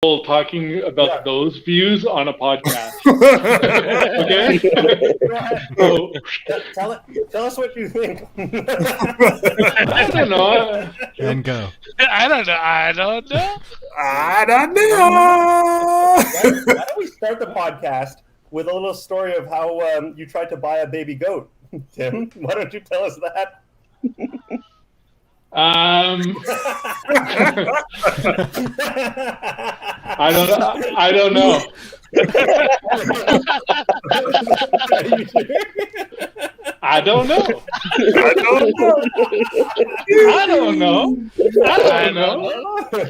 talking about those views on a podcast. Okay? So, Tell us what you think. I don't know. And go. I don't know. Why don't we start the podcast with a little story of how you tried to buy a baby goat? Tim, why don't you tell us that? I don't know. I don't know.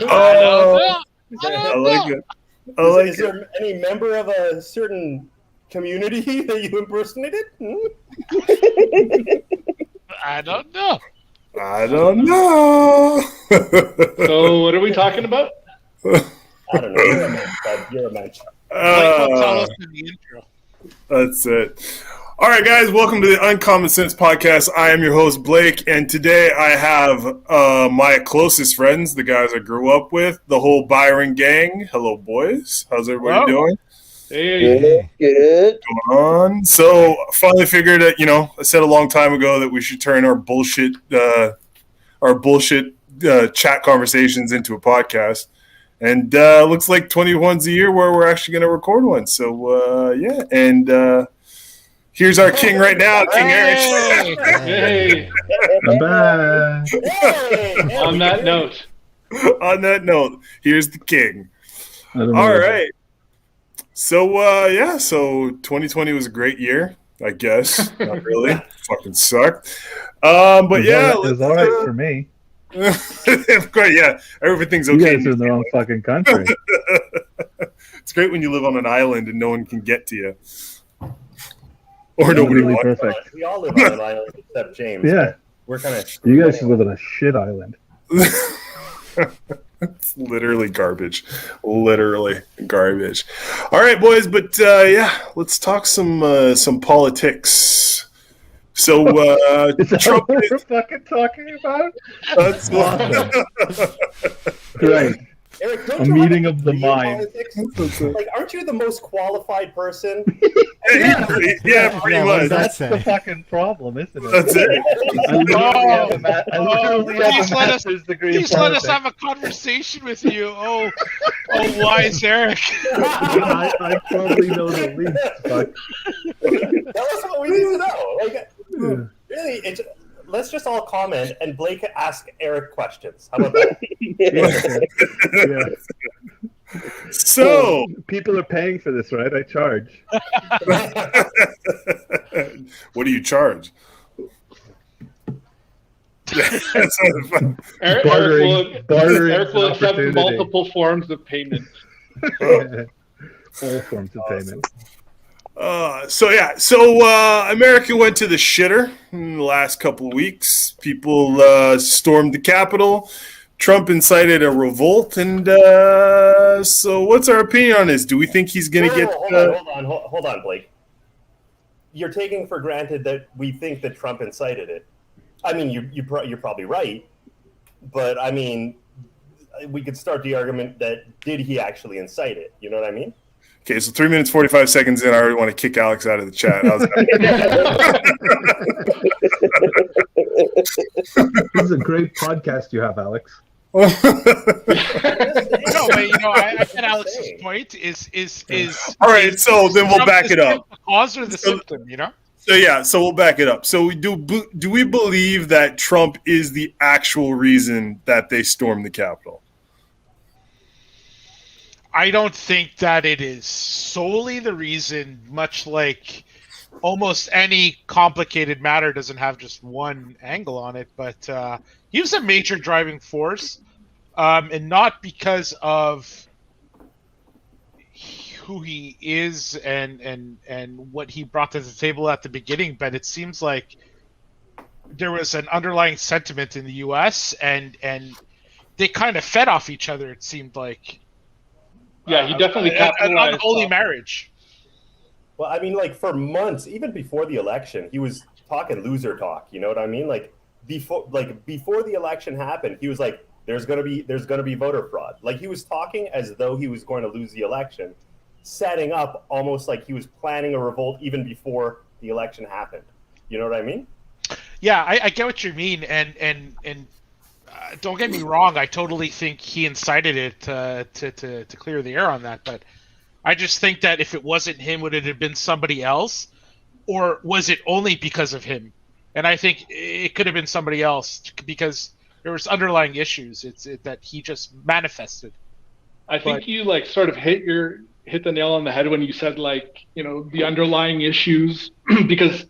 I like it. Is there any member of a certain community that you impersonated? I don't know. So what are we talking about? I don't know. You're a mensch. Tell us in the intro. That's it. All right, guys, welcome to the Uncommon Sense Podcast. I am your host, Blake, and today I have my closest friends, the guys I grew up with, the whole Byron gang. Hello, boys. How's everybody doing? Hey. Good. Going on. So, finally figured that, I said a long time ago that we should turn our bullshit chat conversations into a podcast. And looks like 21's a year where we're actually going to record one. So, yeah. And here's our king right now, King Eric. Hey. I'm back. On that note, here's the king. All right. So, so 2020 was a great year, I guess. Not really. Fucking sucked. But yeah. It was all right for me. Yeah, everything's okay. You guys are in the wrong fucking country. It's great when you live on an island and no one can get to you. Or nobody really wants. perfect. We all live on an island except James. Yeah. We're kind of. You guys should live on a shit island. It's literally garbage. Literally garbage. All right, boys, but let's talk some politics. So Is that Trump what we're fucking talking about? That's awesome. Great. Eric, A meeting of the mind. Like, aren't you the most qualified person? Yeah, pretty What much. that's the fucking problem, isn't it? That's it. I literally have a master's degree in Please let us politics. have a conversation with you. Oh, wise Eric. I probably know the least. Fuck. Tell us what we need to know. Like, really, let's just all comment and Blake ask Eric questions. How about that? Yeah. So People are paying for this, right? I charge. what do you charge? Eric will accept opportunity. multiple forms of payment. All forms of payment. So America went to the shitter in the last couple of weeks. People stormed the Capitol. Trump incited a revolt, and so what's our opinion on this? Do we think he's going to get? Hold on, Blake. You're taking for granted that we think that Trump incited it. I mean, you're probably right, but I mean, we could start the argument that did he actually incite it? You know what I mean? Okay, so 3 minutes 45 seconds in, I already want to kick Alex out of the chat. How's that? This is a great podcast you have, Alex. No, but I get Alex's point. Is all right? So then we'll back it up. The cause or the symptom, So we'll back it up. So do we believe that Trump is the actual reason that they stormed the Capitol? I don't think that it is solely the reason, much like almost any complicated matter doesn't have just one angle on it, but he was a major driving force, and not because of who he is and what he brought to the table at the beginning, but it seems like there was an underlying sentiment in the U.S. and they kind of fed off each other, it seemed like. Yeah, he definitely capitalized an unholy marriage. Well, I mean, like, for months, even before the election, he was talking loser talk. You know what I mean? Like before the election happened, he was like, there's gonna be voter fraud. Like, he was talking as though he was going to lose the election, setting up almost like he was planning a revolt even before the election happened. You know what I mean? Yeah, I get what you mean, and don't get me wrong. I totally think he incited it to clear the air on that. But I just think that if it wasn't him, would it have been somebody else, or was it only because of him? And I think it could have been somebody else because there was underlying issues. That he just manifested. I think you like sort of hit the nail on the head when you said, like, you know, the underlying issues, because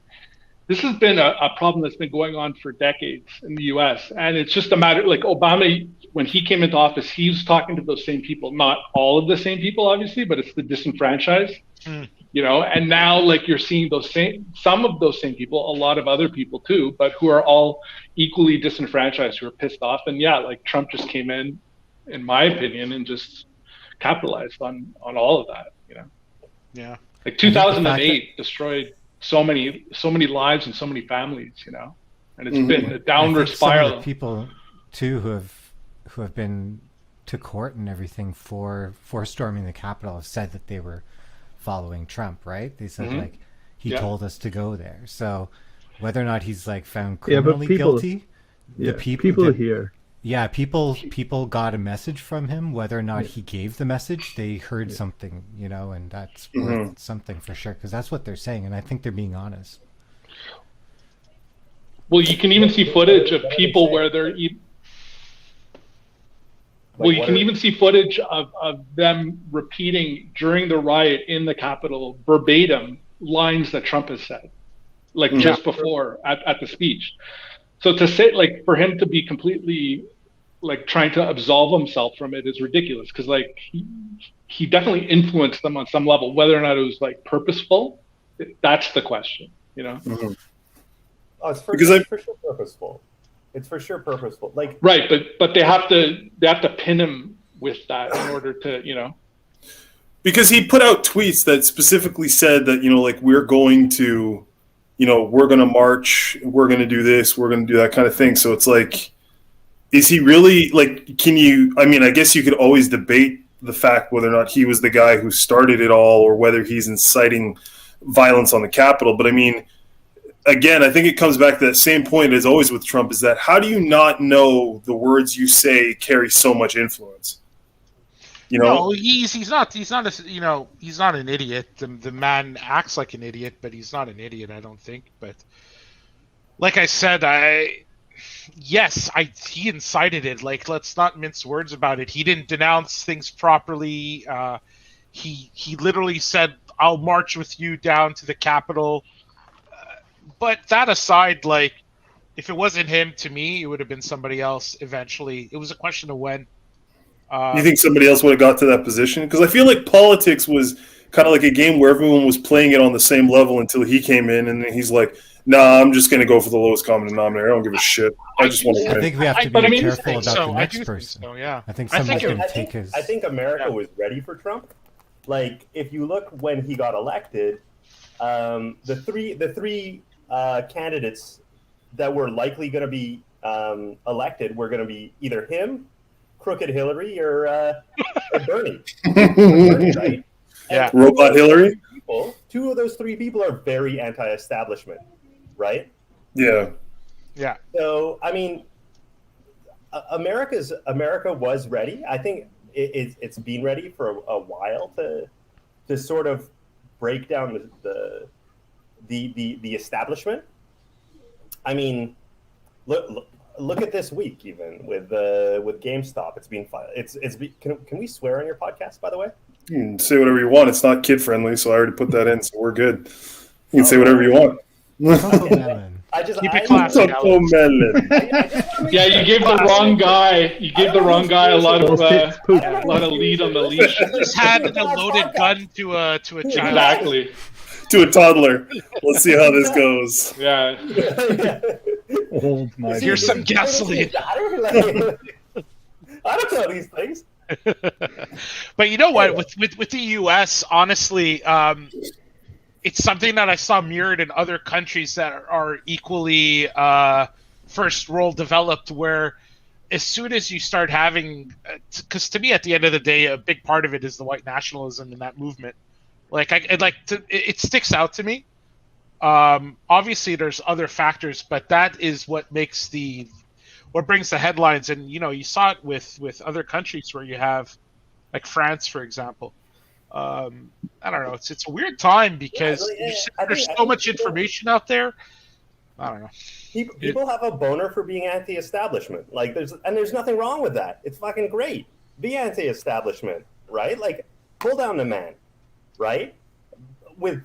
this has been a problem that's been going on for decades in the US. And it's just a matter, like, Obama, when he came into office, he was talking to those same people, not all of the same people, obviously, but it's the disenfranchised, you know, and now, like, you're seeing some of those same people, a lot of other people too, but who are all equally disenfranchised, who are pissed off. And yeah, like, Trump just came in my opinion, and just capitalized on all of that, you know? Yeah. Like 2008 destroyed so many lives and so many families, you know, and it's been a downward spiral. Some of the people too who have been to court and everything for storming the Capitol have said that they were following Trump, right? They said like he told us to go there. So whether or not he's like found criminally guilty, the people here. Yeah, people got a message from him. Whether or not he gave the message, they heard something, you know, and that's worth something for sure, because that's what they're saying, and I think they're being honest. Well, you can even see footage of people where they're... Well, you can even see footage of them repeating during the riot in the Capitol verbatim lines that Trump has said, like just before at the speech. So to say, like, for him to be completely, like, trying to absolve himself from it is ridiculous, because, like, he definitely influenced them on some level. Whether or not it was, like, purposeful, that's the question, you know? Oh, it's for sure purposeful. It's for sure purposeful. Like, right, but they have to pin him with that in order to, you know. Because he put out tweets that specifically said that, you know, like, we're going to march, we're going to do this, we're going to do that kind of thing. So it's like, is he really, like, I mean, I guess you could always debate the fact whether or not he was the guy who started it all, or whether he's inciting violence on the Capitol. But I mean, again, I think it comes back to that same point as always with Trump, is that how do you not know the words you say carry so much influence? You know, no, he's not an idiot. The man acts like an idiot, but he's not an idiot, I don't think. But like I said, he incited it. Like, let's not mince words about it. He didn't denounce things properly. He literally said, "I'll march with you down to the Capitol." But that aside, like, if it wasn't him, to me, it would have been somebody else eventually. It was a question of when. You think somebody else would have got to that position? Because I feel like politics was kind of like a game where everyone was playing it on the same level until he came in, and then he's like, "Nah, I'm just going to go for the lowest common denominator. I don't give a shit. I just want to win." I think we have to be careful about the next person. So, yeah. I think somebody's going to take his... I think America was ready for Trump. Like, if you look when he got elected, the three candidates that were likely going to be elected were going to be either him, Crooked Hillary, or Bernie. Bernie, right? Yeah. Robot Hillary? Two of those three people are very anti-establishment, right? Yeah. Yeah. So, I mean, America was ready. I think it's been ready for a while to sort of break down the establishment. I mean, look at this week, even with GameStop. It's been fun. Can we swear on your podcast, by the way? You can say whatever you want. It's not kid friendly, so I already put that in, so we're good. You can say whatever you want. Keep it classy. Yeah, you gave the wrong guy. You gave the wrong guy a lot of lead on the leash. Just handed a loaded gun to a child. Exactly. To a toddler. Let's see how this goes. Yeah. Here's some gasoline. I don't know these things. But you know what? With the U.S., honestly, it's something that I saw mirrored in other countries that are equally first world developed, where as soon as you start having, because to me, at the end of the day, a big part of it is the white nationalism in that movement. Like, it sticks out to me. Obviously, there's other factors, but that is what makes what brings the headlines. And you saw it with other countries where you have, like France, for example. I don't know. It's a weird time because there's so much information out there. I don't know. People have a boner for being anti-establishment. Like there's nothing wrong with that. It's fucking great. Be anti-establishment, right? Like pull down the man, right? With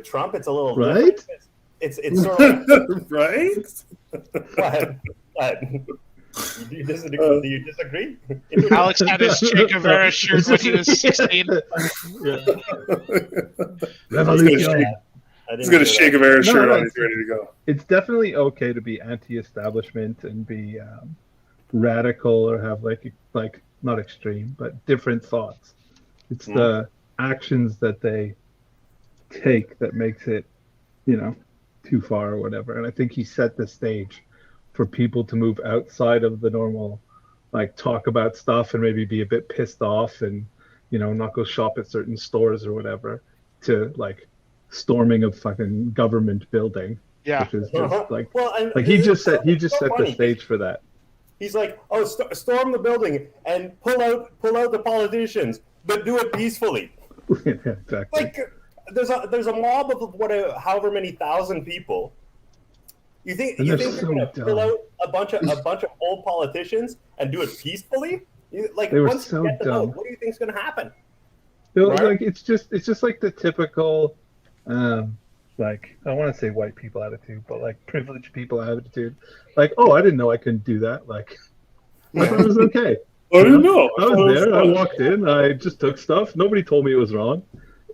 Trump, it's a little right. Different. It's sort of like, right. What? Do you disagree? Alex had his Che Guevara shirt when he was 16. He's got a Che Guevara shirt on. He's ready to go. It's definitely okay to be anti-establishment and be radical or have like not extreme, but different thoughts. It's the actions that they take that makes it, too far or whatever. And I think he set the stage for people to move outside of the normal, like talk about stuff and maybe be a bit pissed off and, not go shop at certain stores or whatever, to like storming of fucking government building. Yeah. Which is just he just set the stage for that. He's like, storm the building and pull out the politicians, but do it peacefully. Yeah, exactly. Like there's a mob of however many thousand people. You think they're gonna pull out a bunch of old politicians and do it peacefully? They were once so you get the dumb. vote, what do you think's gonna happen? Like it's just like the typical, like I don't want to say white people attitude, but like privileged people attitude. Like, oh, I didn't know I couldn't do that. Like, I thought it was okay. I didn't know. I was there. I walked in. I just took stuff. Nobody told me it was wrong.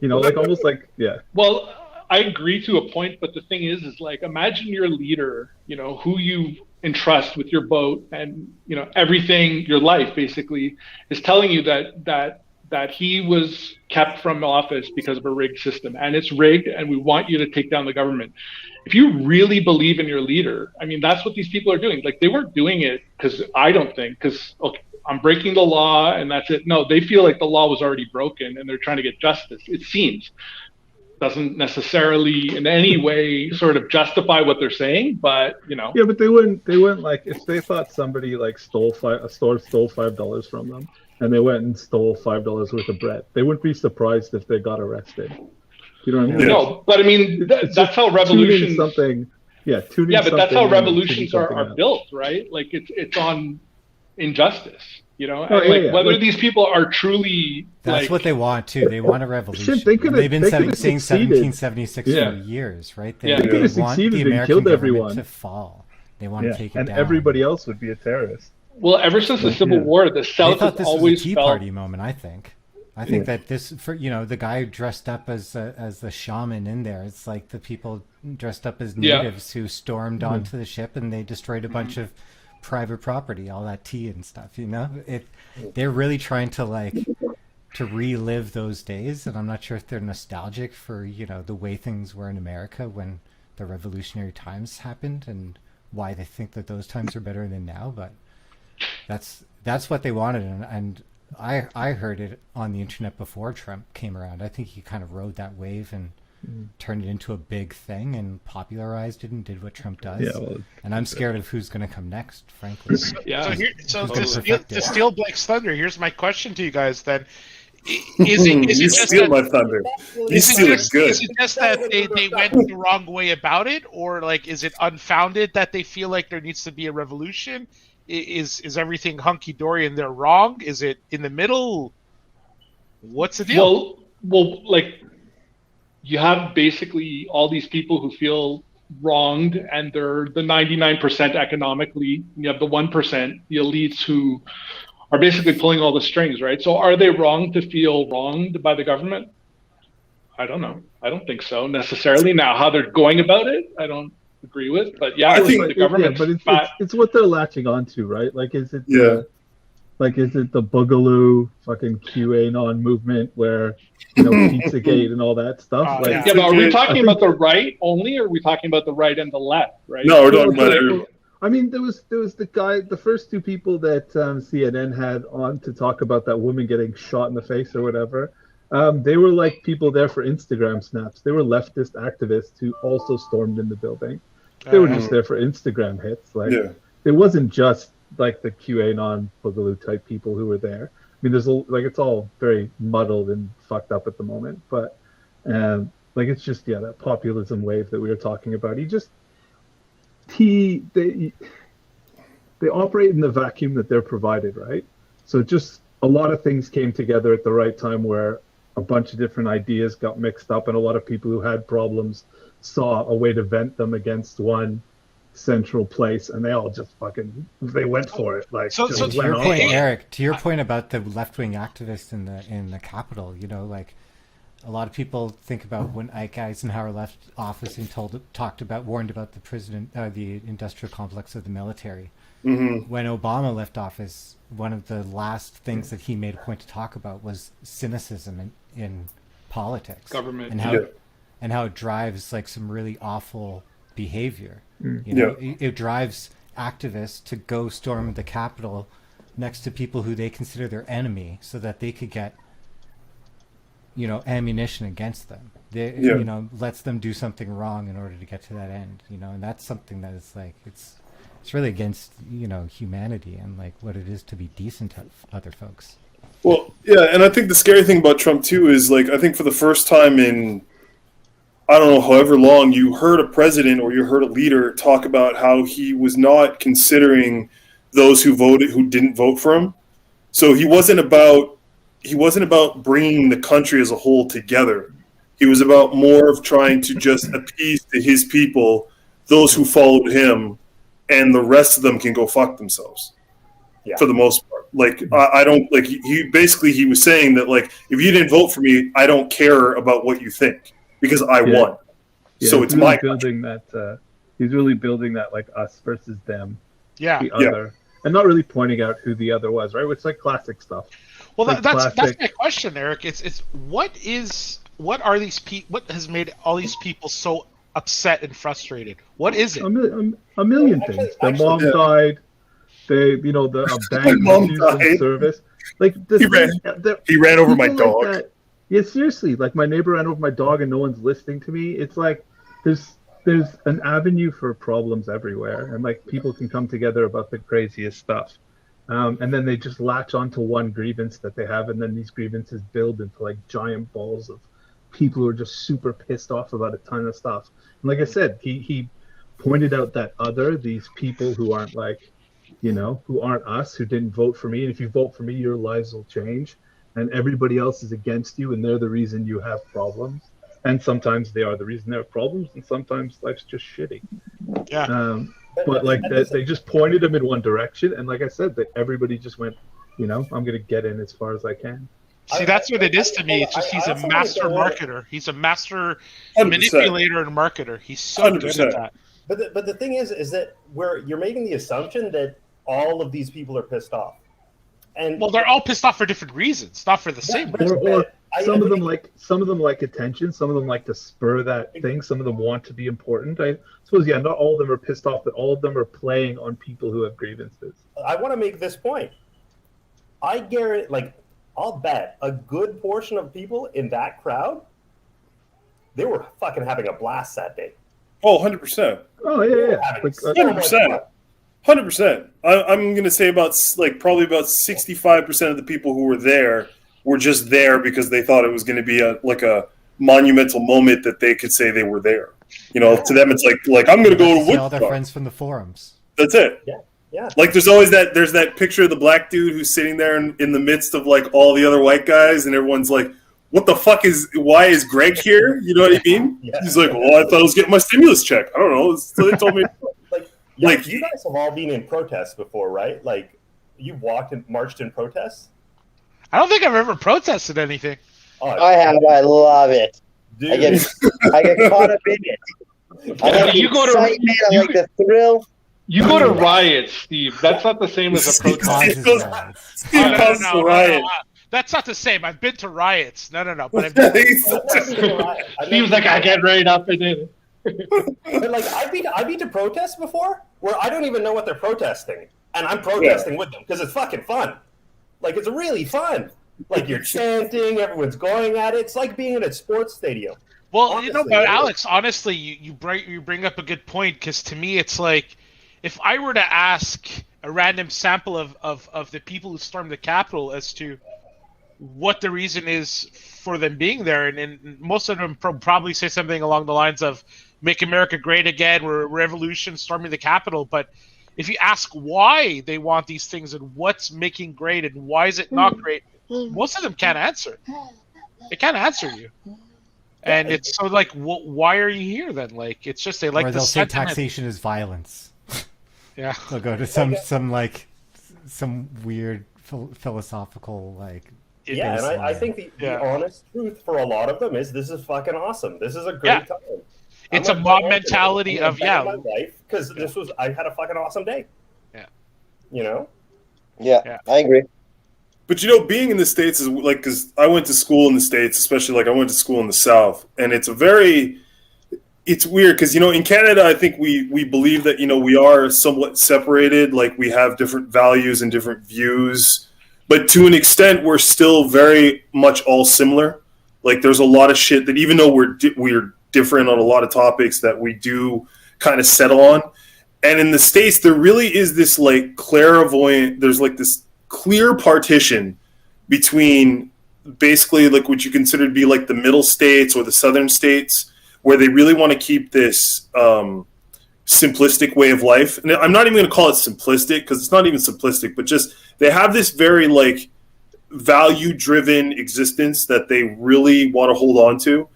Like almost like, yeah. Well, I agree to a point, but the thing is like, imagine your leader, who you entrust with your vote and, everything, your life basically, is telling you that he was kept from office because of a rigged system, and it's rigged, and we want you to take down the government. If you really believe in your leader, I mean, that's what these people are doing. Like, they weren't doing it because okay, I'm breaking the law and that's it. No, they feel like the law was already broken and they're trying to get justice. It seems. Doesn't necessarily in any way sort of justify what they're saying, but Yeah, but they wouldn't like, if they thought somebody like stole $5 from them and they went and stole $5 worth of bread, they wouldn't be surprised if they got arrested. You know what I mean? No, but I mean that's how revolutions. Yeah, but that's how revolutions are built, right? Like it's on injustice, whether these people are truly. That's what they want too. They want a revolution. Shit, they've been saying 1776 for years, right? They could have want succeeded the and American killed government everyone to fall. They want to take it and down. everybody else would be a terrorist. Well, ever since the Civil War, the South thought this has always was a Tea Party moment. I think that this, for the guy dressed up as the shaman in there, it's like the people dressed up as natives who stormed onto the ship and they destroyed a bunch of private property, all that tea and stuff. They're really trying to relive those days, and I'm not sure if they're nostalgic for the way things were in America when the revolutionary times happened and why they think that those times are better than now. But that's what they wanted, and I heard it on the internet before Trump came around. I think he kind of rode that wave and turned it into a big thing and popularized it and did what Trump does. Yeah, and I'm scared of who's going to come next, frankly. So to steal Blake's thunder, here's my question to you guys then. Is it just steal my thunder? You steal it good. Is it just that they went the wrong way about it, or like is it unfounded that they feel like there needs to be a revolution? Is everything hunky dory and they're wrong? Is it in the middle? What's the deal? Well, like you have basically all these people who feel wronged, and they're the 99% economically. You have the 1%, the elites who are basically pulling all the strings, right? So are they wrong to feel wronged by the government? I don't know. I don't think so necessarily. Now, how they're going about it, I don't agree with. But yeah, I think the government. Yeah, but it's what they're latching onto, right? Like, is it is it the Boogaloo fucking QAnon movement where Pizzagate and all that stuff? But are we talking about the right only, or are we talking about the right and the left? Right? No, we're talking about everyone. I mean, there was the first two people that CNN had on to talk about that woman getting shot in the face or whatever. They were like people there for Instagram snaps. They were leftist activists who also stormed in the building. They were just there for Instagram hits. Like, it wasn't just like the QAnon boogaloo type people who were there. I mean, it's all very muddled and fucked up at the moment. But it's just that populism wave that we were talking about. They operate in the vacuum that they're provided, right? So just a lot of things came together at the right time where a bunch of different ideas got mixed up, and a lot of people who had problems saw a way to vent them against one central place, and they all just they went for it. Like, so to your point, Eric, to your point about the left-wing activists in the Capitol, like a lot of people think about when Ike Eisenhower left office and warned about the industrial complex of the military. Mm-hmm. When Obama left office, one of the last things that he made a point to talk about was cynicism in politics, government, and how it drives like some really awful behavior. It drives activists to go storm the Capitol next to people who they consider their enemy, so that they could get ammunition against them. Lets them do something wrong in order to get to that end. And that's something that is like it's really against humanity and like what it is to be decent to other folks. Well, yeah, and I think the scary thing about Trump too is like I think for the first time in I don't know however long you heard a president or you heard a leader talk about how he was not considering those who didn't vote for him. So he wasn't about bringing the country as a whole together. He was about more of trying to just appease to his people, those who followed him, and the rest of them can go fuck themselves. Yeah. For the most part. Like, I don't, like, he was saying that, like, if you didn't vote for me, I don't care about what you think, because I won. Yeah, so it's really building that, he's really building that, like, us versus them. Yeah. The other. And not really pointing out who the other was, right? It's like classic stuff. Well, that's my question, Eric. It's what has made all these people so upset and frustrated? What is it? A million things. Their mom died. The bank refused service. Like he ran over my dog. Like yeah, seriously. Like my neighbor ran over my dog, and no one's listening to me. It's like there's an avenue for problems everywhere, and like people can come together about the craziest stuff. And then they just latch onto one grievance that they have, and then these grievances build into like giant balls of people who are just super pissed off about a ton of stuff. And like I said, he pointed out that these people who aren't like, who aren't us, who didn't vote for me. And if you vote for me, your lives will change. And everybody else is against you, and they're the reason you have problems. And sometimes they are the reason they have problems, and sometimes life's just shitty. Yeah. But like they just pointed him in one direction, and like I said, that everybody just went, I'm going to get in as far as I can. See, that's what it is to me. It's just he's a master marketer. He's a master manipulator and marketer. He's so 100%. Good at that. But the thing is that you're making the assumption that all of these people are pissed off. And well, they're all pissed off for different reasons, not for the same reason. Or some of them like attention. Some of them like to spur that thing. Some of them want to be important. I suppose, not all of them are pissed off, but all of them are playing on people who have grievances. I want to make this point. I guarantee, I'll bet a good portion of people in that crowd, they were fucking having a blast that day. Oh, 100%. Oh, yeah. 100%. 100%. I'm going to say probably about 65% of the people who were there were just there because they thought it was going to be a monumental moment that they could say they were there. To them it's like I'm going to go to Woodstock. All their friends from the forums. That's it. Yeah. Like there's always that picture of the black dude who's sitting there in the midst of like all the other white guys, and everyone's like, "What the fuck why is Greg here?" You know what I mean? Yeah. He's like, "Well, I thought I was getting my stimulus check. I don't know." So they told me. Like you guys have all been in protests before, right? Like you've walked and marched in protests. I don't think I've ever protested anything. Oh, I have. I love it. Dude. I get caught up in it. I like the excitement. I like the thrill. You go to riots, Steve. That's not the same as a protest. Steve goes to riot. That's not the same. I've been to riots. No. But I've been Steve's like, I get right up and in. But I've been to protests before, where I don't even know what they're protesting, and I'm protesting with them because it's fucking fun. Like, it's really fun. Like, you're chanting, everyone's going at it. It's like being in a sports stadium. Well, Honestly, but Alex, honestly, you bring up a good point, because to me it's like, if I were to ask a random sample of the people who stormed the Capitol as to what the reason is for them being there, and most of them probably say something along the lines of "Make America Great Again," we're a revolution, storming the Capitol. But if you ask why they want these things and what's making great and why is it not great, most of them can't answer. They can't answer you. And it's so like, why are you here then? Like, it's just they like or they'll say taxation is violence. Yeah, they'll go to some weird philosophical like. Yeah, and I think the honest truth for a lot of them is this is fucking awesome. This is a great time. It's a mob mentality of my life, because I had a fucking awesome day. Yeah, you know. Yeah, I agree. But being in the States is like, because I went to school in the States, especially like I went to school in the South, and it's weird because in Canada I think we believe that we are somewhat separated, like we have different values and different views. But to an extent, we're still very much all similar. Like, there's a lot of shit that, even though we're different on a lot of topics, that we do kind of settle on. And in the States, there really is this like clairvoyant. There's like this clear partition between basically like what you consider to be like the middle states or the southern states, where they really want to keep this simplistic way of life. And I'm not even going to call it simplistic, because it's not even simplistic, but just they have this very like value-driven existence that they really want to hold on to.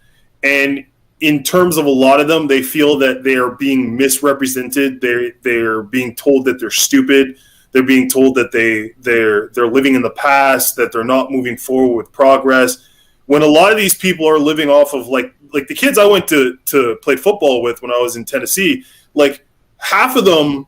And in terms of a lot of them, they feel that they are being misrepresented. They're being told that they're stupid. They're being told that they're living in the past, that they're not moving forward with progress. When a lot of these people are living off of like the kids I went to play football with when I was in Tennessee, like half of them,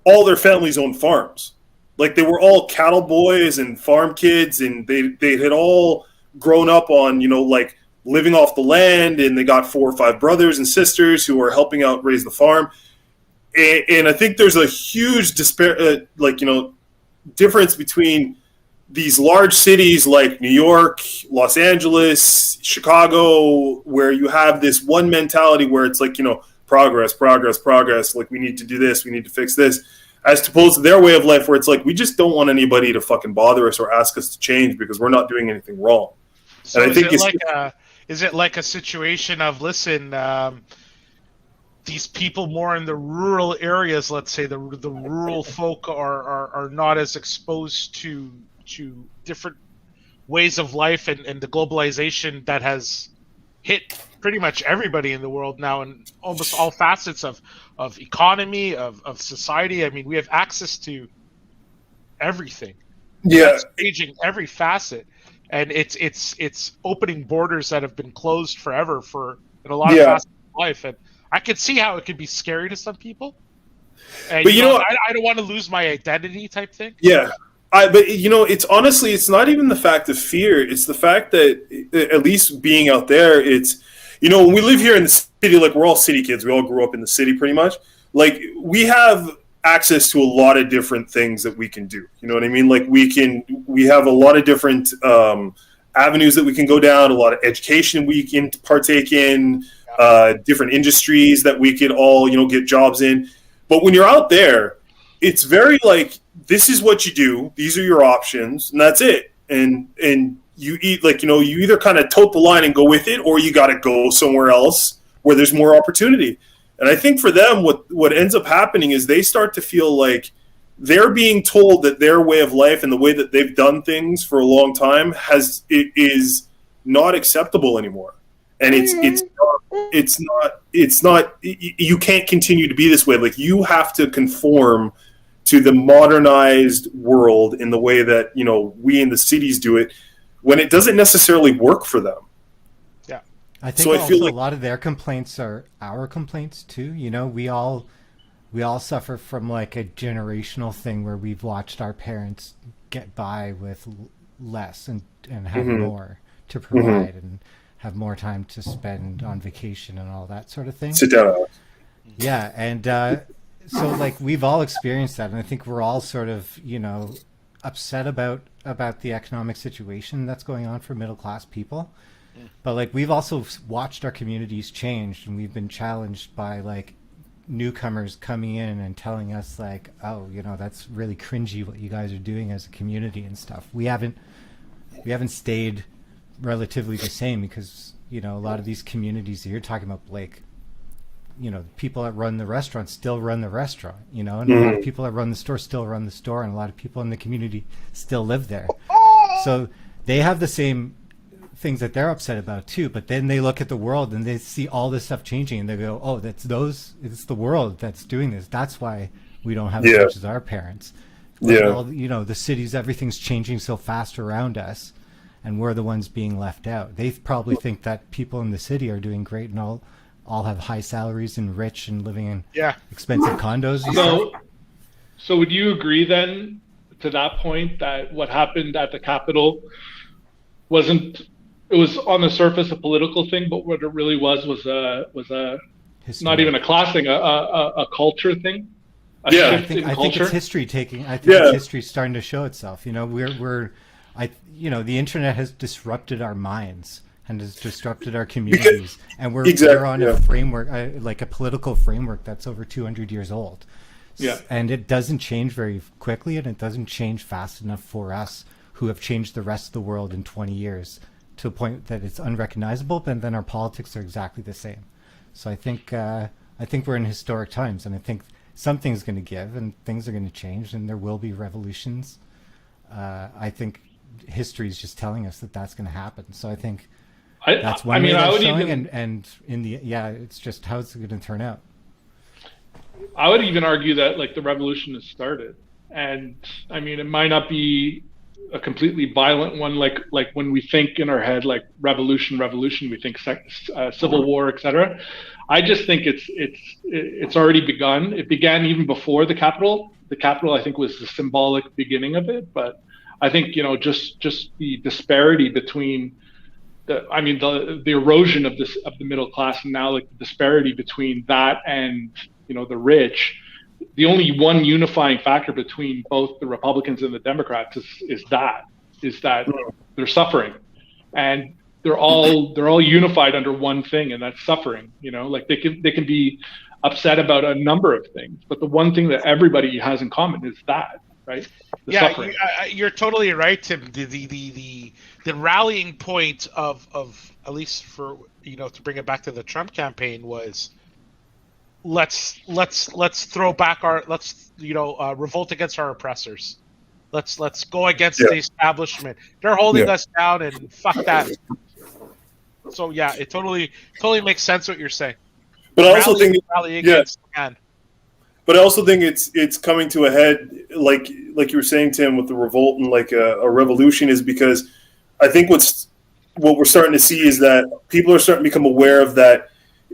all their families owned farms. Like, they were all cattle boys and farm kids, and they had all grown up on, like living off the land, and they got 4 or 5 brothers and sisters who are helping out raise the farm. And I think there's a huge difference between these large cities like New York, Los Angeles, Chicago, where you have this one mentality where it's like, progress. Like, we need to do this. We need to fix this. As opposed to their way of life where it's like, we just don't want anybody to fucking bother us or ask us to change because we're not doing anything wrong. So and I think is it like a situation of, listen, these people more in the rural areas, let's say the rural folk are not as exposed to different ways of life and the globalization that has hit pretty much everybody in the world now in almost all facets of economy, of society. I mean, we have access to everything. Yeah. That's changing every facet. And it's opening borders that have been closed forever in a lot of facets of life. And I could see how it could be scary to some people. And, but I don't want to lose my identity type thing. Yeah. But it's honestly, it's not even the fact of fear. It's the fact that, at least being out there, it's, when we live here in the city, like, we're all city kids. We all grew up in the city pretty much. Like, we have access to a lot of different things that we can do. You know what I mean? Like, we have a lot of different avenues that we can go down, a lot of education we can partake in, different industries that we could all, get jobs in. But when you're out there, it's very like, this is what you do. These are your options, and that's it. And you eat, like, you either kind of tote the line and go with it, or you got to go somewhere else where there's more opportunity. And I think for them, what ends up happening is they start to feel like they're being told that their way of life and the way that they've done things for a long time is not acceptable anymore. And it's not. You can't continue to be this way. Like, you have to conform to the modernized world in the way that we in the cities do it, when it doesn't necessarily work for them. Yeah, I think so. I feel like a lot of their complaints are our complaints too. We all suffer from like a generational thing where we've watched our parents get by with less and have more to provide and have more time to spend on vacation and all that sort of thing. Sit down, Alex. Yeah, and so like we've all experienced that, and I think we're all sort of, you know, upset about the economic situation that's going on for middle class people. But like we've also watched our communities change, and we've been challenged by like newcomers coming in and telling us like, oh, you know, that's really cringy what you guys are doing as a community and stuff. We haven't stayed relatively the same, because, you know, a lot of these communities that you're talking about, Blake, you know, people that run the restaurant still run the restaurant, you know, and a lot of people that run the store still run the store, and a lot of people in the community still live there. So they have the same things that they're upset about too, but then they look at the world and they see all this stuff changing, and they go, oh, it's the world that's doing this. That's why we don't have as much as our parents. Well, you know, the cities, everything's changing so fast around us, and we're the ones being left out. They probably think that people in the city are doing great and all have high salaries and rich and living in expensive condos. So would you agree then to that point that what happened at the Capitol it was on the surface a political thing, but what it really was a not even a class thing, a culture thing? I think it's history taking. I think it's history starting to show itself. You know, you know, the internet has disrupted our minds and has disrupted our communities, and we're on a framework, like a political framework that's over 200 years old. Yeah, and it doesn't change very quickly, and it doesn't change fast enough for us, who have changed the rest of the world in 20 years to a point that it's unrecognizable. But then our politics are exactly the same. So I think we're in historic times, and I think something's going to give, and things are going to change, and there will be revolutions. I think history is just telling us that that's going to happen. So I think that's one way that's showing, and in the it's just how's it going to turn out. I would even argue that like the revolution has started, and I mean it might not be a completely violent one, like when we think in our head like revolution, we think civil war, etc. I just think it's already begun. It began even before the Capitol. The Capitol, I think, was the symbolic beginning of it, but I think, you know, just the disparity between the erosion of the middle class, and now like the disparity between that and, you know, the rich. The only one unifying factor between both the Republicans and the Democrats is that they're suffering, and they're all unified under one thing, and that's suffering. You know, like they can be upset about a number of things, but the one thing that everybody has in common is that, right? Suffering. You're totally right, Tim. The rallying point of at least for, you know, to bring it back to the Trump campaign was let's throw back revolt against our oppressors. Let's go against the establishment. They're holding us down, and fuck that. So yeah, it totally makes sense what you're saying. But I also think But I also think it's coming to a head, like you were saying, Tim, with the revolt and like a revolution, is because I think what we're starting to see is that people are starting to become aware of that.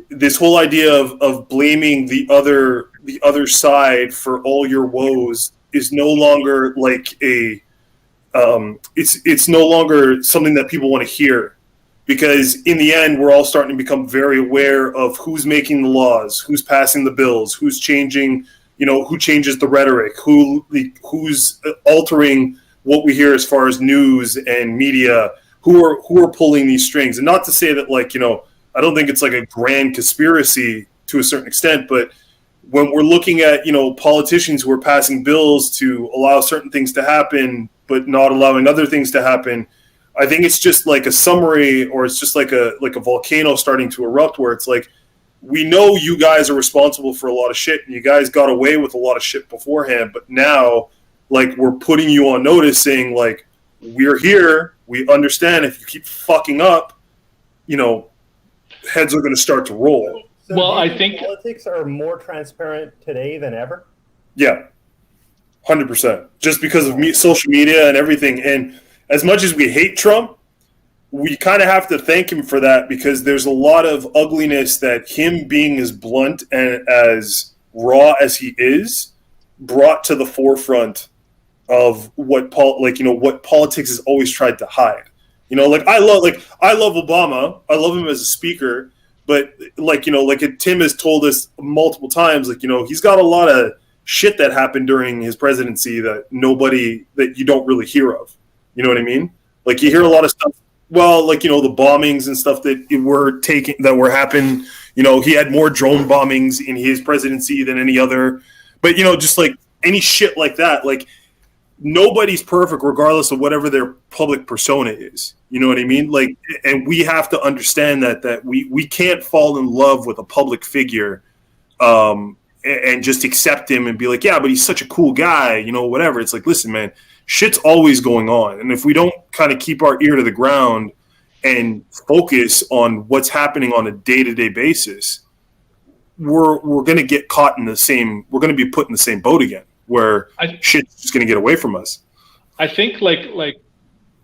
This whole idea of blaming the other side for all your woes is no longer like it's no longer something that people want to hear, because in the end we're all starting to become very aware of who's making the laws, who's passing the bills, who's changing, you know, who changes the rhetoric, who's altering what we hear as far as news and media, who are pulling these strings. And not to say that, like, you know, I don't think it's like a grand conspiracy to a certain extent, but when we're looking at, you know, politicians who are passing bills to allow certain things to happen, but not allowing other things to happen, I think it's just like a summary, or it's just like a volcano starting to erupt, where it's like, we know you guys are responsible for a lot of shit, and you guys got away with a lot of shit beforehand, but now, like, we're putting you on notice, saying, like, we're here, we understand if you keep fucking up, you know, heads are going to start to roll. So well, I think politics are more transparent today than ever. Yeah, 100%. Just because of social media and everything. And as much as we hate Trump, we kind of have to thank him for that, because there's a lot of ugliness that him being as blunt and as raw as he is brought to the forefront of what politics has always tried to hide. You know, like I love Obama. I love him as a speaker, But like, Tim has told us multiple times, like, he's got a lot of shit that happened during his presidency that you don't really hear of. You know what I mean? Like, you hear a lot of stuff. Well, like, the bombings and stuff that were happening. He had more drone bombings in his presidency than any other. But, just like any shit like that, like, nobody's perfect regardless of whatever their public persona is. You know what I mean? Like, and we have to understand that we can't fall in love with a public figure and just accept him and be like, yeah, but he's such a cool guy, whatever. It's like, listen, man, shit's always going on. And if we don't kind of keep our ear to the ground and focus on what's happening on a day-to-day basis, we're going to get caught we're going to be put in the same boat again, where shit's just going to get away from us. I think like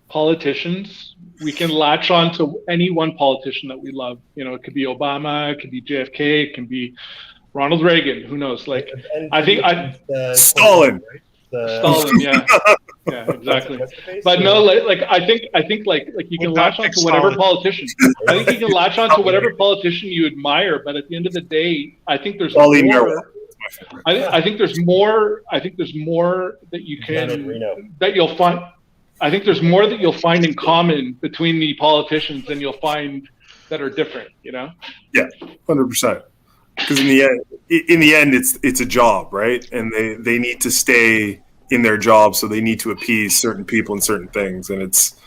politicians, we can latch on to any one politician that we love. It could be Obama, it could be JFK, it can be Ronald Reagan. Who knows? Like, I think Stalin. Stalin, yeah, exactly. But no, like I think like you can latch on to whatever politician. I think you can latch on to whatever politician you admire. But at the end of the day, I think there's more. I think there's more. I think there's more that you'll find. I think there's more that you'll find in common between the politicians than you'll find that are different. Yeah, 100%. Because in the end, it's a job, right? And they need to stay in their job, so they need to appease certain people and certain things, and it's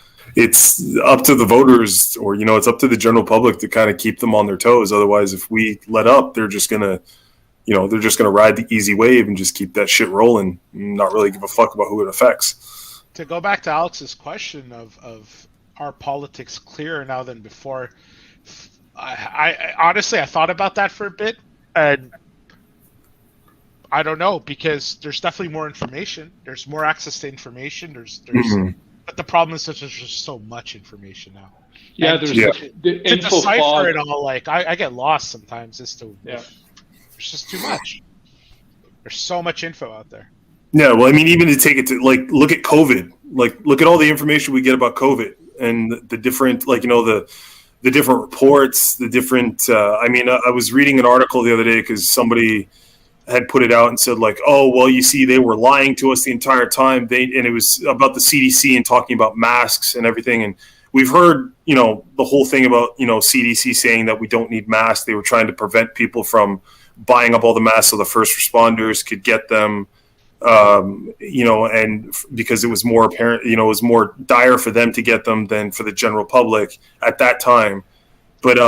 up to the voters, or it's up to the general public to kind of keep them on their toes. Otherwise, if we let up, they're just gonna ride the easy wave and just keep that shit rolling, and not really give a fuck about who it affects. To go back to Alex's question of are politics clearer now than before? I honestly, I thought about that for a bit, and I don't know, because there's definitely more information. There's more access to information. But the problem is that there's just so much information now. Yeah, and the to info decipher fog. it all, like I get lost sometimes as to there's just too much. There's so much info out there. Yeah, well, I mean, even to take it to, like, look at COVID. Like, look at all the information we get about COVID and the different, like, the different reports, the different. I was reading an article the other day because somebody had put it out and said, like, oh, well, you see, they were lying to us the entire time. And it was about the CDC and talking about masks and everything. And we've heard, the whole thing about, CDC saying that we don't need masks. They were trying to prevent people from buying up all the masks so the first responders could get them. And because it was more apparent, it was more dire for them to get them than for the general public at that time. But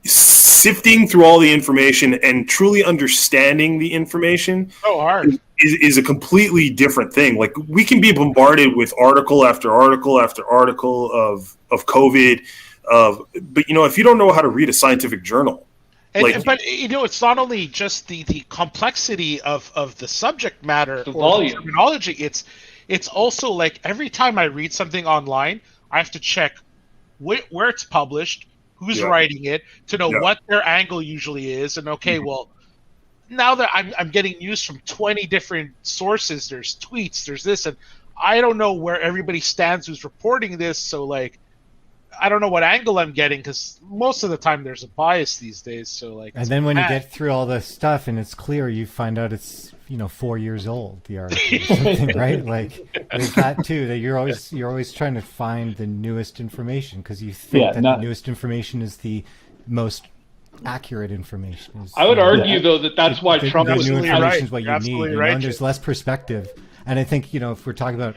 sifting through all the information and truly understanding the information so hard is a completely different thing. Like, we can be bombarded with article after article after article of COVID, but if you don't know how to read a scientific journal. But it's not only just the complexity of the subject matter or the terminology. It's also like every time I read something online, I have to check where it's published, who's writing it, to know what their angle usually is. And well, now that I'm getting news from 20 different sources, there's tweets, there's this, and I don't know where everybody stands who's reporting this. So, like, I don't know what angle I'm getting, because most of the time there's a bias these days. So, like, and then when you get through all the stuff and it's clear, you find out it's 4 years old, the article or something, right? Like, there's that too, that you're always trying to find the newest information because you think the newest information is the most accurate information. I would argue though that's why Trump was new information right. is what You're you need. right. And there's less perspective, and I think if we're talking about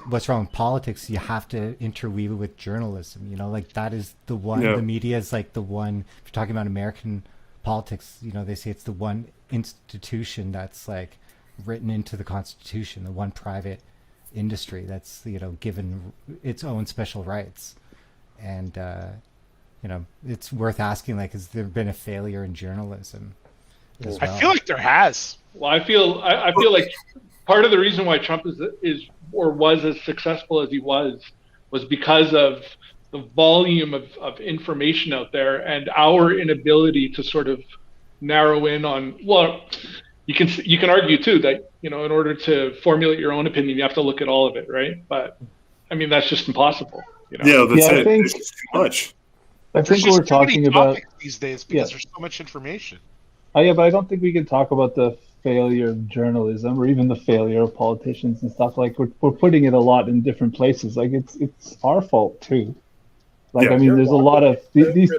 what's wrong with politics, you have to interweave it with journalism. Like, that is the one. The media is like the one. If you're talking about American politics, they say it's the one institution that's like written into the Constitution, the one private industry that's given its own special rights, and it's worth asking, like, has there been a failure in journalism as well? I feel like there has. Well, I feel like part of the reason why Trump is or was as successful as he was because of the volume of information out there and our inability to sort of narrow in on. Well, you can argue too that in order to formulate your own opinion, you have to look at all of it, right? But I mean, that's just impossible. You know? Yeah, that's Yeah, I it. think- It's just too much. I think There's we're just too many talking about. topics these days because there's so much information. Oh yeah, but I don't think we can talk about the failure of journalism or even the failure of politicians and stuff. Like we're putting it a lot in different places. Like it's our fault too. Like Yeah. I mean, there's a lot of these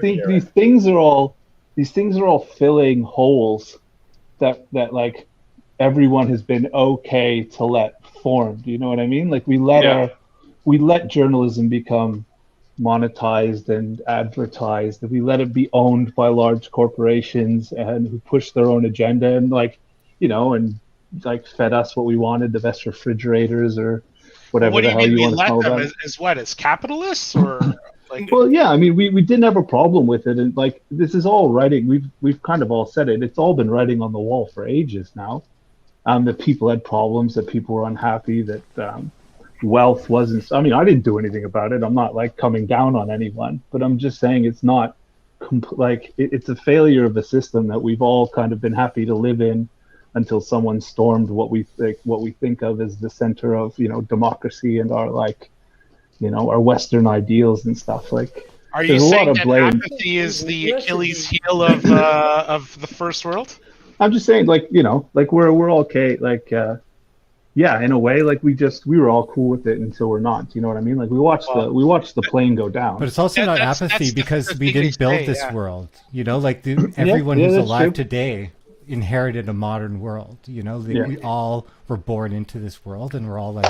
things are all filling holes that like everyone has been okay to let form. Do you know what I mean? Like we let journalism become monetized and advertised, and we let it be owned by large corporations and who push their own agenda and and fed us what we wanted, the best refrigerators or whatever What do the you hell mean you we want to let call them that. as what, as capitalists or like? Well, yeah, I mean, we didn't have a problem with it, and like this is all writing. We've kind of all said it. It's all been writing on the wall for ages now. That people had problems, that people were unhappy, that wealth wasn't. I mean, I didn't do anything about it. I'm not like coming down on anyone, but I'm just saying it's not it's a failure of a system that we've all kind of been happy to live in until someone stormed what we think of as the center of democracy and our our Western ideals and stuff. Like, Are you saying that apathy is the Achilles heel of the first world? I'm just saying, we're okay. Yeah, in a way, we were all cool with it until we're not. Do you know what I mean? Like we watched the plane go down. But it's also not apathy because we didn't build this world. Everyone who's alive today inherited a modern world. We all were born into this world, and we're all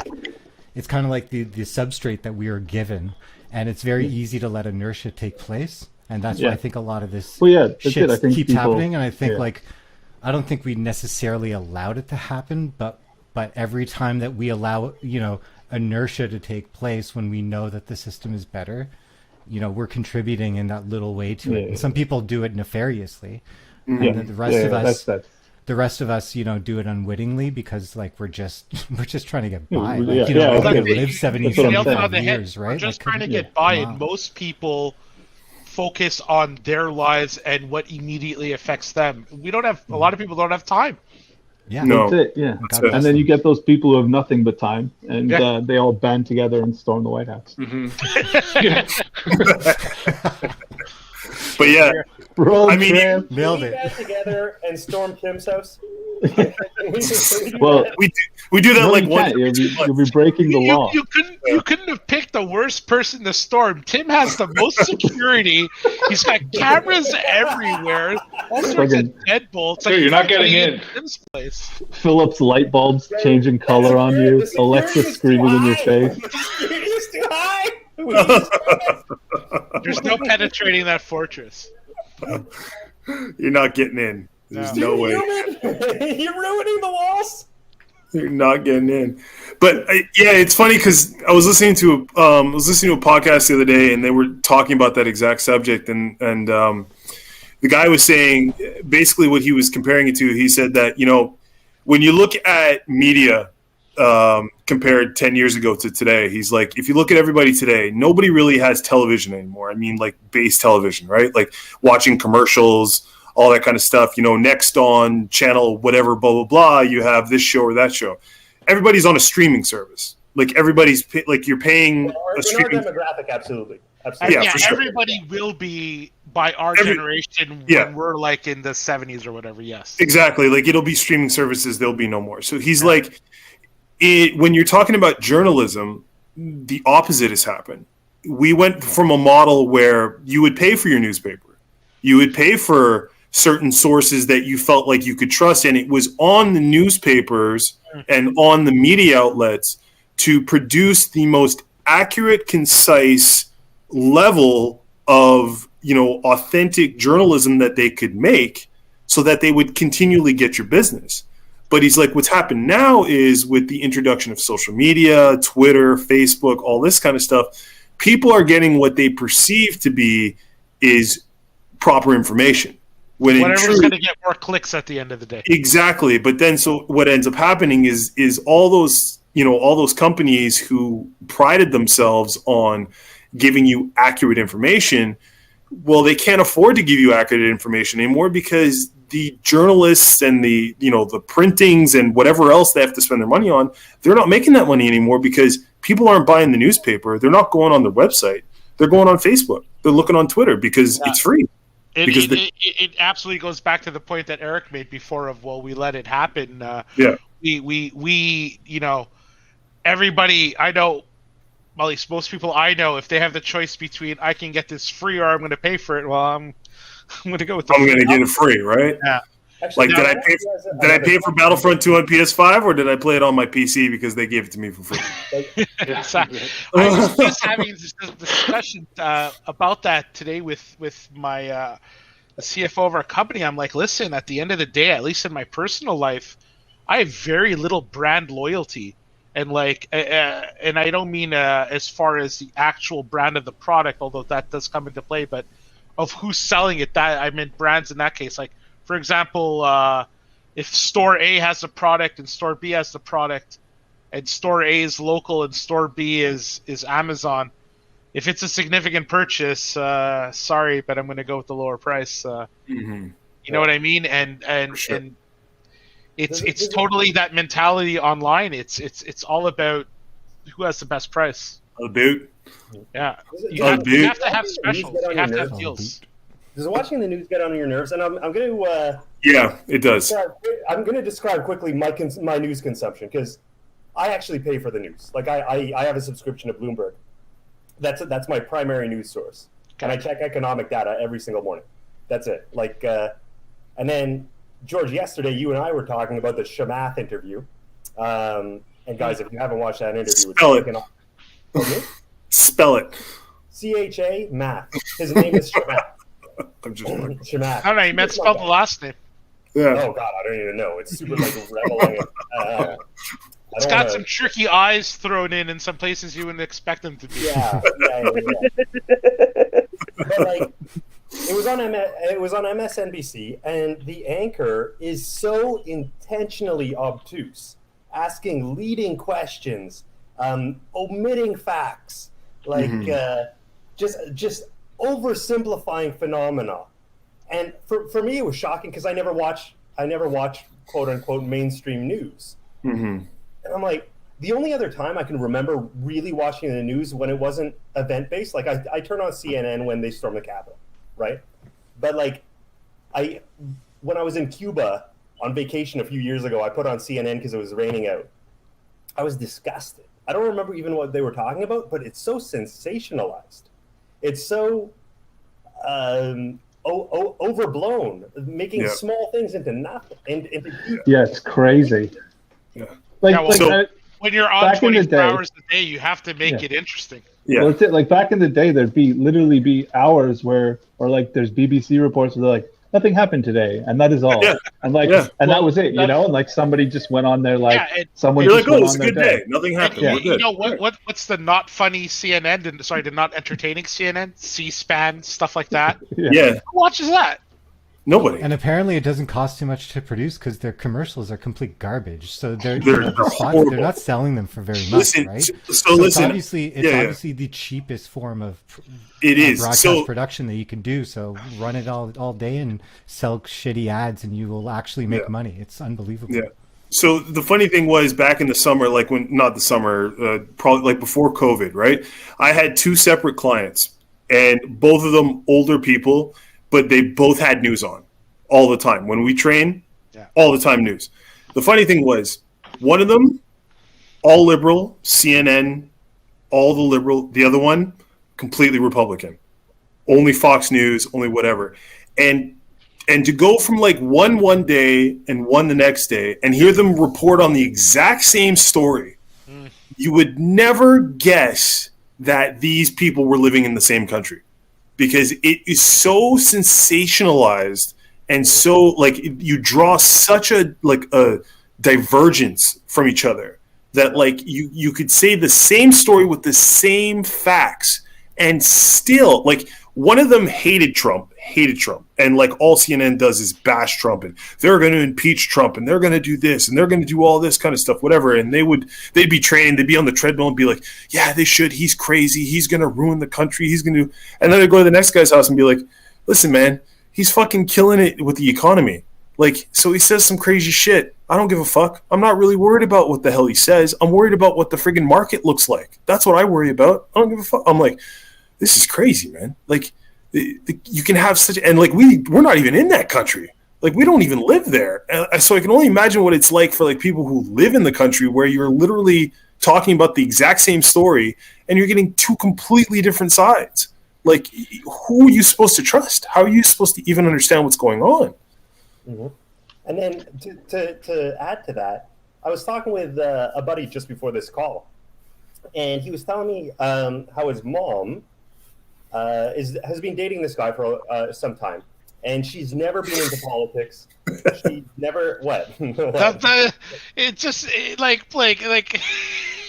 it's kind of like the substrate that we are given, and it's very easy to let inertia take place, and that's why I think a lot of this shit keeps happening. And I think I don't think we necessarily allowed it to happen, but every time that we allow inertia to take place when we know that the system is better, we're contributing in that little way to it. And some people do it nefariously, and the rest of us do it unwittingly because we're just trying to get by. We're going to live 75 years, right? We're just trying to get by, and most people focus on their lives and what immediately affects them. A lot of people don't have time. Yeah, no, that's it. Yeah, and then you get those people who have nothing but time, and they all band together and storm the White House. Mm-hmm. But yeah, nailed it. Band together and storm Tim's house. Well, we do that once. You'll be breaking the law. You couldn't have picked the worst person to storm. Tim has the most security. He's got cameras everywhere. All sorts of deadbolts. You're not getting in. Tim's place. Philip's light bulbs changing color on you. Alexa screaming in your face. It's too high. There's no penetrating that fortress. You're not getting in. There's no way. You're ruining the walls. You're not getting in. But it's funny because I was listening to a podcast the other day, and they were talking about that exact subject, and the guy was saying basically what he was comparing it to. He said that when you look at media compared 10 years ago to today, he's like, if you look at everybody today, nobody really has television anymore. I mean, like base television, right? Like watching commercials, all that kind of stuff. Next on channel whatever, blah blah blah. You have this show or that show. Everybody's on a streaming service. Like everybody's you're paying a streaming demographic. Absolutely. Yeah, for sure. Everybody will be by our generation when we're in the 70s or whatever. Yes, exactly. Like it'll be streaming services. There'll be no more. So he's like, when you're talking about journalism, the opposite has happened. We went from a model where you would pay for your newspaper, you would pay for certain sources that you felt like you could trust, and it was on the newspapers and on the media outlets to produce the most accurate, concise level of authentic journalism that they could make so that they would continually get your business. But he's like, what's happened now is with the introduction of social media, Twitter, Facebook, all this kind of stuff, people are getting what they perceive to be is proper information. Whatever's going to get more clicks at the end of the day. Exactly. But then so what ends up happening is all those companies who prided themselves on giving you accurate information, well, they can't afford to give you accurate information anymore because the journalists and the printings and whatever else they have to spend their money on, they're not making that money anymore because people aren't buying the newspaper. They're not going on their website. They're going on Facebook. They're looking on Twitter because it's free. It absolutely goes back to the point that Eric made before of, well, we let it happen. We everybody I know, well, at least most people I know, if they have the choice between I can get this free or I'm going to pay for it, well, I'm going to go with I'm going to get it free, right? Yeah. Actually, Did I pay for Battlefront 2 on PS5 or did I play it on my PC because they gave it to me for free? Exactly. I was just having this discussion about that today with my the CFO of our company. I'm like, listen, at the end of the day, at least in my personal life, I have very little brand loyalty. And and I don't mean as far as the actual brand of the product, although that does come into play, but of who's selling it. That I meant brands in that case. Like, for example, if Store A has a product and Store B has the product, and Store A is local and Store B is Amazon, if it's a significant purchase, sorry, but I'm going to go with the lower price. You know what I mean? And sure. and it's totally that mentality online. It's all about who has the best price. About. Yeah, you have to have specials. You have to have deals. Does watching the news get on your nerves? And I'm going to yeah, it does. I'm going to describe quickly my news consumption because I actually pay for the news. Like I have a subscription to Bloomberg. That's my primary news source, and I check economic data every single morning. That's it. Like, and then George, yesterday you and I were talking about the Chamath interview. And guys, if you haven't watched that interview, Spell it. CHA Math. His name is Chamath. I'm just Chamath. I don't know. You meant spell the last name. Yeah. Oh God, I don't even know. It's super like reveling. It's got some tricky eyes thrown in some places you wouldn't expect them to be. Yeah. But like, it was on MSNBC, and the anchor is so intentionally obtuse, asking leading questions, omitting facts, like just oversimplifying phenomena. And for me, it was shocking because I never watch quote unquote mainstream news. And I'm like, the only other time I can remember really watching the news when it wasn't event based, like I turn on CNN when they storm the Capitol, right? But like when I was in Cuba on vacation a few years ago, I put on CNN because it was raining out. I was disgusted. I don't remember even what they were talking about, but it's so sensationalized. It's so overblown, making small things into nothing. Yeah, it's crazy. Yeah. When you're on 24 hours a day, you have to make it interesting. Yeah. Well, like back in the day, there'd literally be hours or like there's BBC reports where they're like, nothing happened today, and that is all. Yeah. And that was it, and like somebody just went on there someone. You're just like, went it's a good day. Nothing happened. Yeah. You know what's the not funny CNN? The not entertaining CNN, C-SPAN, stuff like that. Yeah. Who watches that? Nobody. And apparently, it doesn't cost too much to produce because their commercials are complete garbage. So they're not selling them for very much, right? So it's obviously the cheapest form of broadcast production that you can do. So run it all day and sell shitty ads, and you will actually make money. It's unbelievable. Yeah. So the funny thing was back in the summer, probably like before COVID, right? I had two separate clients, and both of them older people. But they both had news on all the time. When we train, all the time news. The funny thing was, one of them, all liberal, CNN, all the liberal. The other one, completely Republican. Only Fox News, only whatever. And to go from like one day and one the next day and hear them report on the exact same story, you would never guess that these people were living in the same country. Because it is so sensationalized and so like you draw such a divergence from each other that like you could say the same story with the same facts and still like one of them hated Trump and like all CNN does is bash Trump and they're going to impeach Trump and they're going to do this and they're going to do all this kind of stuff, whatever. And they'd be trained, they'd be on the treadmill and be like, yeah, they should. He's crazy. He's going to ruin the country. He's going to, and then they'd go to the next guy's house and be like, listen, man, he's fucking killing it with the economy. Like, so he says some crazy shit. I don't give a fuck. I'm not really worried about what the hell he says. I'm worried about what the friggin' market looks like. That's what I worry about. I don't give a fuck. I'm like, this is crazy, man. Like, you can have such, and like we're not even in that country. Like, we don't even live there. So I can only imagine what it's like for like people who live in the country where you're literally talking about the exact same story and you're getting two completely different sides. Like, who are you supposed to trust? How are you supposed to even understand what's going on? Mm-hmm. And then to add to that, I was talking with a buddy just before this call, and he was telling me how his mom has been dating this guy for some time, and she's never been into politics. She never what? It just like Blake, like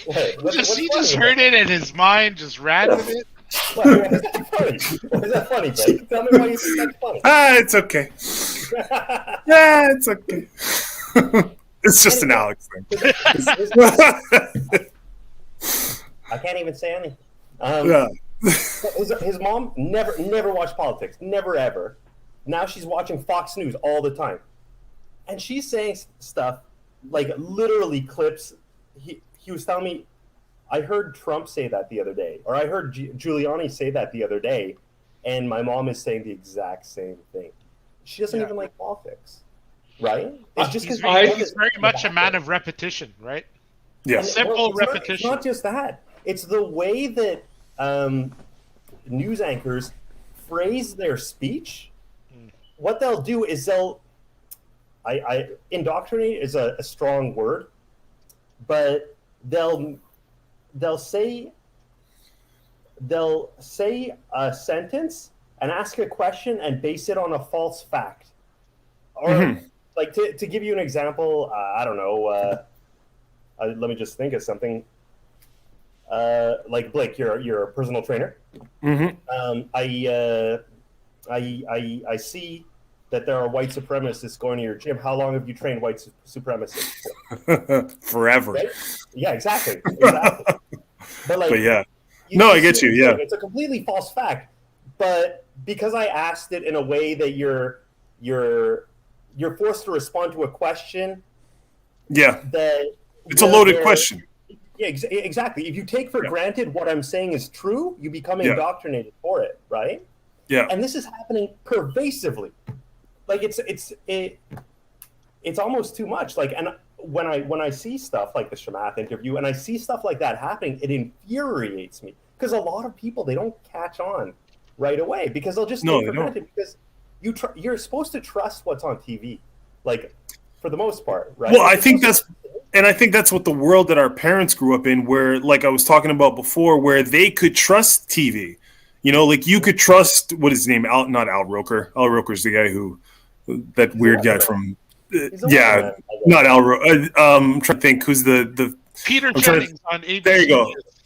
he just heard it and his mind just ran with it. Why is that funny? Why is that funny, Blake? Tell me why you think that's funny. It's okay. It's okay. It's just an Alex thing. I can't even say anything. Yeah. His mom never watched politics, never ever. Now she's watching Fox News all the time, and she's saying stuff like literally clips. He was telling me, I heard Trump say that the other day, or I heard Giuliani say that the other day, and my mom is saying the exact same thing. She doesn't even like politics, right? It's just because he's very much a man of repetition, right? Yeah, simple repetition. It's not just that; it's the way that news anchors phrase their speech. What they'll do is I indoctrinate is a strong word, but they'll say a sentence and ask a question and base it on a false fact. Or like to give you an example, I don't know. Let me just think of something. Like Blake, you're a personal trainer. Mm-hmm. I see that there are white supremacists going to your gym. How long have you trained white supremacists for? Forever. Right? Yeah, exactly. But yeah. I get you. Yeah. It's a completely false fact. But because I asked it in a way that you're forced to respond to a question. Yeah. That it's a loaded question. Yeah, exactly. If you take for granted what I'm saying is true, you become indoctrinated for it, right? Yeah. And this is happening pervasively. Like it's almost too much. Like, and when I see stuff like the Shamath interview and I see stuff like that happening, it infuriates me because a lot of people, they don't catch on right away because they'll just take for granted because you're supposed to trust what's on TV, like for the most part, right? Well, I think that's what the world that our parents grew up in, where, like I was talking about before, where they could trust TV. You know, like you could trust, what is his name? Not Al Roker. Al Roker's the guy that weird guy from, not Al Roker. I'm trying to think who's the Peter Jennings on ABC.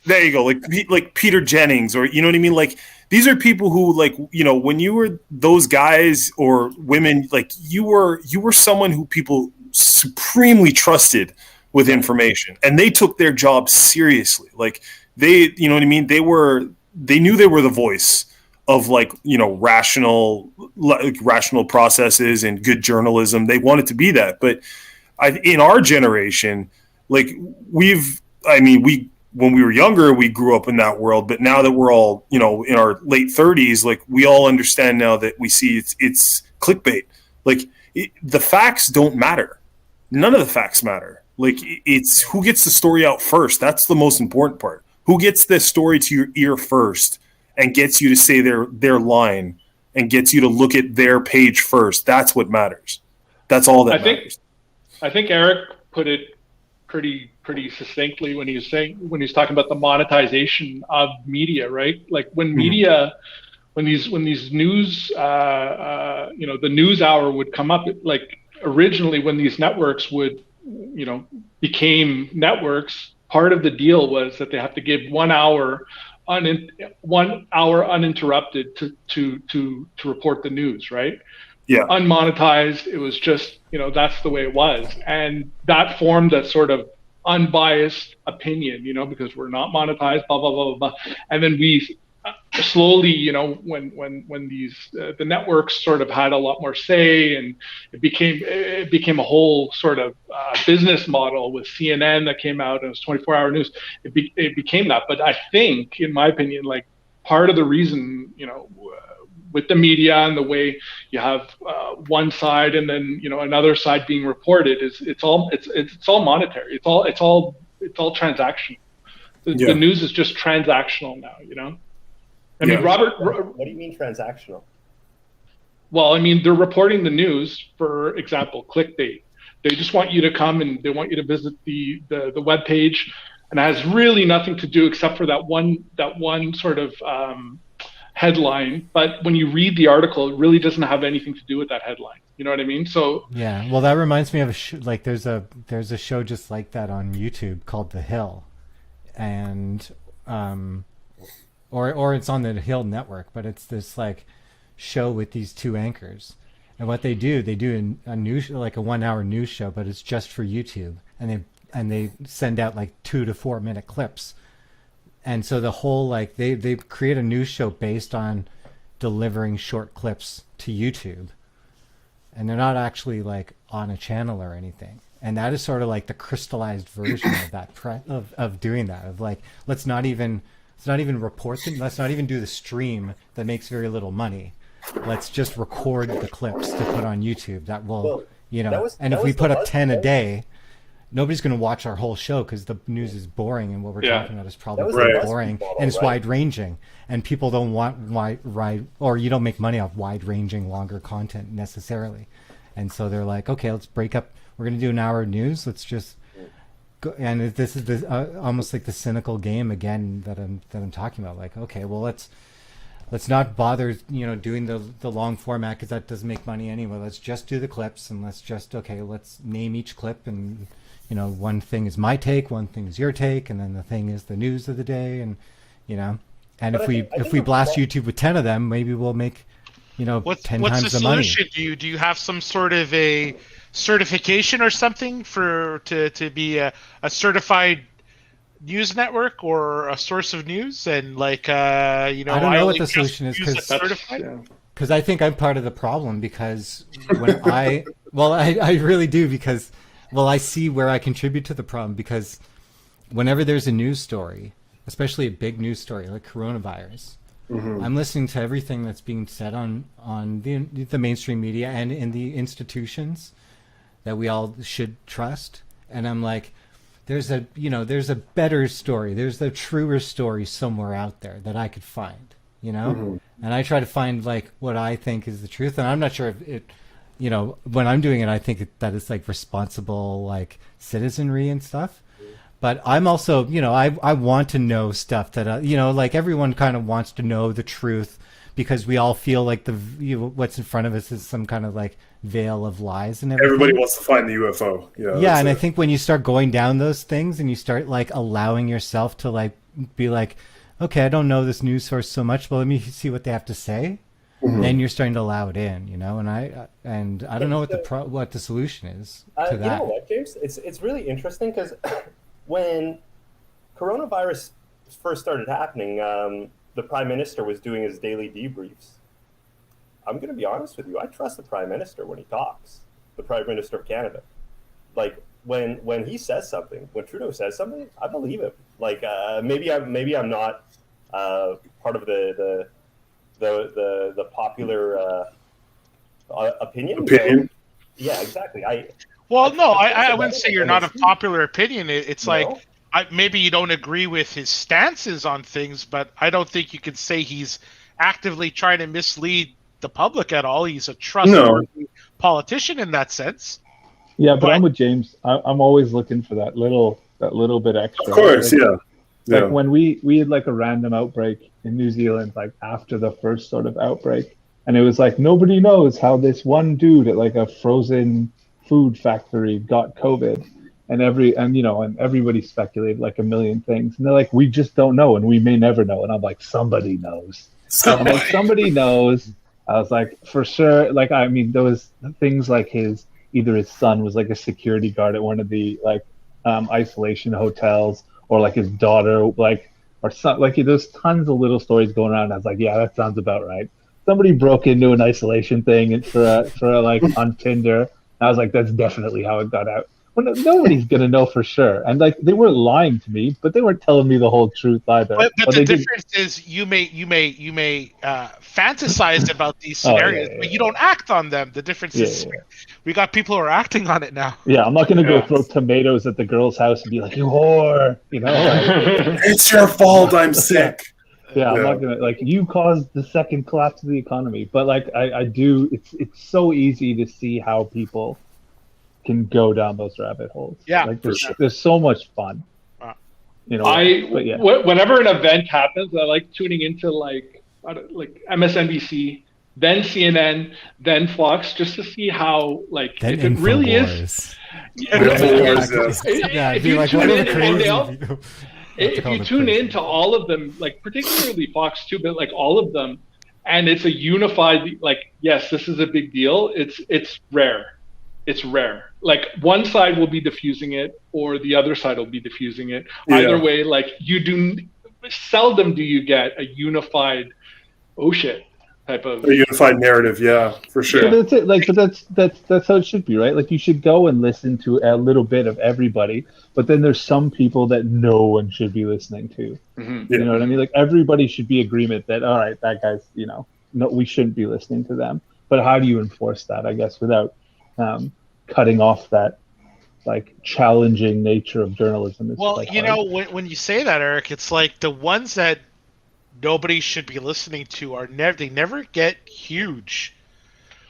There you go. Like Peter Jennings, or you know what I mean? Like these are people who, like, you know, when you were those guys or women, like you were someone who people supremely trusted with information, and they took their job seriously. Like they, you know what I mean? They knew they were the voice of, like, you know, rational processes and good journalism. They wanted to be that. But in our generation, like when we were younger, we grew up in that world. But now that we're all, you know, in our late 30s, like we all understand now that we see it's clickbait. Like the facts don't matter. None of the facts matter. Like it's who gets the story out first. That's the most important part. Who gets the story to your ear first and gets you to say their line and gets you to look at their page first? That's what matters. That's all that matters. I think Eric put it pretty succinctly when he was talking about the monetization of media, right? Like when media, when these news, the news hour would come up, like originally when these networks would, you know, became networks. Part of the deal was that they have to give 1 hour uninterrupted to report the news, right? Yeah. Unmonetized. It was just, you know, that's the way it was. And that formed a sort of unbiased opinion, you know, because we're not monetized, blah, blah, blah, blah, blah. And then we slowly, when these the networks sort of had a lot more say, and it became a whole sort of business model with CNN that came out, and it was 24-hour news. It became that. But I think, in my opinion, like part of the reason, with the media and the way you have one side and then another side being reported, is it's all monetary. It's all transactional. The news is just transactional now. I mean, Robert. What do you mean transactional? Well, I mean, they're reporting the news, for example, clickbait. They just want you to come and they want you to visit the web page, and it has really nothing to do except for that one sort of headline. But when you read the article, it really doesn't have anything to do with that headline. You know what I mean? So yeah. Well, that reminds me of there's a show just like that on YouTube called The Hill, and or it's on the Hill Network, but it's this like show with these two anchors, and what they do a news, like a 1 hour news show, but it's just for YouTube, and they send out like 2 to 4 minute clips, and so the whole like they create a news show based on delivering short clips to YouTube, and they're not actually like on a channel or anything. And that is sort of like the crystallized version of that of doing that, of like, let's not even report them. Let's not even do the stream that makes very little money. Let's just record the clips to put on YouTube. That will, if we put up 10 a day, nobody's going to watch our whole show because the news is boring, and what we're talking about is probably boring, and it's wide ranging, and people don't want or you don't make money off wide ranging longer content necessarily. And so they're like, okay, let's break up. We're going to do an hour of news. Let's just go. And this is almost like the cynical game again that I'm talking about. Like, okay, well, let's not bother, doing the long format because that doesn't make money anyway. Let's just do the clips, and let's name each clip, and one thing is my take, one thing is your take, and then the thing is the news of the day, and and if we blast YouTube with 10 of them, maybe we'll make 10 what's times the the money. solution? Do you have some sort of a certification or something to be a certified news network or a source of news? And like I don't know what the solution is, because I think I'm part of the problem, because when I really do, because I see where I contribute to the problem, because whenever there's a news story, especially a big news story like coronavirus, I'm listening to everything that's being said on the mainstream media and in the institutions that we all should trust, and I'm like, there's a better story, there's a truer story somewhere out there that I could find, and I try to find like what I think is the truth, and I'm not sure if it, when I'm doing it, I think that it's like responsible like citizenry and stuff. But I'm also, I want to know stuff that, like everyone kind of wants to know the truth, because we all feel like what's in front of us is some kind of like veil of lies and everything. Everybody wants to find the UFO. Yeah, and I think when you start going down those things and you start like allowing yourself to like be like, okay, I don't know this news source so much, but let me see what they have to say. Then you're starting to allow it in, and I don't know what the solution is to that. You know what, James? It's really interesting, because when coronavirus first started happening, the Prime Minister was doing his daily debriefs. I'm going to be honest with you. I trust the Prime Minister when he talks, the Prime Minister of Canada. Like, when he says something, when Trudeau says something, I believe him. Like, maybe I'm not part of the popular opinion. Opinion? Yeah, exactly. I wouldn't say you're not a popular opinion. It's like, maybe you don't agree with his stances on things, but I don't think you could say he's actively trying to mislead the public at all. He's a trustworthy politician in that sense. Yeah, but I'm with James. I'm always looking for that little bit extra. Of course, like, Like when we had like a random outbreak in New Zealand, like after the first sort of outbreak, and it was like nobody knows how this one dude at like a frozen food factory got COVID, and everybody speculated like a million things, and they're like, we just don't know, and we may never know. And I'm like, somebody knows. Somebody knows. I was like, for sure. Like, I mean, there was things like either his son was like a security guard at one of the like isolation hotels, or like his daughter like or some, like there's tons of little stories going around. I was like, yeah, that sounds about right. Somebody broke into an isolation thing for like on Tinder. I was like, that's definitely how it got out. Well, nobody's gonna know for sure. And like they weren't lying to me, but they weren't telling me the whole truth either. But the difference is you may fantasize about these scenarios, but you don't act on them. The difference is we got people who are acting on it now. Yeah, I'm not gonna go throw tomatoes at the girl's house and be like, you whore, you know? Like, it's your fault. I'm sick. Yeah, I'm not gonna like you caused the second collapse of the economy. But like I do, it's so easy to see how people can go down those rabbit holes. Yeah, like there's so much fun. You know, whenever an event happens, I like tuning into like MSNBC, then CNN, then Fox, just to see how like then if it really is. If you tune into all of them, like particularly Fox too, but like all of them, and it's a unified like, yes, this is a big deal. It's rare. It's rare. Like one side will be diffusing it, or the other side will be diffusing it. Either way, like seldom do you get a unified, oh shit, type of a unified narrative. Yeah, for sure. But that's it. Like, but that's how it should be, right? Like you should go and listen to a little bit of everybody, but then there's some people that no one should be listening to. Mm-hmm. You know what I mean? Like everybody should be agreement that all right, that guy's, you know, no, we shouldn't be listening to them. But how do you enforce that? I guess without cutting off that like challenging nature of journalism. Well, you know, when you say that, Eric, it's like the ones that nobody should be listening to they never get huge,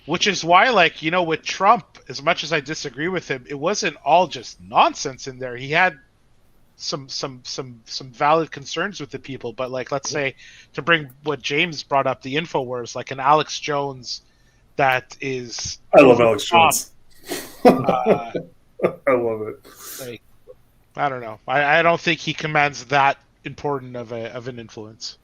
which is why, like, you know, with Trump, as much as I disagree with him, it wasn't all just nonsense in there. He had some valid concerns with the people, but like, let's say, to bring what James brought up, the InfoWars, like an Alex Jones that is, I love Alex Jones. I love it. Like, I don't know. I don't think he commands that important of an influence.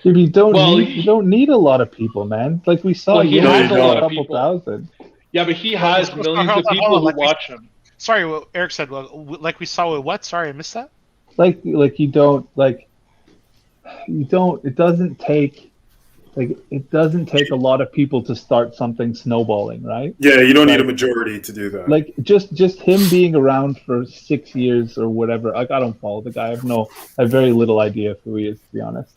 If you don't need a lot lot of people, man. Like we saw, he has a lot of couple people. Thousand. Yeah, but he has millions of people who watch him. Sorry, what Eric said. Well, like we saw with what? Sorry, I missed that. Like you don't. It doesn't take. Like it doesn't take a lot of people to start something snowballing, right? Yeah, you don't need a majority to do that. Like just him being around for 6 years or whatever. Like I don't follow the guy. I have very little idea of who he is, to be honest.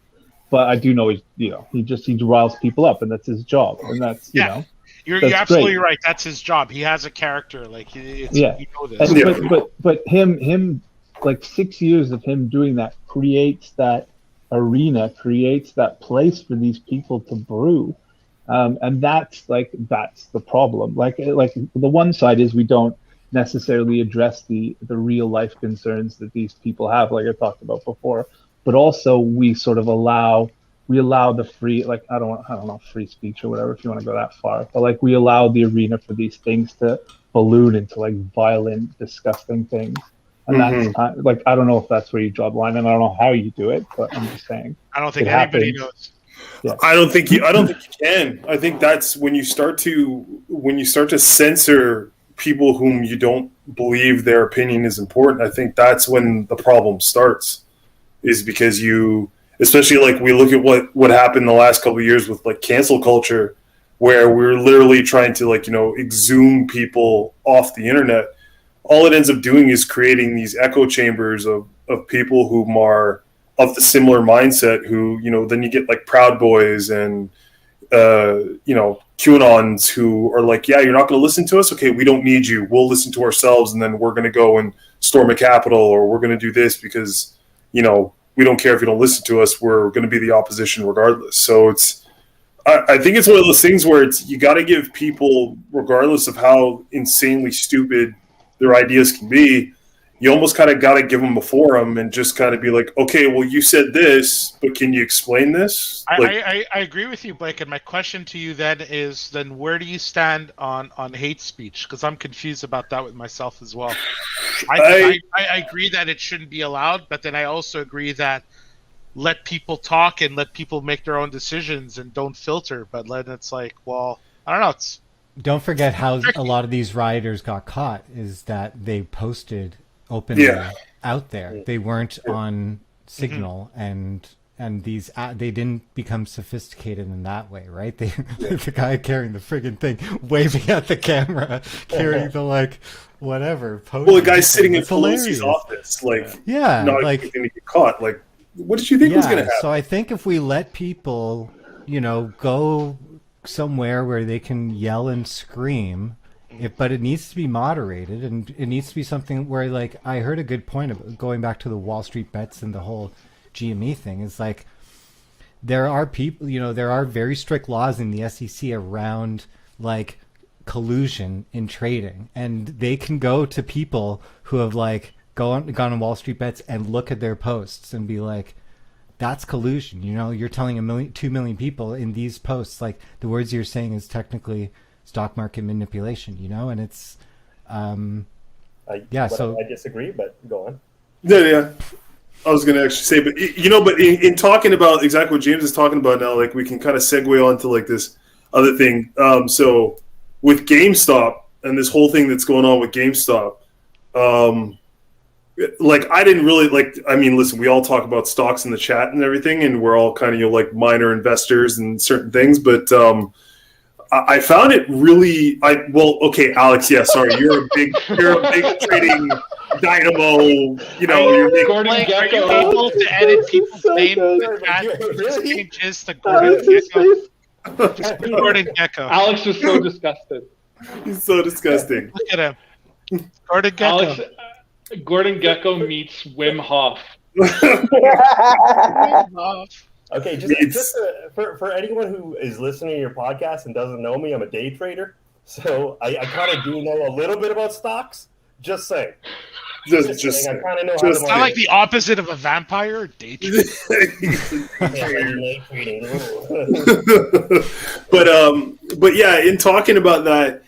But I do know he riles people up, and that's his job, and that's you know. You're absolutely right. That's his job. He has a character. Like you know this. But him like 6 years of him doing that creates that arena, creates that place for these people to brew, and that's the problem. Like the one side is we don't necessarily address the real life concerns that these people have, like I talked about before, but also we sort of allow the free, like I don't know, free speech or whatever, if you want to go that far, but like we allow the arena for these things to balloon into like violent, disgusting things. And that's like, I don't know if that's where you draw the line, and I don't know how you do it, but I'm just saying. I don't think anybody knows. Yeah. I don't think you can. I think that's when you start to censor people whom you don't believe their opinion is important. I think that's when the problem starts, is because especially like we look at what happened the last couple of years with like cancel culture, where we're literally trying to like, you know, exhume people off the internet. All it ends up doing is creating these echo chambers of people who are of the similar mindset, who, you know, then you get like Proud Boys and, you know, QAnons who are like, yeah, you're not going to listen to us? Okay, we don't need you. We'll listen to ourselves, and then we're going to go and storm a Capitol, or we're going to do this because, you know, we don't care if you don't listen to us. We're going to be the opposition regardless. So I think it's one of those things where you got to give people, regardless of how insanely stupid their ideas can be, you almost kind of got to give them a forum and just kind of be like, okay, well, you said this, but can you explain this? I agree with you, Blake. And my question to you then is, where do you stand on hate speech? Because I'm confused about that with myself as well. I agree that it shouldn't be allowed, but then I also agree that let people talk and let people make their own decisions and don't filter. But then it's like, well, I don't know. Don't forget how a lot of these rioters got caught is that they posted openly out there. They weren't on signal and these they didn't become sophisticated in that way, right? They the guy carrying the friggin' thing, waving at the camera, carrying the like whatever. Well, the guy's sitting in Pelosi's office, like not like going to get caught. Like, what did you think was going to happen? So I think if we let people, go somewhere where they can yell and scream. But it needs to be moderated, and it needs to be something where, like, I heard a good point of going back to the Wall Street bets and the whole GME thing. Is like there are people, there are very strict laws in the SEC around like collusion in trading, and they can go to people who have like gone on Wall Street bets and look at their posts and be like, that's collusion. You're telling 2 million people in these posts, like the words you're saying is technically stock market manipulation, and it's I disagree, but go on. Yeah. I was going to actually say, but but in talking about exactly what James is talking about now, like we can kind of segue on to like this other thing. So with GameStop and this whole thing that's going on with GameStop, like I didn't really listen, we all talk about stocks in the chat and everything, and we're all kind of like minor investors in certain things, but I found it really. Okay, Alex. Yeah, sorry. You're a big trading dynamo. You're big. Gordon Gecko. Are you able to edit people's names in the chat? Changes to Gordon Gecko. Just Gordon Gecko. Alex was so disgusted. He's so disgusting. Look at him. Gordon Gecko. Gordon Gecko meets Wim Hof. Okay, just for anyone who is listening to your podcast and doesn't know me, I'm a day trader, so I kind of do know a little bit about stocks. Just saying. Just saying, I kind of know how to. It's not like the opposite of a vampire. Day trader. But yeah, in talking about that,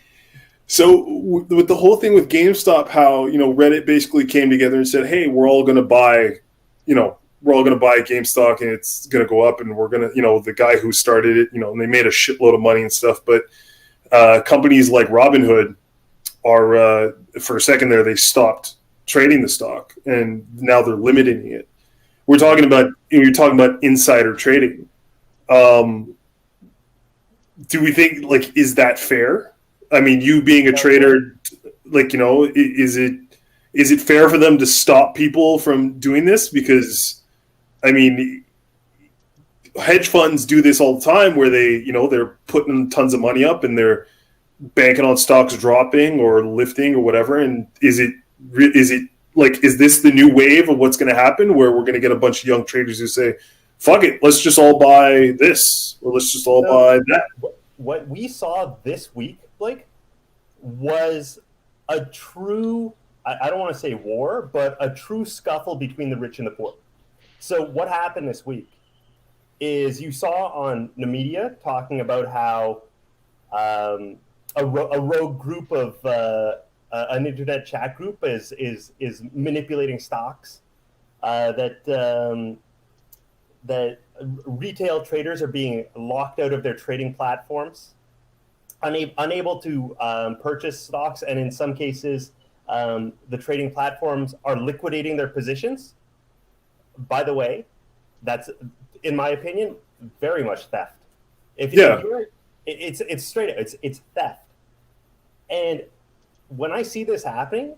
so with the whole thing with GameStop, how Reddit basically came together and said, "Hey, we're all going to buy, we're all going to buy GameStop and it's going to go up, and we're going to, the guy who started it, and they made a shitload of money and stuff." But companies like Robinhood are, for a second there, they stopped trading the stock, and now they're limiting it. You're talking about insider trading. Do we think, like, is that fair? I mean, you being a trader, like, is it fair for them to stop people from doing this? Because, I mean, hedge funds do this all the time where they, they're putting tons of money up and they're banking on stocks dropping or lifting or whatever. And is this the new wave of what's going to happen where we're going to get a bunch of young traders who say, fuck it, let's just all buy this or let's just all buy that? What we saw this week, Blake, was a true, I don't want to say war, but a true scuffle between the rich and the poor. So what happened this week is you saw on the media talking about how a rogue group of an internet chat group is manipulating stocks, that retail traders are being locked out of their trading platforms, unable to purchase stocks, and in some cases, the trading platforms are liquidating their positions. By the way, that's, in my opinion, very much theft. It's straight up, it's theft. And when I see this happening,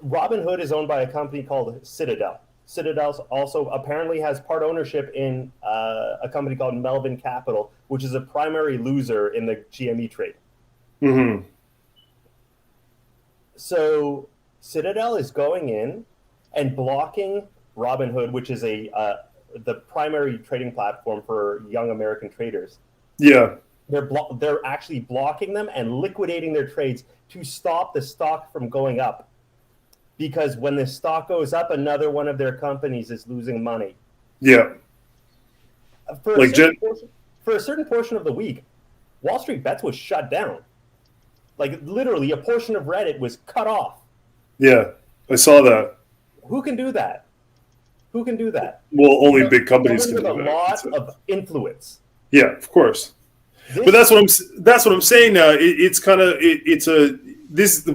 Robinhood is owned by a company called Citadel. Citadel also apparently has part ownership in a company called Melvin Capital, which is a primary loser in the GME trade. Mm-hmm. So Citadel is going in and blocking Robinhood, which is the primary trading platform for young American traders. Yeah. They're actually blocking them and liquidating their trades to stop the stock from going up. Because when the stock goes up, another one of their companies is losing money. Yeah. For a certain portion of the week, Wall Street Bets was shut down. Like, literally, a portion of Reddit was cut off. Yeah, I saw that. Who can do that? Well, only big companies can do that. With a lot of influence. Yeah, of course. But that's what I'm saying now.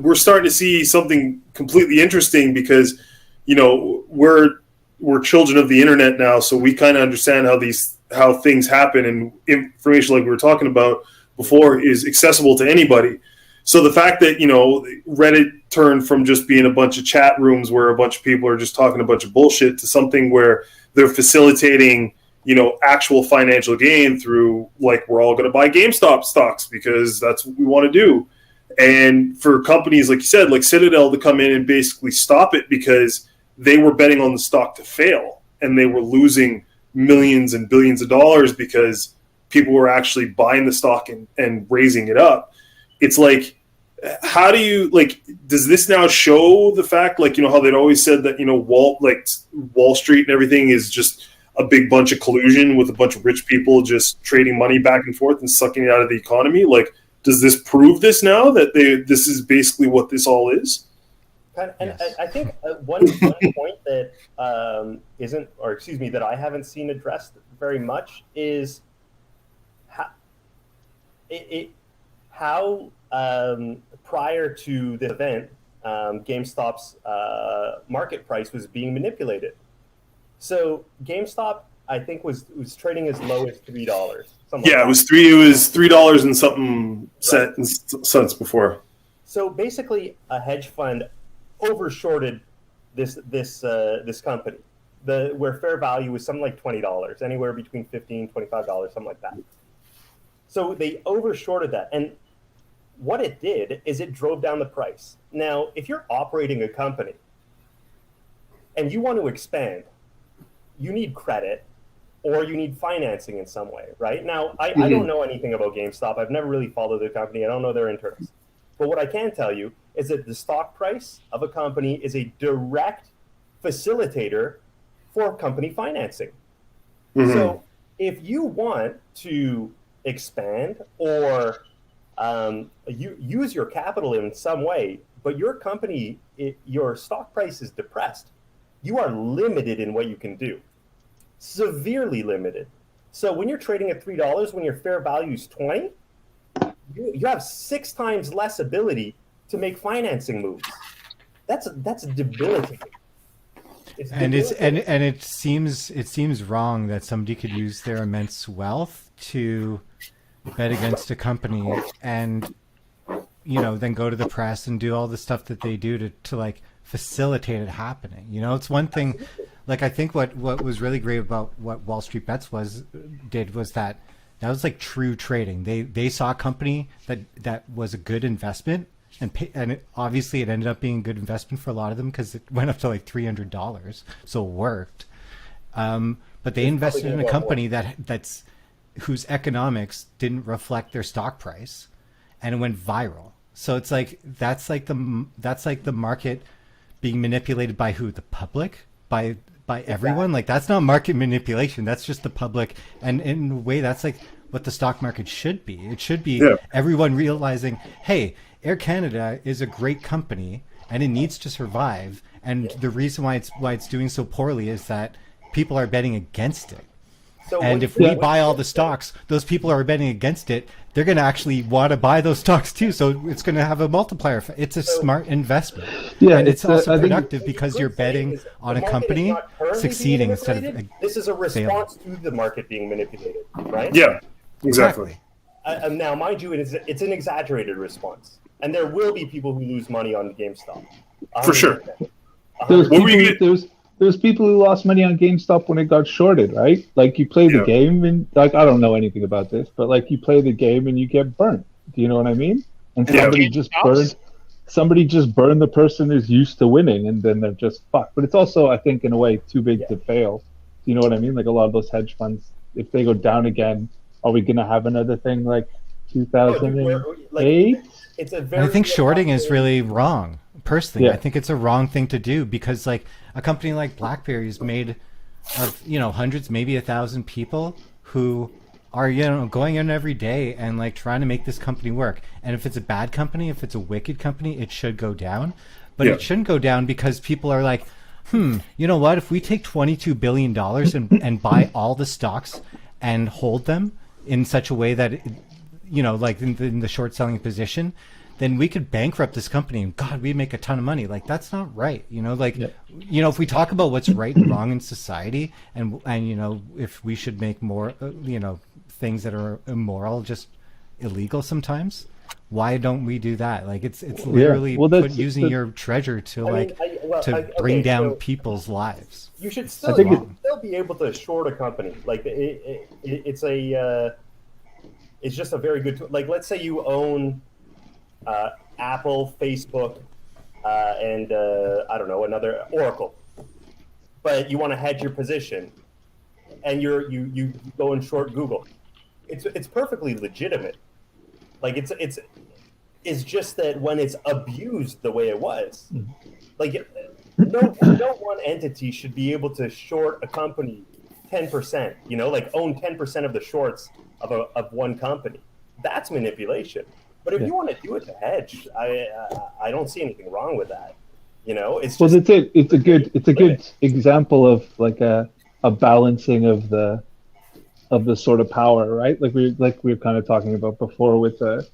We're starting to see something completely interesting because we're children of the internet now, so we kind of understand how things happen, and information like we were talking about before is accessible to anybody. So the fact that Reddit turned from just being a bunch of chat rooms where a bunch of people are just talking a bunch of bullshit to something where they're facilitating actual financial gain through, like, we're all going to buy GameStop stocks because that's what we want to do. And for companies, like you said, like Citadel, to come in and basically stop it because they were betting on the stock to fail and they were losing millions and billions of dollars because people were actually buying the stock and raising it up. It's like, how do you, like, does this now show the fact, like, how they'd always said that, Wall Street and everything is just a big bunch of collusion with a bunch of rich people just trading money back and forth and sucking it out of the economy? Like, does this prove this now that this is basically what this all is? And yes. I think one point that that I haven't seen addressed very much is how prior to the event, GameStop's market price was being manipulated. So GameStop, I think, was trading as low as $3. Yeah, it was $3 and something cents before. So basically, a hedge fund overshorted this company, where fair value was something like $20, anywhere between $15 and $25, something like that. So they overshorted that, and what it did is it drove down the price. Now, if you're operating a company and you want to expand, you need credit or you need financing in some way, right? Now, I don't know anything about GameStop. I've never really followed the company. I don't know their interests. But what I can tell you is that the stock price of a company is a direct facilitator for company financing. Mm-hmm. So if you want to expand or you use your capital in some way, but your company, your stock price is depressed, you are limited in what you can do. Severely limited. So when you're trading at $3, when your fair value is $20, you have 6 times less ability to make financing moves. That's debilitating. It seems wrong that somebody could use their immense wealth to bet against a company and then go to the press and do all the stuff that they do to like facilitate it happening. It's one thing. Like, I think what was really great about what Wall Street Bets was that was like true trading. They saw a company that was a good investment, and obviously it ended up being a good investment for a lot of them because it went up to like $300, so it worked. But they invested in a company that's whose economics didn't reflect their stock price, and it went viral. So it's like that's like the market being manipulated by who? The public? By everyone? Like, that's not market manipulation. That's just the public. And in a way, that's like what the stock market should be. It should be everyone realizing, hey, Air Canada is a great company and it needs to survive. And the reason why it's doing so poorly is that people are betting against it. So and if we buy all the stocks, those people are betting against it. They're going to actually want to buy those stocks too. So it's going to have a multiplier effect. It's a smart investment. Yeah, and it's also productive because you're betting on a company succeeding instead of this is a response to the market being manipulated, right? Yeah, exactly. Now, mind you, it's an exaggerated response. And there will be people who lose money on GameStop. 100%. For sure. There's people who lost money on GameStop when it got shorted, right? Like, you play the game and, like, I don't know anything about this, but like, you play the game and you get burnt. Do you know what I mean? And somebody just burned the person who's used to winning, and then they're just fucked. But it's also, I think, in a way, too big to fail. Do you know what I mean? Like, a lot of those hedge funds, if they go down again, are we going to have another thing like 2008? I think shorting is really wrong. Personally, I think it's a wrong thing to do because, like, a company like BlackBerry is made of hundreds, maybe 1,000 people who are going in every day and like trying to make this company work. And if it's a bad company, if it's a wicked company, it should go down. But it shouldn't go down because people are like, you know what? If we take $22 billion and buy all the stocks and hold them in such a way that like in the short selling position, then we could bankrupt this company and God, we make a ton of money. Like that's not right. Like, if we talk about what's right and wrong in society and if we should make more, things that are immoral, just illegal sometimes, why don't we do that? Like it's literally using your treasure to bring down people's lives. You should still be able to short a company. Like it's just a very good tool. Like let's say you own Apple, Facebook, and I don't know, another Oracle, but you want to hedge your position, and you go and short Google. It's perfectly legitimate. Like it's just that when it's abused the way it was, like no one entity should be able to short a company 10%. Like own 10% of the shorts of one company. That's manipulation. But if you want to do it to hedge, I don't see anything wrong with that. It's just, it's a good example of like a balancing of the sort of power, right? Like we were kind of talking about before with the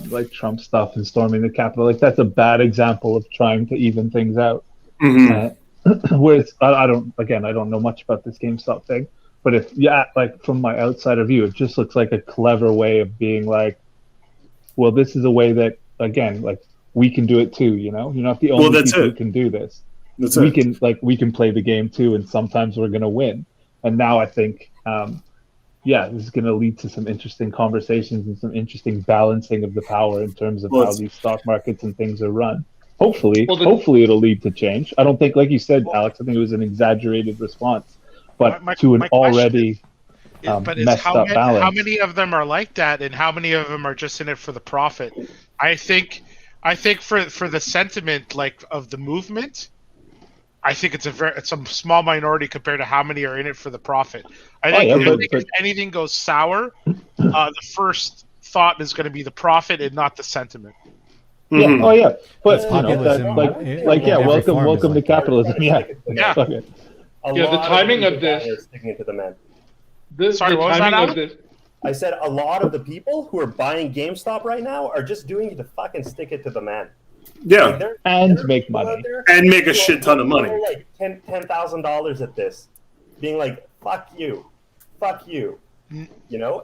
like Trump stuff and storming the Capitol. Like that's a bad example of trying to even things out. Whereas I don't know much about this GameStop thing, but like from my outsider view, it just looks like a clever way of being like, well, this is a way that, again, like we can do it too. You're not the only people who can do this. We can play the game too, and sometimes we're going to win. And now I think, this is going to lead to some interesting conversations and some interesting balancing of the power in terms of how these stock markets and things are run. Hopefully it'll lead to change. I don't think, like you said, Alex, I think it was an exaggerated response, but to an already messed up balance. How many of them are like that, and how many of them are just in it for the profit? I think for the sentiment of the movement, I think it's a small minority compared to how many are in it for the profit. I think if anything goes sour, the first thought is going to be the profit and not the sentiment. Yeah. Mm-hmm. Oh yeah. But welcome to capitalism. The timing of this. Sticking it to the man. Sorry, what was that, Alan? I said a lot of the people who are buying GameStop right now are just doing it to fucking stick it to the man. Yeah, and make money. And make a shit ton of money. Like $10,000 at this, being like, fuck you. And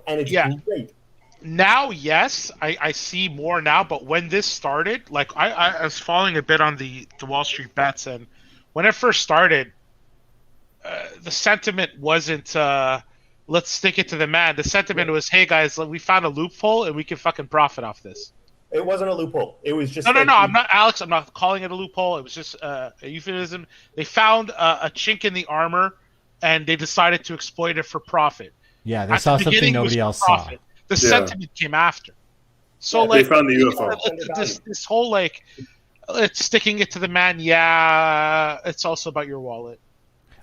it's great. Now, yes, I see more now, but when this started, like I was following a bit on the Wall Street bets, and when it first started, the sentiment wasn't let's stick it to the man. The sentiment was, hey guys, we found a loophole and we can fucking profit off this. It wasn't a loophole. It was just no. I'm not, Alex. I'm not calling it a loophole. It was just a euphemism. They found a chink in the armor, and they decided to exploit it for profit. Yeah, they saw something nobody else saw. The sentiment came after. So they found the UFO. This whole it's sticking it to the man. Yeah, it's also about your wallet.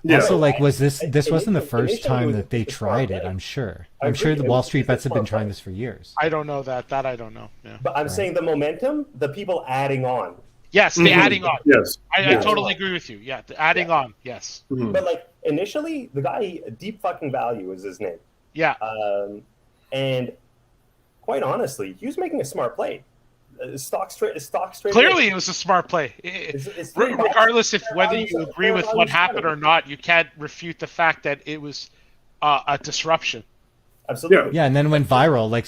Yeah. Also, was this wasn't the first time that they tried it, I'm sure. I'm sure the Wall Street bets have been trying this for years. I don't know that. That I don't know. Yeah. But I'm saying the momentum, the people adding on. Yes, the adding on. Yes. I totally agree with you. Yeah, the adding on. Yes. Mm-hmm. But initially, the guy, Deep Fucking Value is his name. Yeah. And quite honestly, he was making a smart play. Stock straight. Clearly, it was a smart play. Regardless of whether you agree with what happened or not, you can't refute the fact that it was a disruption. Absolutely. Yeah, and then went viral, like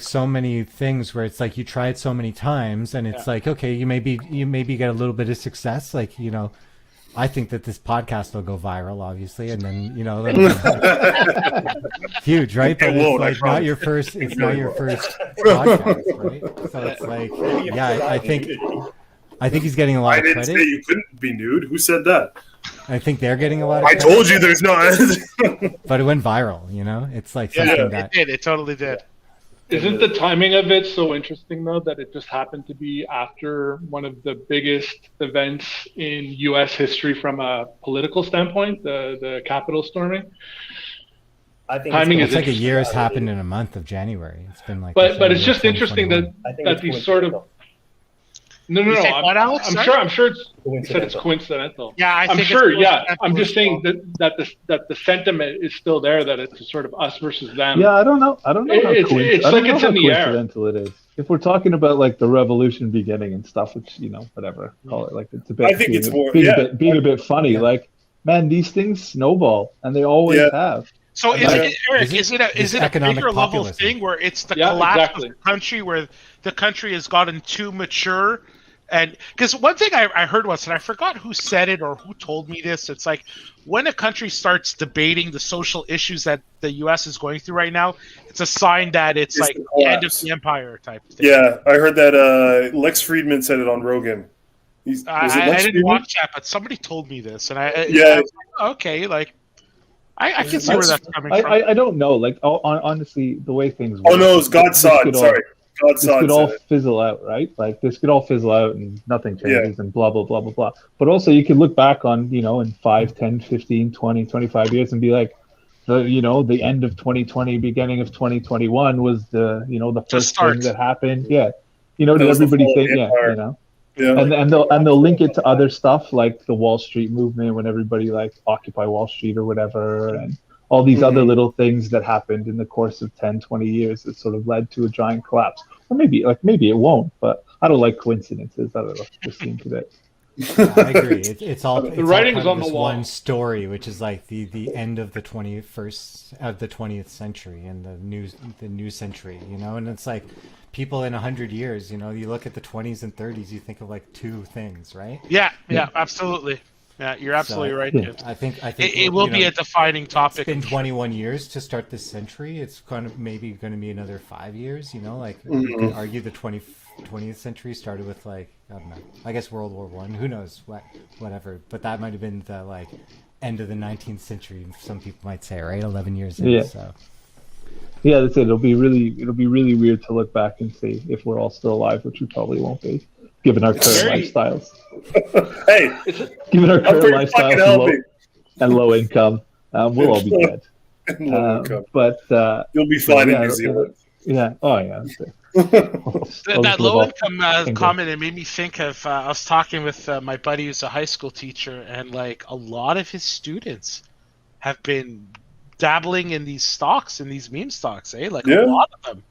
so many things where it's like you try it so many times, and it's like, okay, you maybe get a little bit of success, I think that this podcast will go viral, obviously, and then huge, right? But it's not your first. It's not your first podcast, right? So it's I think he's getting a lot of credit. I didn't say you couldn't be nude. Who said that? I think they're getting a lot of credit. I told you there's no. But it went viral, It's like something that it did. It totally did. Isn't the timing of it so interesting, though, that it just happened to be after one of the biggest events in U.S. history from a political standpoint, the Capitol storming? I think it's like a year has happened in a month of January. It's been like, but it's just interesting that these sort of. No. I'm sure it's coincidental. Yeah, I'm sure. Yeah, I'm just saying that the sentiment is still there. That it's sort of us versus them. Yeah, I don't know. It's like it's in the air. Coincidental it is. if we're talking about like the revolution beginning and stuff, which whatever, call it, like it's a bit. I think it's more being a bit funny. Yeah. Like, man, these things snowball, and they always have. So is it a bigger level populism thing where it's the collapse exactly. of the country, where the country has gotten too mature? And because one thing I heard once, and I forgot who said it or who told me this, it's like when a country starts debating the social issues that the U.S. is going through right now, it's a sign that it's like the end of the empire type thing. Yeah, I heard that Lex Friedman said it on Rogan. I didn't watch that, but somebody told me this, and I was like, okay, like I can see where that's coming from. I don't know. Like, honestly, the way things work. Oh no, it's Godsod. Sorry. This could all fizzle out, right? Like, this could all fizzle out and nothing changes and blah, blah, blah, blah, blah. But also, you can look back on, in 5, 10, 15, 20, 25 years and be like, the end of 2020, beginning of 2021 was the first thing that happened. Yeah. Did everybody think, Yeah. And they'll link it to other stuff like the Wall Street movement, when everybody like Occupy Wall Street or whatever, and all these other little things that happened in the course of 10, 20 years that sort of led to a giant collapse. Or maybe it won't, but I don't like coincidences. I don't know. Just seem to that. I agree. It's all the writing's on the wall. One story, which is like the end of the 20th century and the new century, and it's like people in 100 years, you look at the 20s and 30s, you think of like two things, right? Yeah, absolutely. Yeah, you're absolutely right. Yeah. I think it will be a defining topic. It's been 21 years to start this century. It's maybe going to be another 5 years. You could argue the 20th century started with like, I don't know, I guess World War I. Who knows whatever. But that might have been the like end of the 19th century. Some people might say, right? 11 years in. Yeah. So. Yeah, that's it. It'll be really weird to look back and see if we're all still alive, which we probably won't be, given our current lifestyles. Hey, given our current lifestyles and low income, we'll all be dead. But you'll be fine in New Zealand. Yeah. Oh yeah. That low income comment, it made me think of. I was talking with my buddy who's a high school teacher, and like a lot of his students have been dabbling in these stocks, in these meme stocks, a lot of them.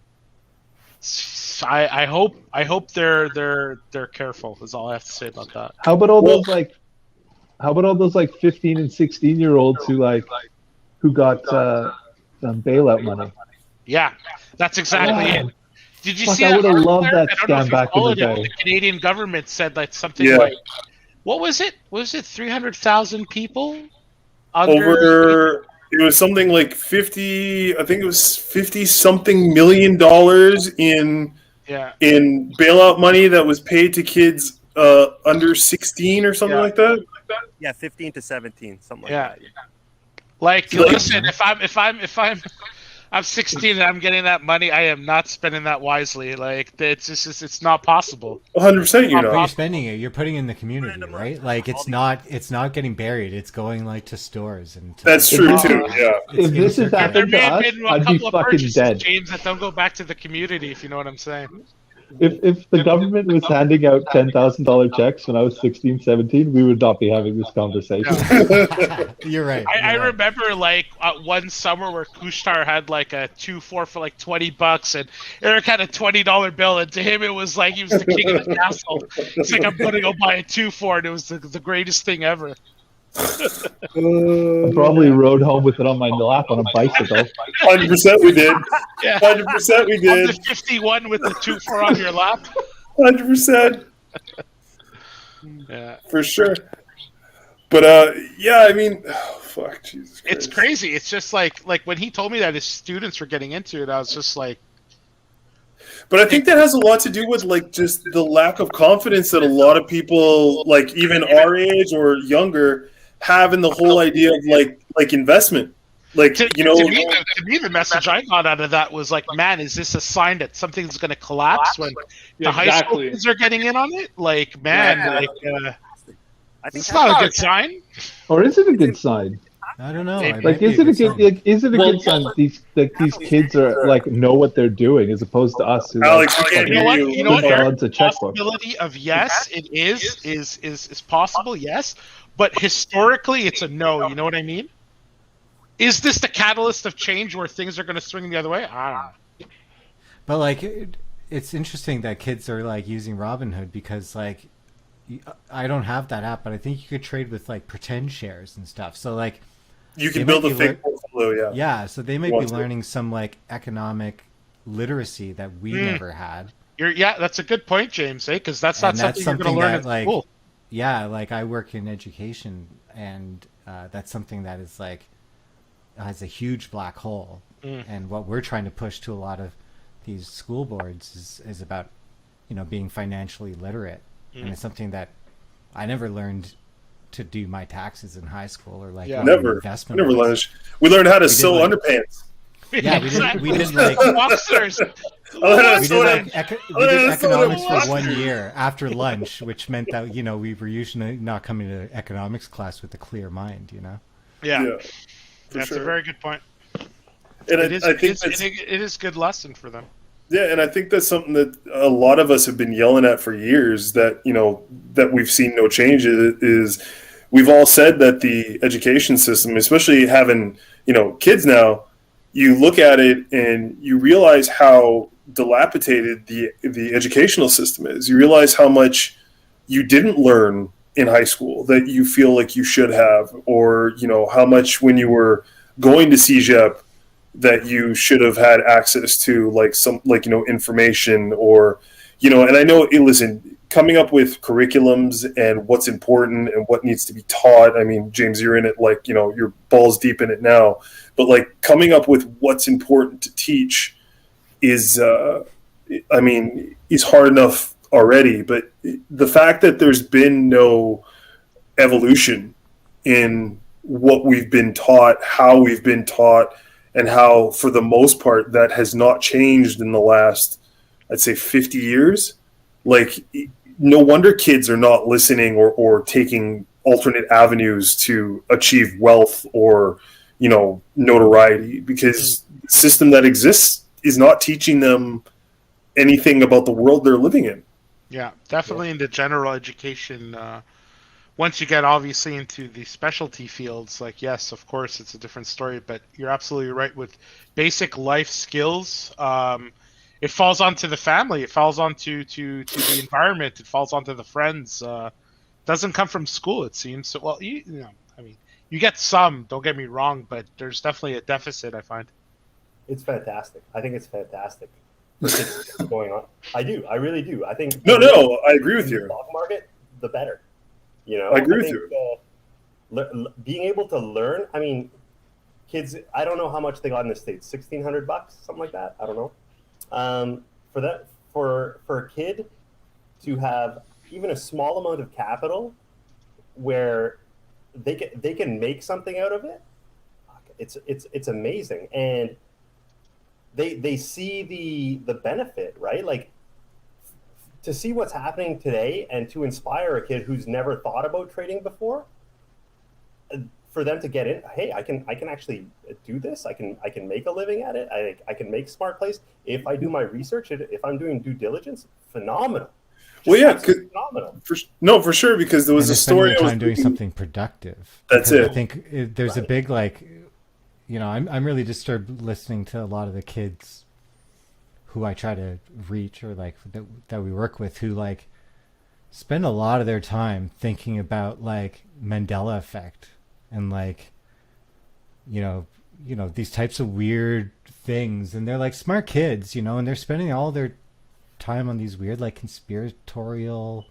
I hope they're careful. Is all I have to say about that. How about all those 15 and 16-year-olds who got bailout money? Yeah, that's exactly it. Did you see I that? would have loved that scam back in the day. The Canadian government said like something like, what was it? Was it 300,000 people? It was something like 50. I think it was 50-something million dollars in bailout money that was paid to kids under 16 or something like that. Yeah, 15 to 17, something like that. Like, listen, if I'm 16 and I'm getting that money, I am not spending that wisely. Like, it's not possible. 100% you're not. You're spending it. You're putting it in the community, right? Like, it's not getting buried. It's going like to stores and. That's true too. Yeah. If this has happened to us, I'd be fucking dead. James, that don't go back to the community, if you know what I'm saying. If the government was handing out $10,000 checks when I was 16, 17, we would not be having this conversation. You're right. I remember like one summer where Kushtar had like a 2-4 for like $20, and Eric had a $20 bill, and to him it was like he was the king of the castle. It's like, I'm gonna go buy a 2-4, and it was the greatest thing ever. I probably rode home with it on my lap on a bicycle. 100% we did. Yeah. 100% we did. On the 51 with the 2-4 on your lap. 100%. Yeah, for sure. But I mean, fuck, Jesus Christ. It's crazy. It's just like when he told me that his students were getting into it, I was just like. But I think that has a lot to do with like just the lack of confidence that a lot of people, like even our age or younger, have in the whole idea of like investment. Like, to me, the message I got out of that was like, man, is this a sign that something's going to collapse when the high school kids are getting in on it? Like, man, I think it's not a good sign. Or is it a good sign? I don't know. Like, is it a good sign that these kids are like know what they're doing as opposed to us who Alex, you know what? balance a checkbook? Possibility of yes, it is possible, yes, but historically it's a no. You know what I mean? Is this the catalyst of change where things are going to swing the other way? I don't know. But like, it's interesting that kids are like using Robinhood because like I don't have that app, but I think you could trade with like pretend shares and stuff. So like you can build a fake portfolio. Yeah, so they might be learning some like economic literacy that we never had. That's a good point, James. Because that's not something you're going to learn at school. Yeah, like I work in education, and that's something that is like has a huge black hole. And what we're trying to push to a lot of these school boards is about, being financially literate. And it's something that I never learned to do my taxes in high school or like never investment. Learned. We learned how to sew underpants. Yeah, we did like boxers. We did economics for 1 year after lunch, which meant that we were usually not coming to economics class with a clear mind. Yeah, that's a very good point. And it is good lesson for them. Yeah, and I think that's something that a lot of us have been yelling at for years. That that we've seen no change is we've all said that the education system, especially having kids now, you look at it and you realize how dilapidated the educational system is. You realize how much you didn't learn in high school that you feel like you should have, or how much when you were going to CEGEP that you should have had access to, like information, or and I know, listen, coming up with curriculums and what's important and what needs to be taught. I mean, James, you're in it, like you're balls deep in it now, but like coming up with what's important to teach is hard enough already. But the fact that there's been no evolution in what we've been taught, how we've been taught, and how, for the most part, that has not changed in the last, I'd say, 50 years. Like, no wonder kids are not listening or taking alternate avenues to achieve wealth or, notoriety, because the system that exists is not teaching them anything about the world they're living in. Yeah, definitely in the general education. Once you get obviously into the specialty fields, like, yes, of course, it's a different story, but you're absolutely right with basic life skills. It falls onto the family. It falls onto to the environment. It falls onto the friends. Doesn't come from school, it seems. So, well, you get some, don't get me wrong, but there's definitely a deficit, I find. It's fantastic. I think it's fantastic. What's going on? I do. I really do. I think I agree with you. The stock market, the better. I agree with you. Being able to learn. I mean, kids. I don't know how much they got in the States. $1,600, something like that. I don't know. For a kid to have even a small amount of capital, where they can make something out of it. It's amazing, and they see the benefit, right? Like, to see what's happening today and to inspire a kid who's never thought about trading before, for them to get in, hey, I can actually do this. I can make a living at it. I can make smart plays if I do my research. If I'm doing due diligence, phenomenal. Well, yeah, phenomenal. For sure, because there was a story. Time doing something productive. That's it. I think there's a big I'm really disturbed listening to a lot of the kids who I try to reach, or like that we work with, who like spend a lot of their time thinking about like Mandela effect and like these types of weird things, and they're like smart kids, and they're spending all their time on these weird like conspiratorial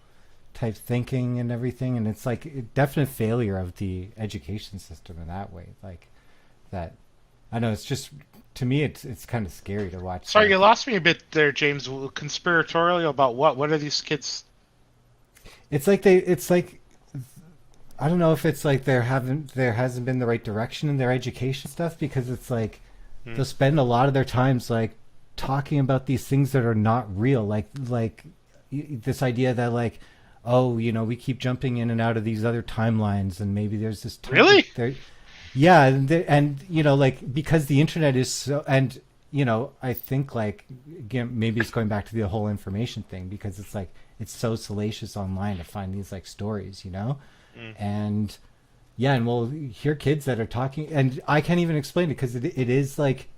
type thinking and everything, and it's like a definite failure of the education system in that way. Like that, I know, it's just, to me, it's kind of scary to watch. Sorry, you lost me a bit there, James. Conspiratorial about what? What are these kids? It's like I don't know if it's like there hasn't been the right direction in their education stuff, because it's like they'll spend a lot of their times like talking about these things that are not real, like this idea that like, oh, we keep jumping in and out of these other timelines, and maybe there's this really there. Yeah, and like, because the internet is so, and I think like, again, maybe it's going back to the whole information thing, because it's like it's so salacious online to find these like stories, and yeah, and we'll hear kids that are talking, and I can't even explain it, because it is like,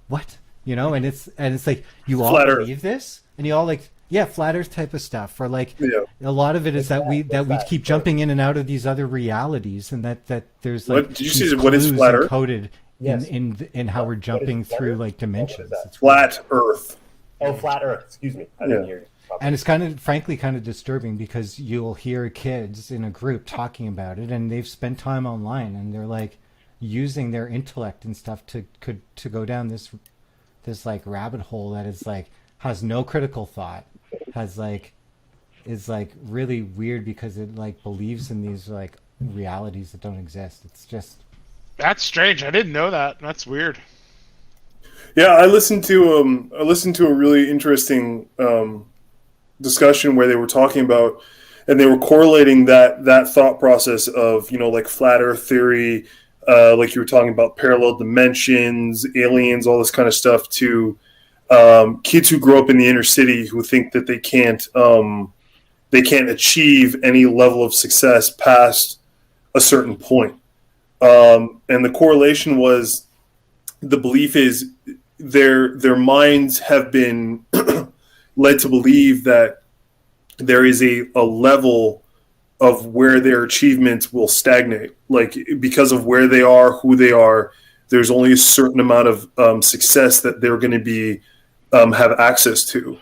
what, and it's like, you all believe this? and you all like, yeah, flat Earth type of stuff, or like a lot of it is that we keep jumping in and out of these other realities, and that there's like what, did you see what is flat Earth encoded in how we're jumping through like dimensions. It's flat Earth. Oh, flat Earth. Excuse me, I didn't hear you. And it's frankly kind of disturbing because you'll hear kids in a group talking about it, and they've spent time online, and they're like using their intellect and stuff to go down this like rabbit hole that is like has no critical thought, is like really weird because it like believes in these like realities that don't exist. It's just that's strange. I didn't know that. That's weird. Yeah, I listened to a really interesting discussion where they were talking about, and they were correlating that thought process of, you know, like flat Earth theory, like you were talking about parallel dimensions, aliens, all this kind of stuff, to kids who grow up in the inner city who think that they can't achieve any level of success past a certain point. And the correlation was, the belief is their minds have been led to believe that there is a level of where their achievements will stagnate. Like, because of where they are, who they are, there's only a certain amount of success that they're going to be have access to.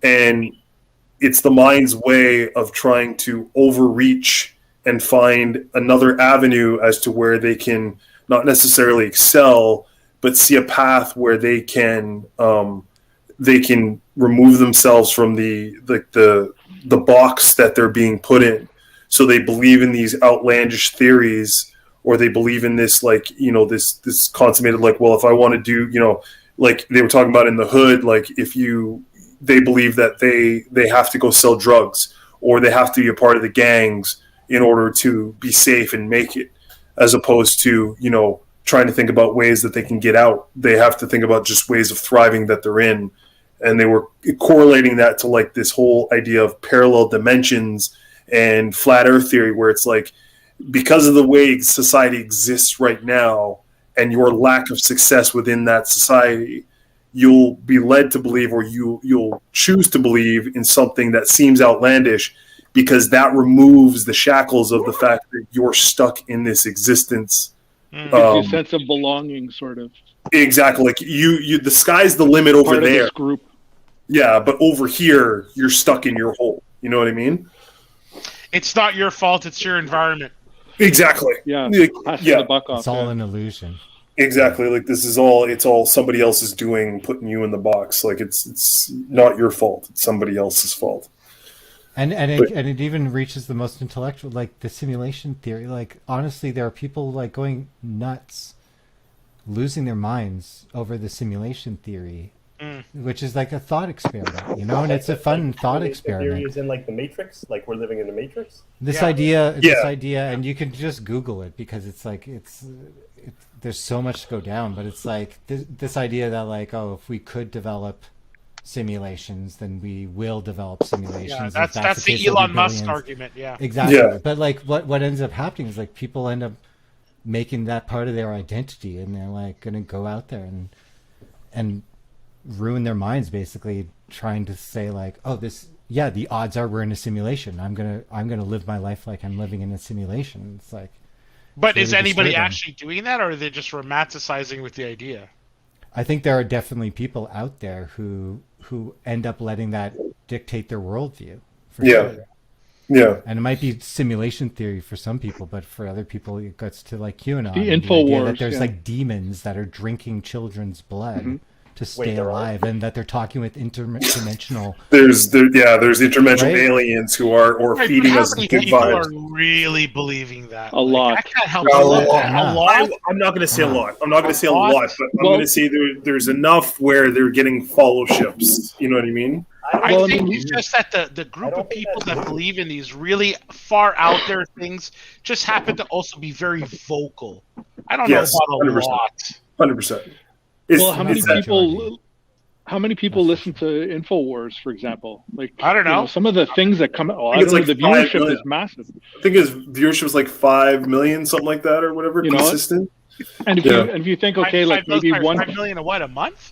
And it's the mind's way of trying to overreach and find another avenue as to where they can not necessarily excel, but see a path where they can remove themselves from the box that they're being put in. So they believe in these outlandish theories, or they believe in this, like, you know, this consummated, like, well, if I want to do, you know, like they were talking about in the hood, like they believe that they have to go sell drugs, or they have to be a part of the gangs in order to be safe and make it, as opposed to, you know, trying to think about ways that they can get out. They have to think about just ways of thriving that they're in. And they were correlating that to like this whole idea of parallel dimensions and flat Earth theory, where it's like, because of the way society exists right now and your lack of success within that society, you'll be led to believe, or you'll choose to believe in something that seems outlandish, because that removes the shackles of the fact that you're stuck in this existence. Gives you a sense of belonging, sort of. Exactly. Like you the sky's the limit over part there. Of this group. Yeah, but over here, you're stuck in your hole. You know what I mean? It's not your fault. It's your environment. Exactly. Yeah. Yeah. The buck off, it's all an illusion. Exactly. Like it's all somebody else is doing, putting you in the box. Like it's not your fault. It's somebody else's fault. And it even reaches the most intellectual, like the simulation theory. Like, honestly, there are people like going nuts, losing their minds over the simulation theory, which is like a thought experiment, you know, and it's a fun thought experiment. Theory is in like the Matrix, like we're living in the Matrix. This idea, and you can just Google it, because it's like there's so much to go down, but it's like this idea that like, oh, if we could develop simulations, then we will develop simulations. Yeah, that's the Elon Musk argument. Yeah, exactly. Yeah. But like what ends up happening is like people end up making that part of their identity, and they're like going to go out there and ruin their minds, basically trying to say like, oh, the odds are we're in a simulation. I'm gonna live my life like I'm living in a simulation. It's like, but is anybody actually doing that, or are they just romanticizing with the idea? I think there are definitely people out there who end up letting that dictate their worldview. Sure. Yeah. And it might be simulation theory for some people, but for other people, it gets to like QAnon. The InfoWars. That there's like demons that are drinking children's blood to stay alive, and that they're talking with interdimensional. There's interdimensional aliens who are feeding us good vibes. People are really believing that. A lot. I can't help a lot. I'm not going to say a lot. I'm not going to say a lot, but I'm going to say there's enough where they're getting fellowships. You know what I mean? I think it's just that the group of people that believe in these really far out there things just happen to also be very vocal. I don't know about a lot. 100%. Well, how many people listen to InfoWars, for example? Like, I don't know. Some of the things that come out. It's like the viewership is massive. I think his viewership is like 5 million, something like that, or whatever. Consistent. And if you think, okay, like maybe 5 million a what, a month?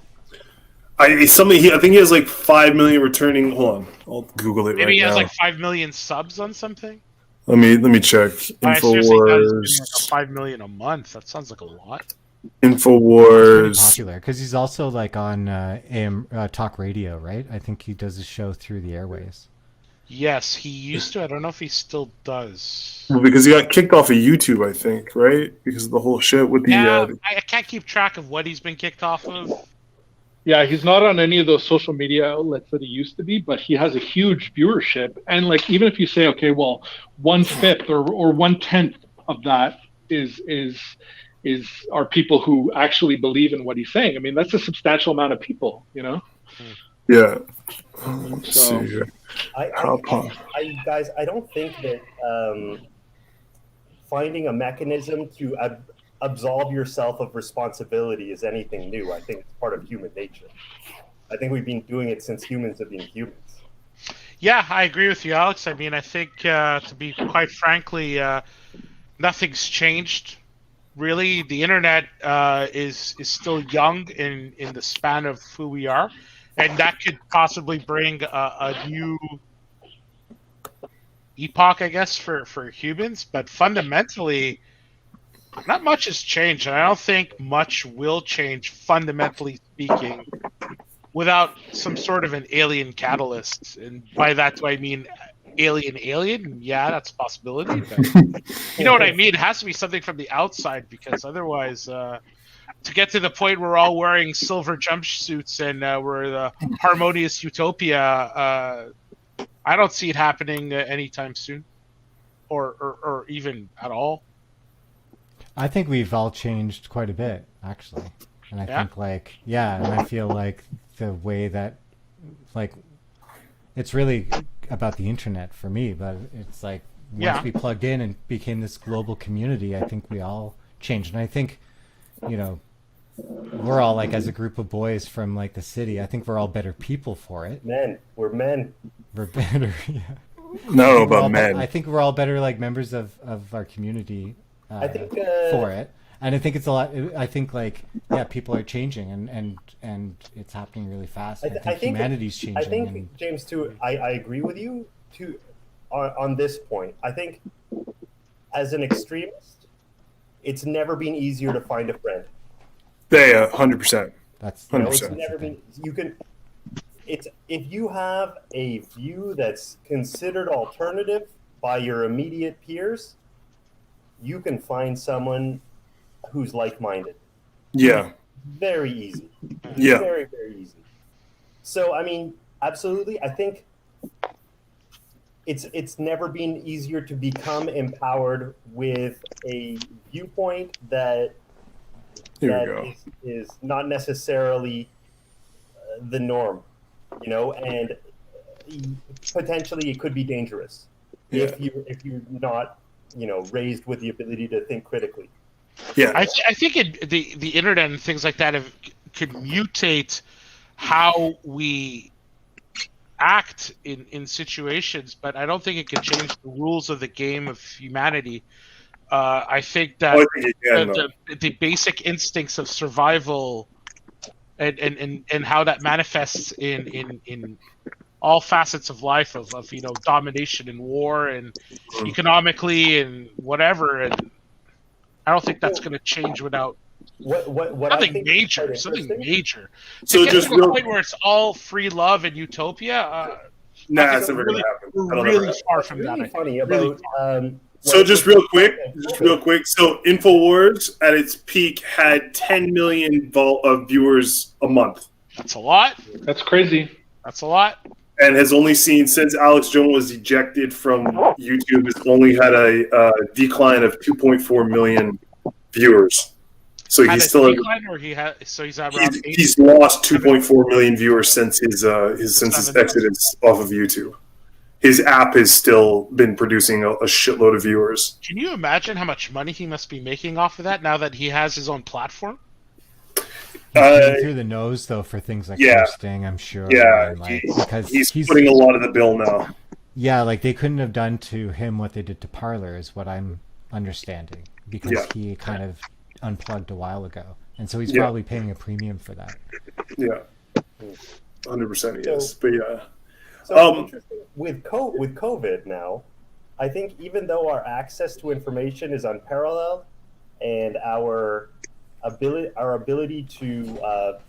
I think he has like 5 million returning. Hold on, I'll Google it. Maybe right he has now. like 5 million subs on something. Let me check. I seriously thought he's Infowars. getting like a 5 million a month. That sounds like a lot. Infowars. Pretty popular because he's also like on AM talk radio, right? I think he does a show through the airways. Yes, he used to. I don't know if he still does. Well, because he got kicked off of YouTube, I think, right? Because of the whole shit with the. Yeah, I can't keep track of what he's been kicked off of. Yeah, he's not on any of those social media outlets that he used to be, but he has a huge viewership. And like, even if you say, okay, well, 1/5 or 1/10 of that is are people who actually believe in what he's saying. I mean, that's a substantial amount of people, you know? Yeah. So, see here. Guys, I don't think that finding a mechanism to absolve yourself of responsibility is anything new. I think it's part of human nature. I think we've been doing it since humans have been humans. Yeah, I agree with you, Alex. I mean, I think, to be quite frankly, nothing's changed. Really, the internet is still young in the span of who we are, and that could possibly bring a new epoch, I guess, for humans. But fundamentally, not much has changed, and I don't think much will change, fundamentally speaking, without some sort of an alien catalyst. And by that, do I mean alien? Yeah, that's a possibility. But you know what I mean? It has to be something from the outside, because otherwise, to get to the point where we're all wearing silver jumpsuits and we're the harmonious utopia, I don't see it happening anytime soon, or even at all. I think we've all changed quite a bit, actually. And I think, like, and I feel like the way that, like, it's really about the internet for me, but it's like, once we plugged in and became this global community, I think we all changed. And I think, you know, we're all, like, as a group of boys from, like, the city, I think we're all better people for it. We're men. We're better, No, about men. I think we're all better, like, members of our community. I think for it, and I think it's a lot. I think, like, people are changing, and it's happening really fast. I think humanity's changing. I think James, too. I agree with you too on this point. I think as an extremist, it's never been easier to find a friend. Yeah, 100%. That's 100%. It's never been. You can. It's if you have a view that's considered alternative by your immediate peers, you can find someone who's like-minded. Yeah. Very easy. Yeah. Very, very easy. So, I mean, absolutely. I think it's never been easier to become empowered with a viewpoint that is not necessarily the norm, you know, and potentially it could be dangerous if you're not, you know, raised with the ability to think critically. Yeah, I think the internet and things like that could mutate how we act in situations, but I don't think it could change the rules of the game of humanity. I think that the basic instincts of survival and how that manifests in all facets of life of you know, domination and war and economically and whatever, and I don't think that's going to change without something major. So just to the point where it's all free love and utopia. It's never going to happen. We're really far from really that. Funny about. So just real quick. So Infowars at its peak had 10 million viewers a month. That's a lot. That's crazy. That's a lot. And has only seen, since Alex Jones was ejected from YouTube, has only had a decline of 2.4 million viewers. So he's still he's lost 2.4 million viewers since his exodus off of YouTube. His app has still been producing a shitload of viewers. Can you imagine how much money he must be making off of that now that he has his own platform? He's through the nose, though, for things like posting, I'm sure. Yeah, and, because he's putting a lot of the bill now. Yeah, like, they couldn't have done to him what they did to Parler, is what I'm understanding, because he kind of unplugged a while ago, and so he's probably paying a premium for that. Yeah. 100% yes. But yeah. So interesting. With COVID now, I think even though our access to information is unparalleled, and our ability to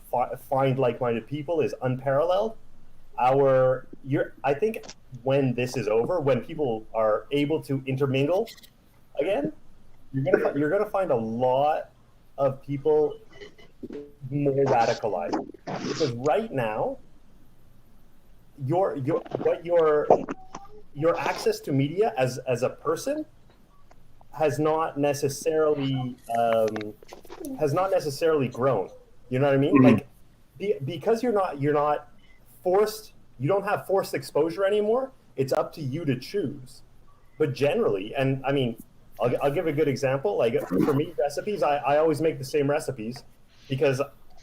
find like-minded people is unparalleled, I think when this is over, when people are able to intermingle again, you're gonna find a lot of people more radicalized, because right now your access to media as a person has not necessarily grown. You know what I mean? Mm-hmm. Like because you're not forced, you don't have forced exposure anymore. It's up to you to choose. But generally, and I mean, I'll give a good example. Like for me, recipes, I always make the same recipes because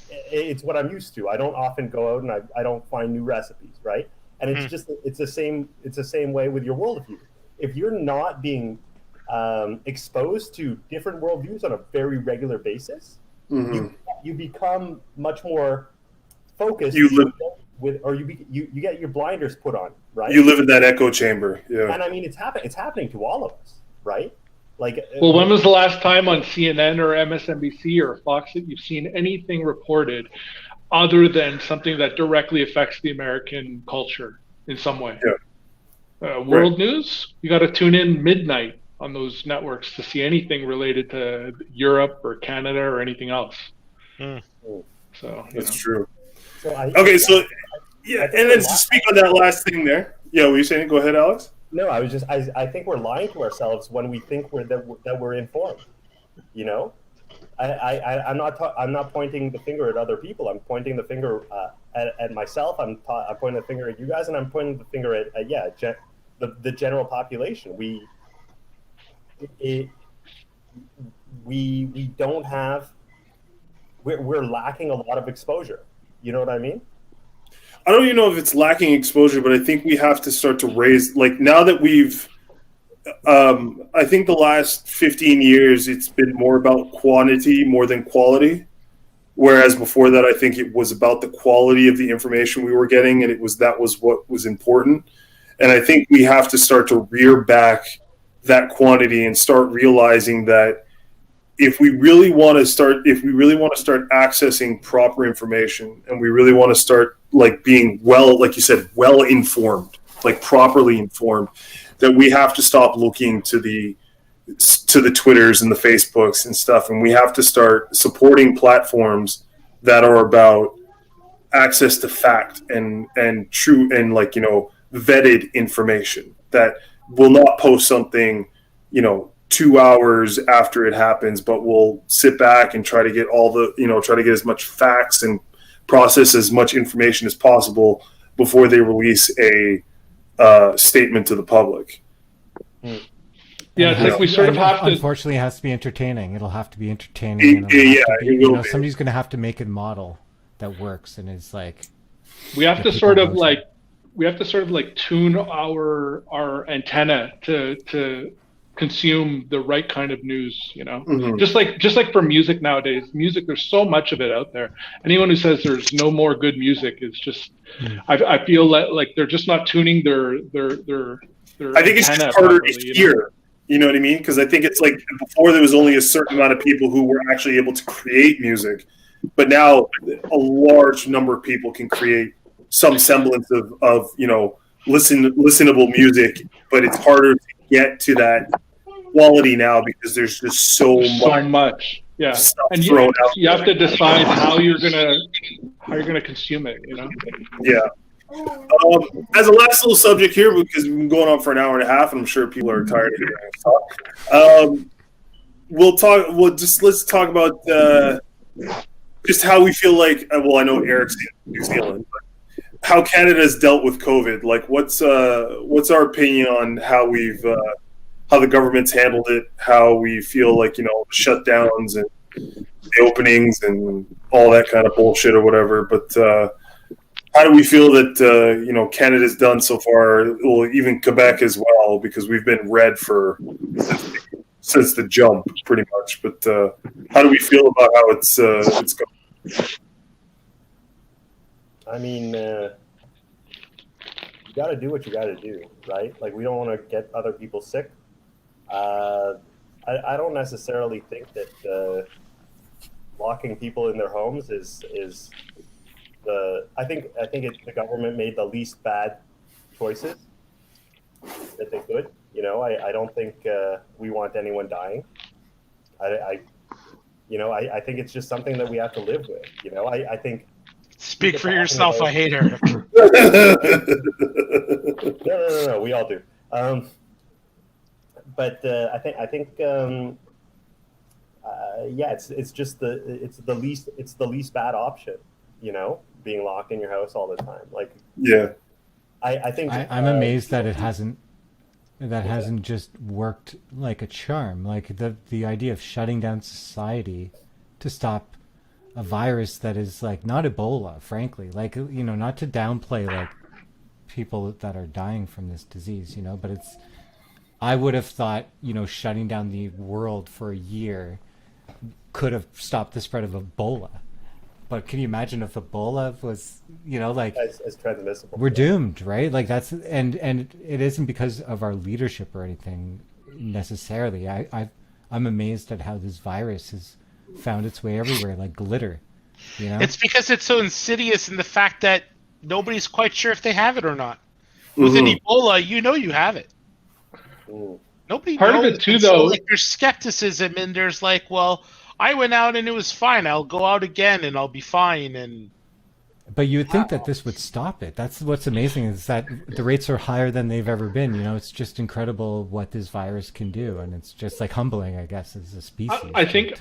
it's what I'm used to. I don't often go out and I don't find new recipes, right? And it's just it's the same way with your worldview. If you're not being exposed to different worldviews on a very regular basis, you become much more focused. You get your blinders put on, right? You live in that echo chamber, yeah. And I mean, it's happening to all of us, right? Like, well, when was the last time on CNN or MSNBC or Fox that you've seen anything reported other than something that directly affects the American culture in some way? Yeah. World news, you got to tune in midnight on those networks to see anything related to Europe or Canada or anything else. So that's true. So and then to speak on that last thing there. Yeah, what were you saying? Go ahead, Alex. No, I think we're lying to ourselves when we think that we're informed. You know, I'm not pointing the finger at other people. I'm pointing the finger at myself. I'm pointing the finger at you guys, and I'm pointing the finger at the general population. We don't have. We're lacking a lot of exposure. You know what I mean? I don't even know if it's lacking exposure, but I think we have to start to raise, like, now that we've, I think the last 15 years, it's been more about quantity more than quality. Whereas before that, I think it was about the quality of the information we were getting, and that was what was important. And I think we have to start to rear back that quantity and start realizing that if we really want to start accessing proper information, and we really want to start like being like you said, well informed, like properly informed, that we have to stop looking to the Twitters and the Facebooks and stuff, and we have to start supporting platforms that are about access to fact and true and, like, you know, vetted information, that will not post something, you know, 2 hours after it happens, but we'll sit back and try to get try to get as much facts and process as much information as possible before they release a statement to the public. Yeah, it's like we sort of have to. Unfortunately, it has to be entertaining. It'll have to be entertaining. Somebody's going to have to make a model that works, and it's like we have to sort of like tune our antenna to consume the right kind of news, you know. Just like for music nowadays, there's so much of it out there. Anyone who says there's no more good music is just I feel like they're just not tuning their I think it's just harder to hear, you know what I mean? Because I think it's like before there was only a certain amount of people who were actually able to create music, but now a large number of people can create some semblance of you know, listenable music, but it's harder to get to that quality now because there's just so much. Yeah, and you have to decide how you're gonna consume it, you know. Yeah. As a last little subject here, because we've been going on for an hour and a half, and I'm sure people are tired of hearing us talk. Let's talk about just how we feel like. Well, I know Eric's in New Zealand, but how Canada's dealt with COVID. Like, what's our opinion on how how the government's handled it? How we feel like, you know, shutdowns and the openings and all that kind of bullshit or whatever. But how do we feel that you know, Canada's done so far? Well, even Quebec as well, because we've been red since the jump, pretty much. But how do we feel about how it's going? I mean, you got to do what you got to do, right? Like, we don't want to get other people sick. I don't necessarily think that locking people in their homes is the. I think the government made the least bad choices that they could. I don't think we want anyone dying. I think it's just something that we have to live with. I think. Speak for yourself. I hate her. No. We all do. But I think it's just the least bad option. Being locked in your house all the time. Like, yeah, I think I'm amazed that it hasn't just worked like a charm. Like the idea of shutting down society to stop a virus that is like not Ebola, frankly. Like, not to downplay like people that are dying from this disease, but I would have thought, shutting down the world for a year could have stopped the spread of Ebola. But can you imagine if Ebola was, like as transmissible? We're doomed, right? Like that's and it isn't because of our leadership or anything necessarily. I'm amazed at how this virus has found its way everywhere, like glitter. It's because it's so insidious in the fact that nobody's quite sure if they have it or not. With an Ebola, you have it. Nobody Part knows. of it too, so, though, like, there's skepticism, and there's like, well, I went out and it was fine. I'll go out again and I'll be fine. But you would think that this would stop it. That's what's amazing, is that the rates are higher than they've ever been. It's just incredible what this virus can do, and it's just like humbling, I guess, as a species. I think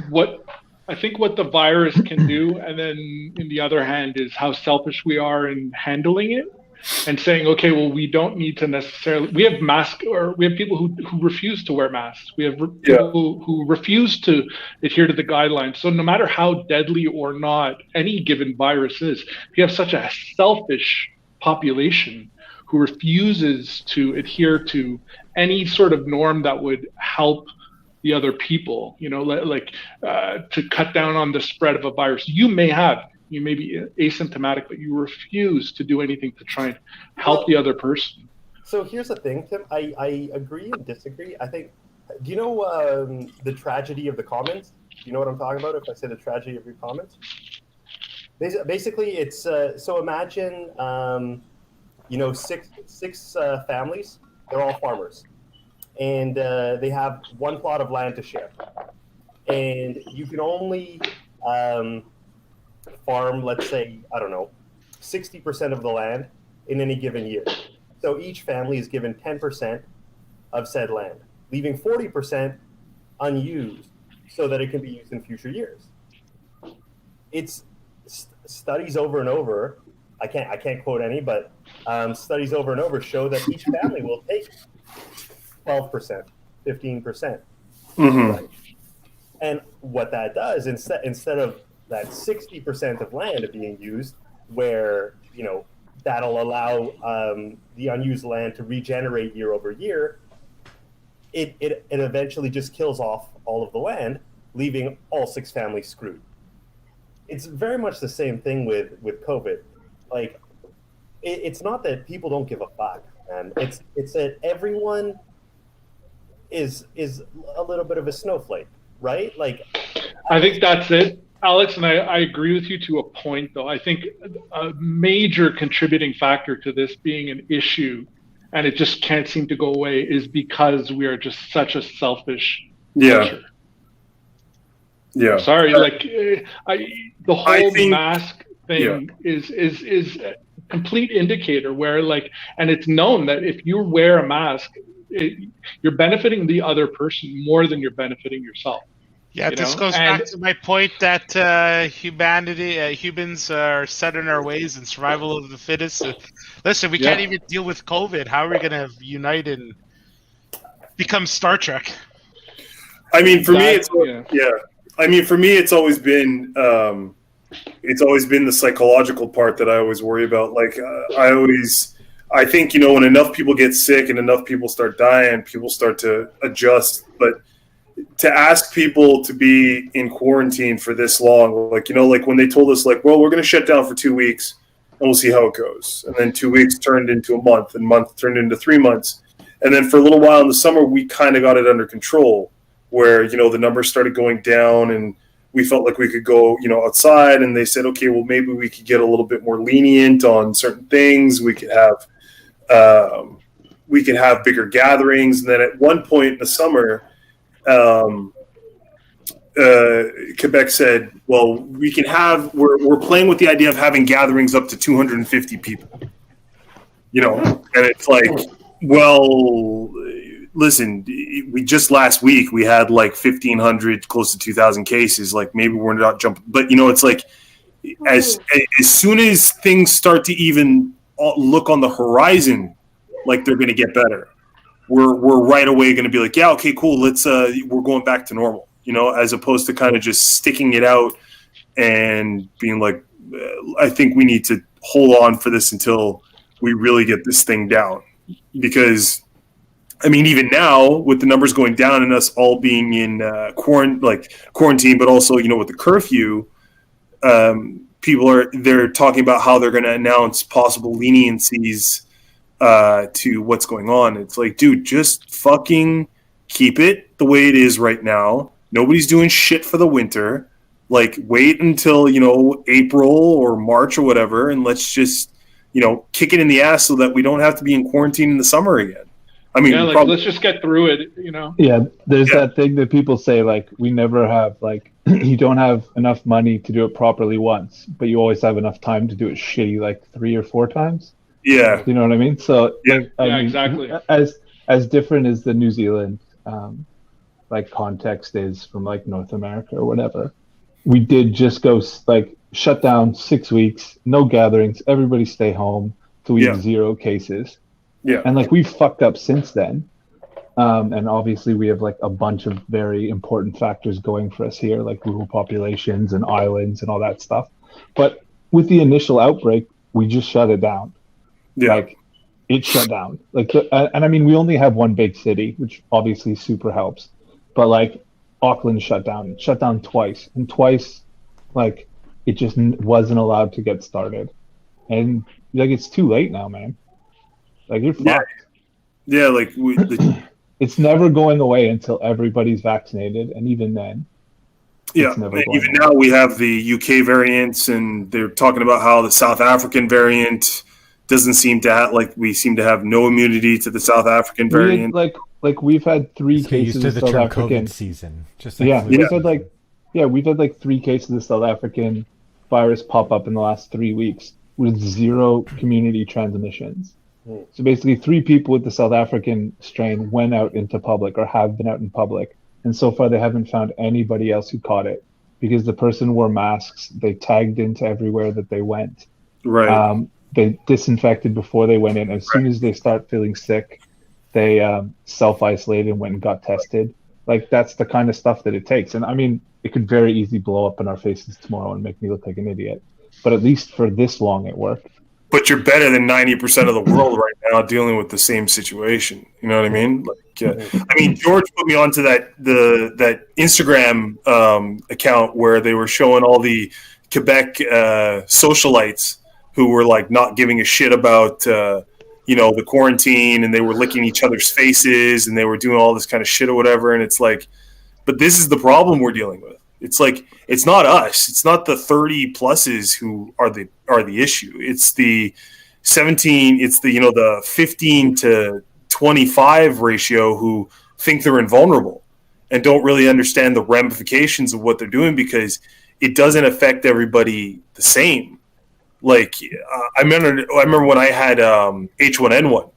what the virus can do, and then in the other hand, is how selfish we are in handling it. And saying, okay, well, we don't need to necessarily. We have people who refuse to wear masks. We have people who refuse to adhere to the guidelines. So no matter how deadly or not any given virus is, we have such a selfish population who refuses to adhere to any sort of norm that would help the other people. To cut down on the spread of a virus. You may be asymptomatic, but you refuse to do anything to try and help the other person. So here's the thing, Tim. I agree and disagree. I think, do you know the tragedy of the commons? Do you know what I'm talking about if I say the tragedy of your commons? Basically, it's so imagine, six families. They're all farmers, and they have one plot of land to share, and you can only farm, let's say, 60% of the land in any given year. So each family is given 10% of said land, leaving 40% unused so that it can be used in future years. It's studies over and over. I can't quote any, but studies over and over show that each family will take 12%, 15%. Right? And what that does, instead of that 60% of land being used, where that'll allow the unused land to regenerate year over year, it eventually just kills off all of the land, leaving all six families screwed. It's very much the same thing with COVID. Like, it's not that people don't give a fuck, man. It's that everyone is a little bit of a snowflake, right? Like, I think that's it, Alex, and I agree with you to a point, though. I think a major contributing factor to this being an issue, and it just can't seem to go away, is because we are just such a selfish culture. Yeah. Sorry, the whole mask thing is a complete indicator where, and it's known that if you wear a mask, you're benefiting the other person more than you're benefiting yourself. Yeah, this goes back to my point that humans are set in our ways and survival of the fittest. Listen, we can't even deal with COVID. How are we going to unite and become Star Trek? I mean, for me, it's always been the psychological part that I always worry about. Like, I think, when enough people get sick and enough people start dying, people start to adjust. But to ask people to be in quarantine for this long, like when they told us, well, we're going to shut down for 2 weeks, we'll see how it goes. And then 2 weeks turned into a month, and month turned into 3 months. And then for a little while in the summer, we kind of got it under control, where, you know, the numbers started going down and we felt like we could go, you know, outside. And they said, okay, well, maybe we could get a little bit more lenient on certain things. We could have bigger gatherings. And then at one point in the summer, Quebec said, well, we're playing with the idea of having gatherings up to 250 people, you know, and it's like, well, listen, we just last week we had like 1,500, close to 2,000 cases. Like, maybe we're not jumping, but, you know, it's like as soon as things start to even look on the horizon like they're going to get better, we're right away going to be like, yeah, okay, cool, let's we're going back to normal, you know, as opposed to kind of just sticking it out and being like, I think we need to hold on for this until we really get this thing down. Because, I mean, even now with the numbers going down and us all being in quarantine, but also, you know, with the curfew, they're talking about how they're going to announce possible leniencies to what's going on. It's like, dude, just fucking keep it the way it is right now. Nobody's doing shit for the winter. Like, wait until, you know, April or March or whatever, and let's just, you know, kick it in the ass so that we don't have to be in quarantine in the summer again. I mean, yeah, let's just get through it, you know? Yeah, there's that thing that people say, like, we never have, like, you don't have enough money to do it properly once, but you always have enough time to do it shitty, like, 3 or 4 times. Yeah. You know what I mean? So, yeah, like, I mean, exactly. As different as the New Zealand, like, context is from, like, North America or whatever, we did just go, like, shut down 6 weeks, no gatherings, everybody stay home till we have 0 cases. Yeah. And like, we've fucked up since then. And obviously we have like a bunch of very important factors going for us here, like rural populations and islands and all that stuff. But with the initial outbreak, we just shut it down. Yeah. Like, it shut down. Like, and I mean, we only have one big city, which obviously super helps. But like, Auckland shut down twice. And twice, like, it just wasn't allowed to get started. And like, it's too late now, man. Like, you're fucked. Yeah, like it's never going away until everybody's vaccinated, and even then, yeah. And even now we have the UK variants, and they're talking about how the South African variant doesn't seem to have, like, we seem to have no immunity to the South African variant. Like we've had 3 cases of South African season. Just like we've had like 3 cases of South African virus pop up in the last 3 weeks with 0 community transmissions. So basically 3 people with the South African strain went out into public or have been out in public. And so far they haven't found anybody else who caught it because the person wore masks. They tagged into everywhere that they went. Right. They disinfected before they went in. As soon as they start feeling sick, they self-isolated and went and got tested. Like, that's the kind of stuff that it takes. And I mean, it could very easily blow up in our faces tomorrow and make me look like an idiot. But at least for this long, it worked. But you're better than 90% of the world right now dealing with the same situation. You know what I mean? Like, I mean, George put me onto that Instagram account where they were showing all the Quebec socialites who were like not giving a shit about you know, the quarantine, and they were licking each other's faces and they were doing all this kind of shit or whatever. And it's like, but this is the problem we're dealing with. It's like, it's not us. It's not the 30 pluses who are the issue. It's the 17. It's the, you know, the 15 to 25 ratio who think they're invulnerable and don't really understand the ramifications of what they're doing because it doesn't affect everybody the same. Like, I remember when I had H1N1,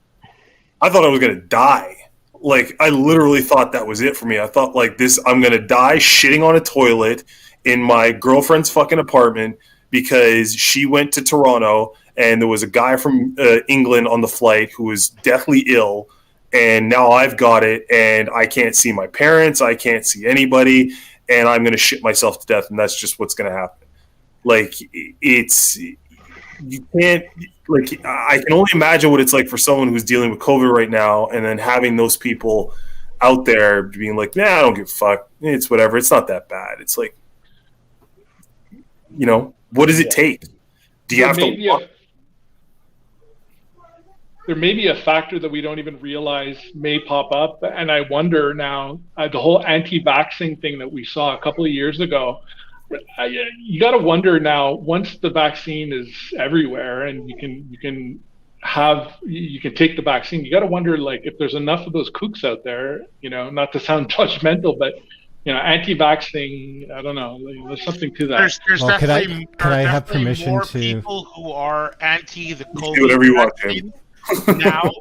I thought I was going to die. Like, I literally thought that was it for me. I thought, like, I'm going to die shitting on a toilet in my girlfriend's fucking apartment because she went to Toronto and there was a guy from England on the flight who was deathly ill, and now I've got it and I can't see my parents, I can't see anybody, and I'm going to shit myself to death, and that's just what's going to happen. Like, you can't, like, I can only imagine what it's like for someone who's dealing with COVID right now, and then having those people out there being like, nah, I don't give a fuck. It's whatever. It's not that bad. It's like, you know, what does it take? Do you have to there may be a factor that we don't even realize may pop up. And I wonder now, the whole anti-vaxxing thing that we saw a couple of years ago, you got to wonder now, once the vaccine is everywhere and you can take the vaccine, you got to wonder, like, if there's enough of those kooks out there, not to sound judgmental, but anti-vaxxing, I don't know. There's something to that. There's Well, definitely, could I have permission more to- people who are anti the COVID Do whatever you want, vaccine now,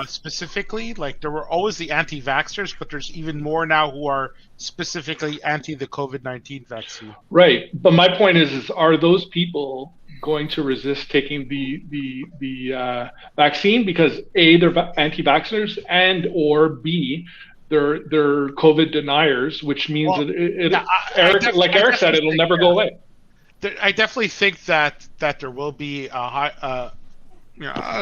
specifically. Like, there were always the anti-vaxxers, but there's even more now who are specifically anti the COVID-19 vaccine. Right, but my point is are those people going to resist taking the vaccine because A, they're anti-vaxxers, and or B, they're COVID deniers, which means Eric said, it'll never go away. I definitely think that there will be a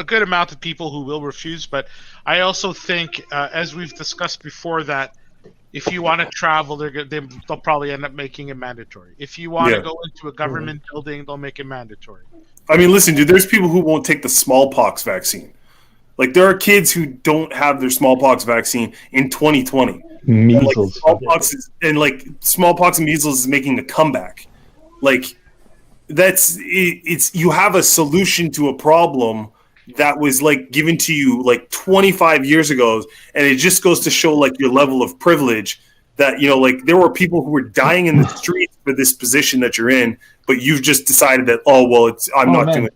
good amount of people who will refuse, but I also think, as we've discussed before, that if you want to travel, they'll probably end up making it mandatory. If you want to go into a government building, they'll make it mandatory. I mean, listen, dude, there's people who won't take the smallpox vaccine. Like, there are kids who don't have their smallpox vaccine in 2020. Measles. Smallpox and measles is making a comeback. Like, it's you have a solution to a problem that was like given to you like 25 years ago, and it just goes to show like your level of privilege that, like, there were people who were dying in the streets for this position that you're in, but you've just decided that, I'm not doing it.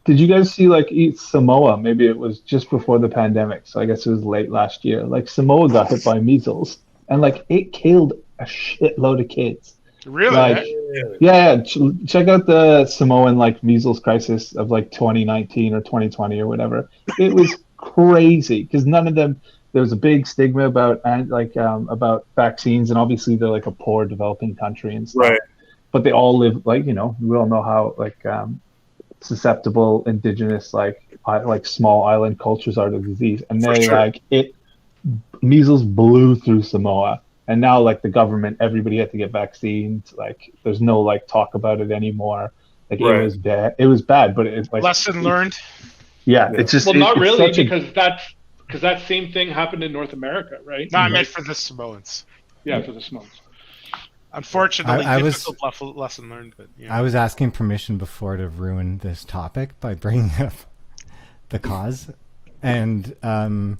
Did you guys see Samoa? Maybe it was just before the pandemic, so I guess it was late last year. Like, Samoa got hit by measles, and like it killed a shitload of kids. Really? Yeah. Check out the Samoan measles crisis of 2019 or 2020 or whatever. It was crazy because none of them. There was a big stigma about vaccines, and obviously they're like a poor developing country and stuff. Right. But they all live we all know how susceptible indigenous small island cultures are to disease, and they measles blew through Samoa. And now, the government, everybody had to get vaccines. There's no talk about it anymore. It was bad. It was bad, but it's lesson learned. Yeah, it's just not really, because that same thing happened in North America, right? No, I meant for the Samoans. Yeah, for the Samoans. Unfortunately, difficult lesson learned. But I was asking permission before to ruin this topic by bringing up the cause, and a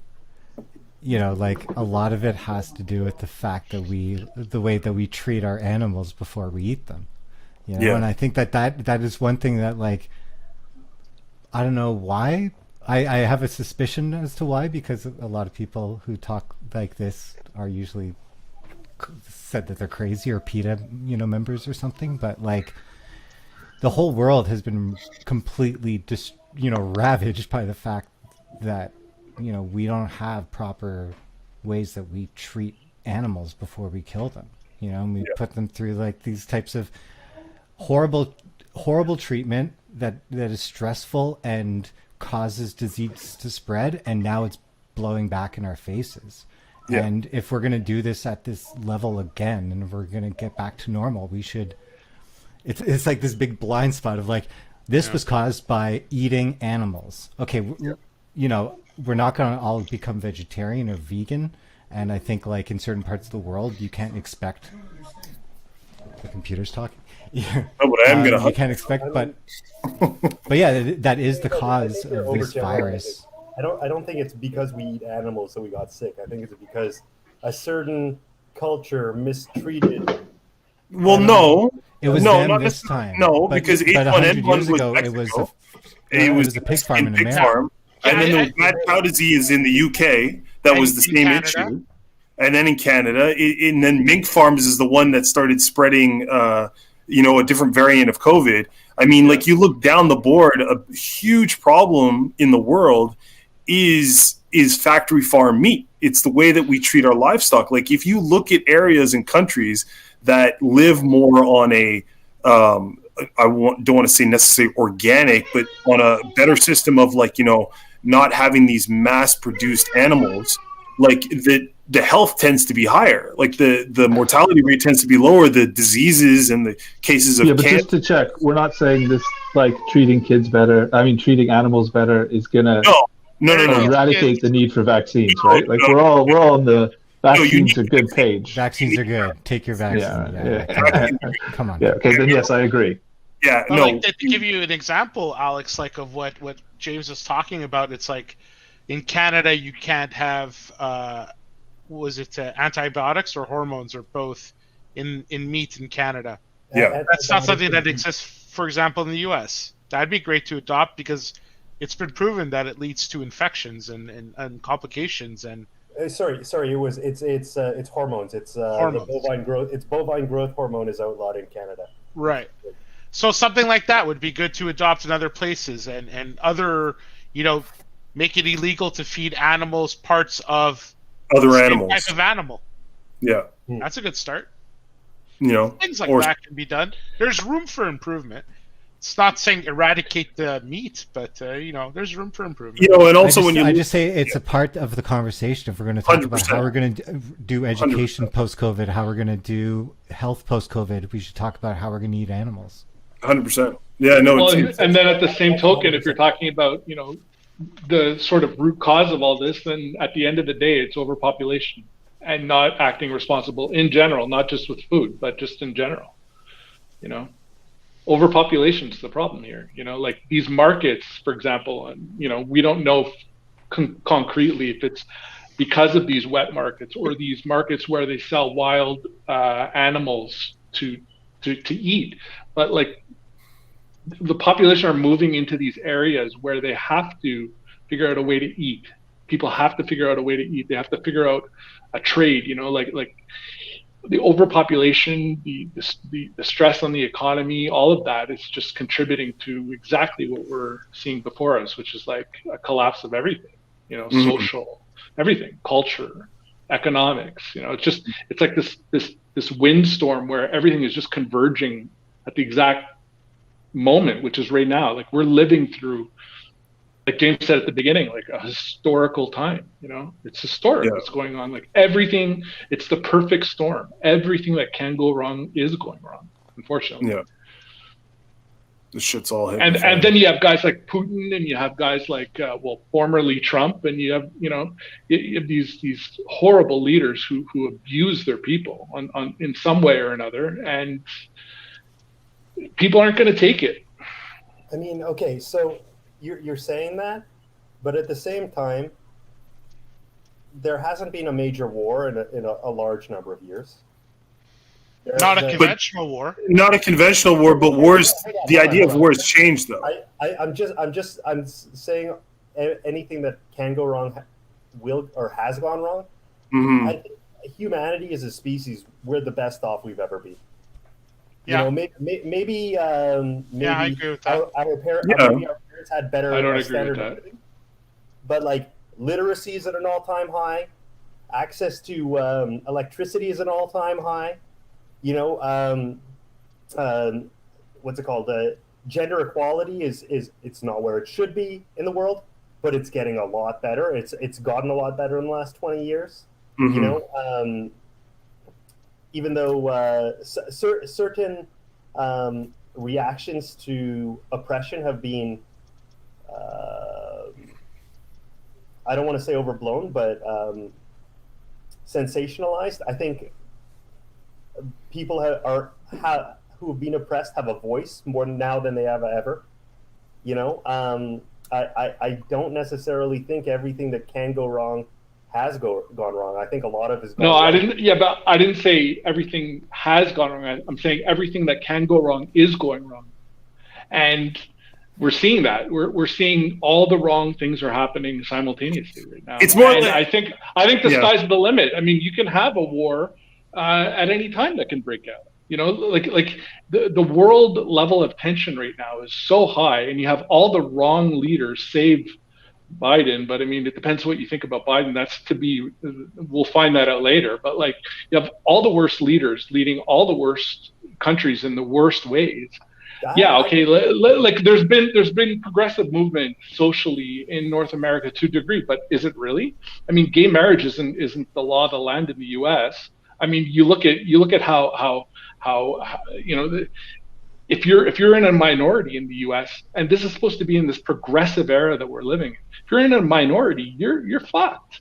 lot of it has to do with the fact that the way that we treat our animals before we eat them. And I think that is one thing that I don't know why. I have a suspicion as to why, because a lot of people who talk like this are usually said that they're crazy or PETA, members or something. But the whole world has been completely ravaged by the fact that we don't have proper ways that we treat animals before we kill them. And we put them through these types of horrible treatment that is stressful and causes disease to spread, and now it's blowing back in our faces. Yeah. And if we're going to do this at this level again, and if we're going to get back to normal, we should. It's like this big blind spot of this was caused by eating animals. Okay, we're not going to all become vegetarian or vegan, and I think in certain parts of the world you can't expect. The computer's talking. Yeah. Oh, but I am gonna. You can't expect, but yeah, that is the cause of this virus. I don't think it's because we eat animals that we got sick. I think it's because a certain culture mistreated. Well, no, it was not this time. No, because H1N1 was ago, Mexico. it was a pig farm in America. And then there was mad cow disease in the UK. That was the same issue. And then in Canada, and then mink farms is the one that started spreading, a different variant of COVID. I mean, you look down the board, a huge problem in the world is factory farm meat. It's the way that we treat our livestock. If you look at areas and countries that live more on a, don't want to say necessarily organic, but on a better system of not having these mass-produced animals, the health tends to be higher. The mortality rate tends to be lower. The diseases and the cases of but just to check, we're not saying this treating kids better. I mean, treating animals better is gonna No. eradicate the need for vaccines, right? Like we're all on the vaccines are good page. Vaccines are good. Take your vaccine. Yeah. Come on. Yeah. Okay. Then yes, I agree. Yeah. But No. like to give you an example, Alex, like of what James was talking about, it's like in Canada you can't have antibiotics or hormones or both in meat in Canada. Yeah. That's not something that exists, for example, in the U.S. That'd be great to adopt because it's been proven that it leads to infections and complications and. Sorry. It's hormones. It's Hormones. the bovine growth. It's bovine growth hormone is outlawed in Canada. Right. So something like that would be good to adopt in other places and other, make it illegal to feed animals parts of Other animals. Type of animal. Yeah. That's a good start. Things like that can be done. There's room for improvement. It's not saying eradicate the meat, but there's room for improvement. And also I just say it's a part of the conversation. If we're going to talk 100%. About how we're going to do education post-COVID, how we're going to do health post-COVID, we should talk about how we're going to eat animals. 100%. Yeah, no. Well, and then at the same token, if you're talking about the sort of root cause of all this, then at the end of the day, it's overpopulation and not acting responsible in general, not just with food, but just in general. Overpopulation is the problem here. Like these markets, for example, we don't know concretely if it's because of these wet markets or these markets where they sell wild animals to eat, but like the population are moving into these areas where they have to figure out a way to eat. People have to figure out a way to eat. They have to figure out a trade. Like the overpopulation, the stress on the economy, all of that is just contributing to exactly what we're seeing before us, which is like a collapse of everything, social, everything, culture, economics. It's like this windstorm where everything is just converging at the exact moment, which is right now. Like we're living through, like James said at the beginning, like a historical time. It's historic what's going on. Like everything, it's the perfect storm. Everything that can go wrong is going wrong, unfortunately. Yeah. The shit's all hitting. And then you have guys like Putin, and you have guys like formerly Trump, and you have these horrible leaders who abuse their people on in some way or another, and people aren't going to take it. I mean, okay, so you're saying that, but at the same time, there hasn't been a major war in a large number of years. Not a conventional war. Not a conventional war, but wars. The idea of war has changed, though. I'm saying anything that can go wrong will or has gone wrong. Mm-hmm. I think humanity as a species, we're the best off we've ever been. Yeah. Maybe. Yeah, I agree with that. Our parents had better. I don't agree standard with that. of living, but like literacy is at an all-time high. Access to electricity is an all-time high. What's it called? Gender equality is it's not where it should be in the world, but it's getting a lot better. It's gotten a lot better in the last 20 years. Mm-hmm. Even though certain reactions to oppression have been, I don't want to say overblown, but sensationalized. I think people who have been oppressed have a voice more now than they have ever. I don't necessarily think everything that can go wrong has gone wrong. I think a lot of it is gone wrong. I didn't. Yeah, but I didn't say everything has gone wrong. I'm saying everything that can go wrong is going wrong, and we're seeing that. We're seeing all the wrong things are happening simultaneously right now. It's more. I think the sky's the limit. I mean, you can have a war at any time that can break out. Like the world level of tension right now is so high, and you have all the wrong leaders, save Biden. But I mean, it depends what you think about Biden. We'll find that out later. But like, you have all the worst leaders leading all the worst countries in the worst ways. Yeah, okay. Like there's been progressive movement socially in North America to a degree, but is it really? I mean, gay marriage isn't the law of the land in the U.S. I mean, you look at how if you're in a minority in the U.S., and this is supposed to be in this progressive era that we're living in, if you're in a minority, you're fucked.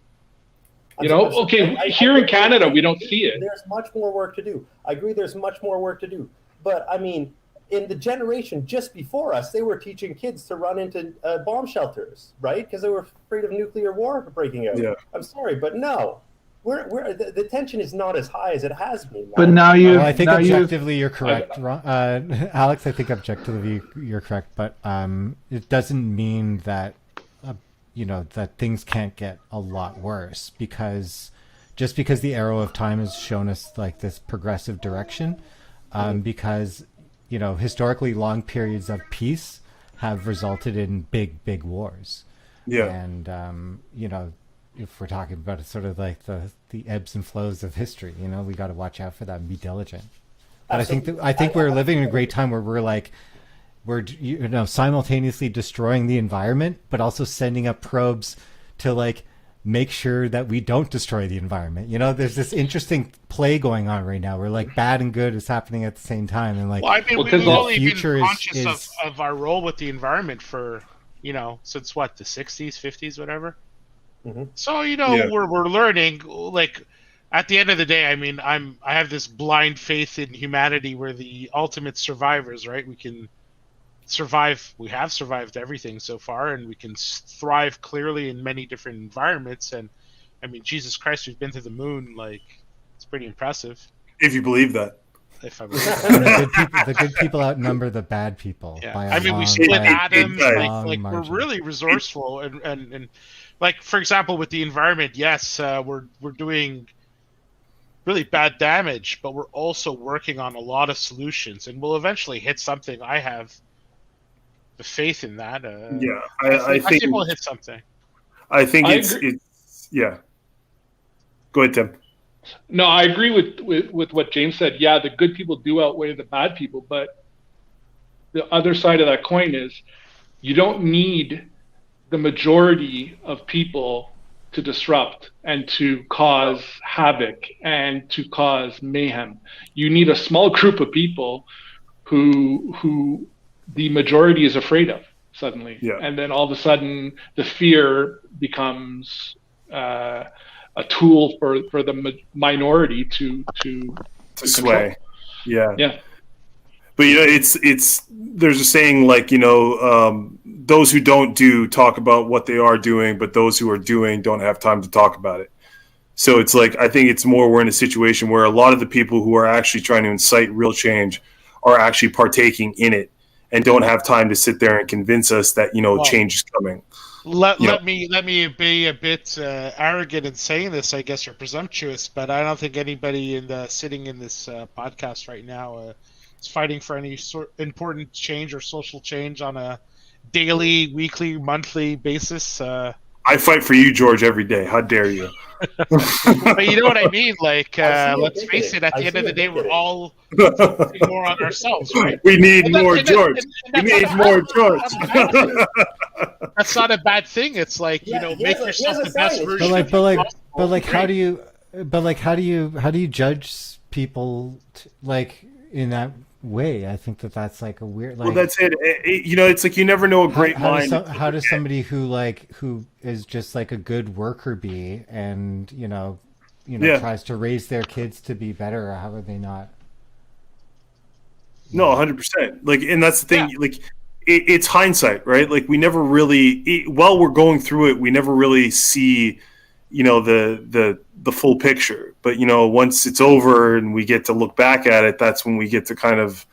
You know, okay, here in Canada, we don't see it. There's much more work to do. I agree there's much more work to do. But, I mean, in the generation just before us, they were teaching kids to run into bomb shelters, right? Because they were afraid of nuclear war breaking out. Yeah. I'm sorry, but no. The tension is not as high as it has been. But now you, I think objectively you're correct, Alex. I think objectively you're correct, but it doesn't mean that that things can't get a lot worse, because just because the arrow of time has shown us like this progressive direction, because historically long periods of peace have resulted in big wars. Yeah, and if we're talking about it, sort of like the ebbs and flows of history, we got to watch out for that and be diligent. But I think we're living in a great time where we're simultaneously destroying the environment, but also sending up probes to like make sure that we don't destroy the environment. There's this interesting play going on right now where like bad and good is happening at the same time, and like we've only been conscious of our role with the environment for since what, the 60s, 50s, whatever. Mm-hmm. So we're learning. Like at the end of the day, I mean, I have this blind faith in humanity. We're the ultimate survivors, right? We can survive. We have survived everything so far, and we can thrive clearly in many different environments. And I mean, Jesus Christ, we've been to the moon. Like, it's pretty impressive. If you believe that. If I believe that. The good people outnumber the bad people. Yeah. I mean, we split atoms. Like we're really resourceful, and like, for example, with the environment, yes, we're doing really bad damage, but we're also working on a lot of solutions, and we'll eventually hit something. I have the faith in that. I think we'll hit something. I think it's yeah. Go ahead, Tim. No, I agree with what James said. Yeah, the good people do outweigh the bad people, but the other side of that coin is you don't need the majority of people to disrupt and to cause havoc and to cause mayhem. You need a small group of people who the majority is afraid of suddenly. Yeah. And then all of a sudden the fear becomes a tool for the minority to sway. Yeah. Yeah. But it's there's a saying like, those who don't do talk about what they are doing, but those who are doing don't have time to talk about it. So it's like, I think it's more we're in a situation where a lot of the people who are actually trying to incite real change are actually partaking in it and don't have time to sit there and convince us that, change is coming. Let me be a bit arrogant in saying this, I guess, or presumptuous, but I don't think anybody sitting in this podcast right now is fighting for any important change or social change on a daily, weekly, monthly basis. I fight for you, George, every day. How dare you? But you know what I mean? Like, let's face it, at the end of the day, we're all focusing more on ourselves, right? We need more George. We need more George. That's not a bad thing. It's like, make yourself the best version of yourself. But how do you judge people in that way? I think that's like a weird. Like, well, that's it. It's like you never know a great mind. How does somebody who is just like a good worker be, and tries to raise their kids to be better? Or how are they not? No, 100%. Like, and that's the thing. Yeah. Like, it's hindsight, right? Like, we never really, while we're going through it, we never really see, the full picture. But once it's over and we get to look back at it, that's when we get to kind of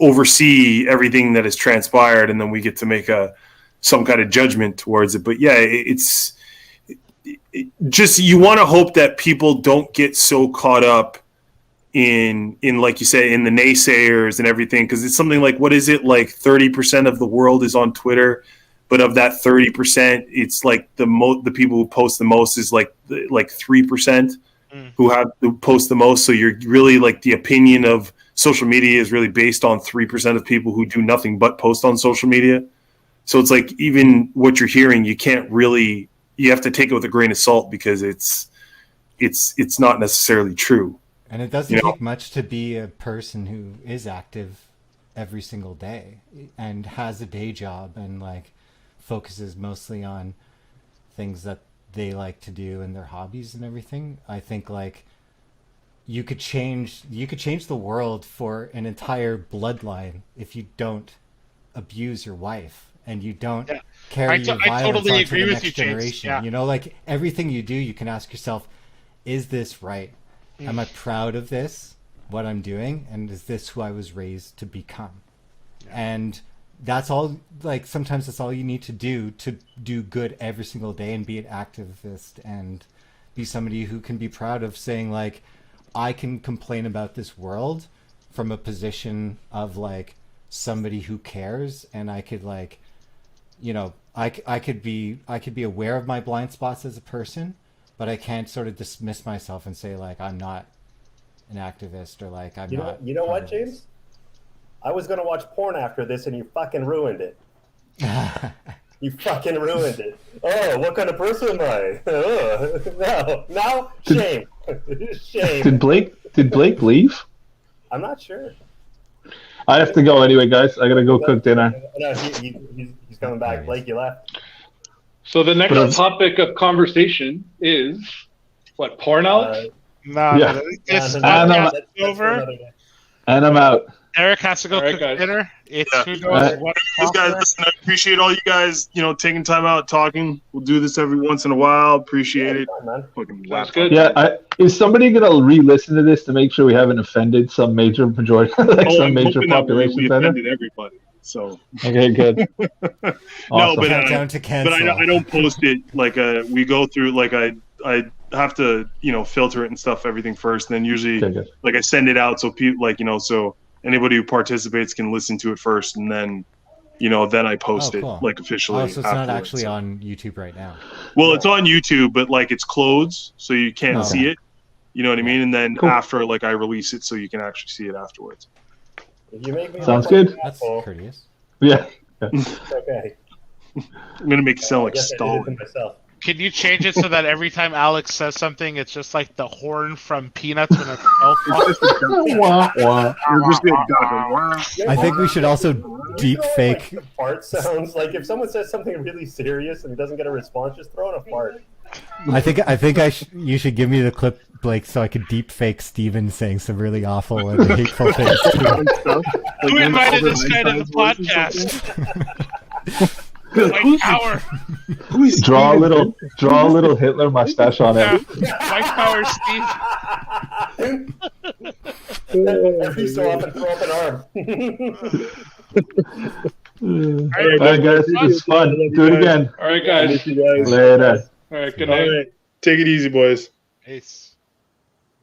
oversee everything that has transpired, and then we get to make some kind of judgment towards it. But yeah, it's just, you want to hope that people don't get so caught up in like you say, in the naysayers and everything, because it's something like, what is it, like 30% of the world is on Twitter. But of that 30%, it's like the people who post the most is like 3% who post the most. So you're really like, the opinion of social media is really based on 3% of people who do nothing but post on social media. So it's like, even what you're hearing, you have to take it with a grain of salt, because it's not necessarily true. And it doesn't take much to be a person who is active every single day and has a day job and like focuses mostly on things that they like to do and their hobbies and everything. I think like you could change the world for an entire bloodline if you don't abuse your wife and you don't carry your violence onto the next generation. Yeah. You know, like everything you do, you can ask yourself, is this right? Am I proud of this, what I'm doing? And is this who I was raised to become? Yeah. And that's all, like, sometimes that's all you need to do good every single day and be an activist and be somebody who can be proud of saying, like, I can complain about this world from a position of, like, somebody who cares, and I could, like, you know, I could be aware of my blind spots as a person, but I can't sort of dismiss myself and say, like, I'm not an activist or, like, I'm not. You know what, James? I was going to watch porn after this, and you fucking ruined it. You fucking ruined it. Oh, what kind of person am I? Oh, now, shame. Shame. Did Blake leave? I'm not sure. I have to go anyway, guys. I got to go cook dinner. No, he's coming back. Blake, you left. So the next topic of conversation is what? Porn out? This podcast is over. And I'm out. Eric has to go cook dinner. It's who knows what. Guys, listen, I appreciate all you guys, taking time out, talking. We'll do this every once in a while. Appreciate it. That's good. Yeah, is somebody gonna re-listen to this to make sure we haven't offended some major majority, some major population we center? Offended everybody. So okay, good. No, awesome. but down to cancel. I don't post it like we go through like I have to filter it and stuff everything first, and then usually like I send it out so people so anybody who participates can listen to it first, and then then I post it like officially. Oh, so it's not actually on YouTube right now. Well, it's on YouTube, but like it's closed, so you can't see it. You know what I mean? And then after I release it, so you can actually see it afterwards. You make me sounds good. That's courteous. Yeah. Okay. I'm gonna make it sound like Stalin. Can you change it so that every time Alex says something, it's just like the horn from Peanuts when it's I think we should also deep fake like fart sounds. Like if someone says something really serious and he doesn't get a response, just throw in a fart. I think you should give me the clip, Blake, so I could deep fake Steven saying some really awful and hateful things. Who invited this guy to the podcast? White power. Draw a little Hitler mustache on it. White power, Steve. Every so often, throw up an arm. All right, guys, it was fun. Do it again. All right, guys. Later. All right, good night. All right. Take it easy, boys. Peace.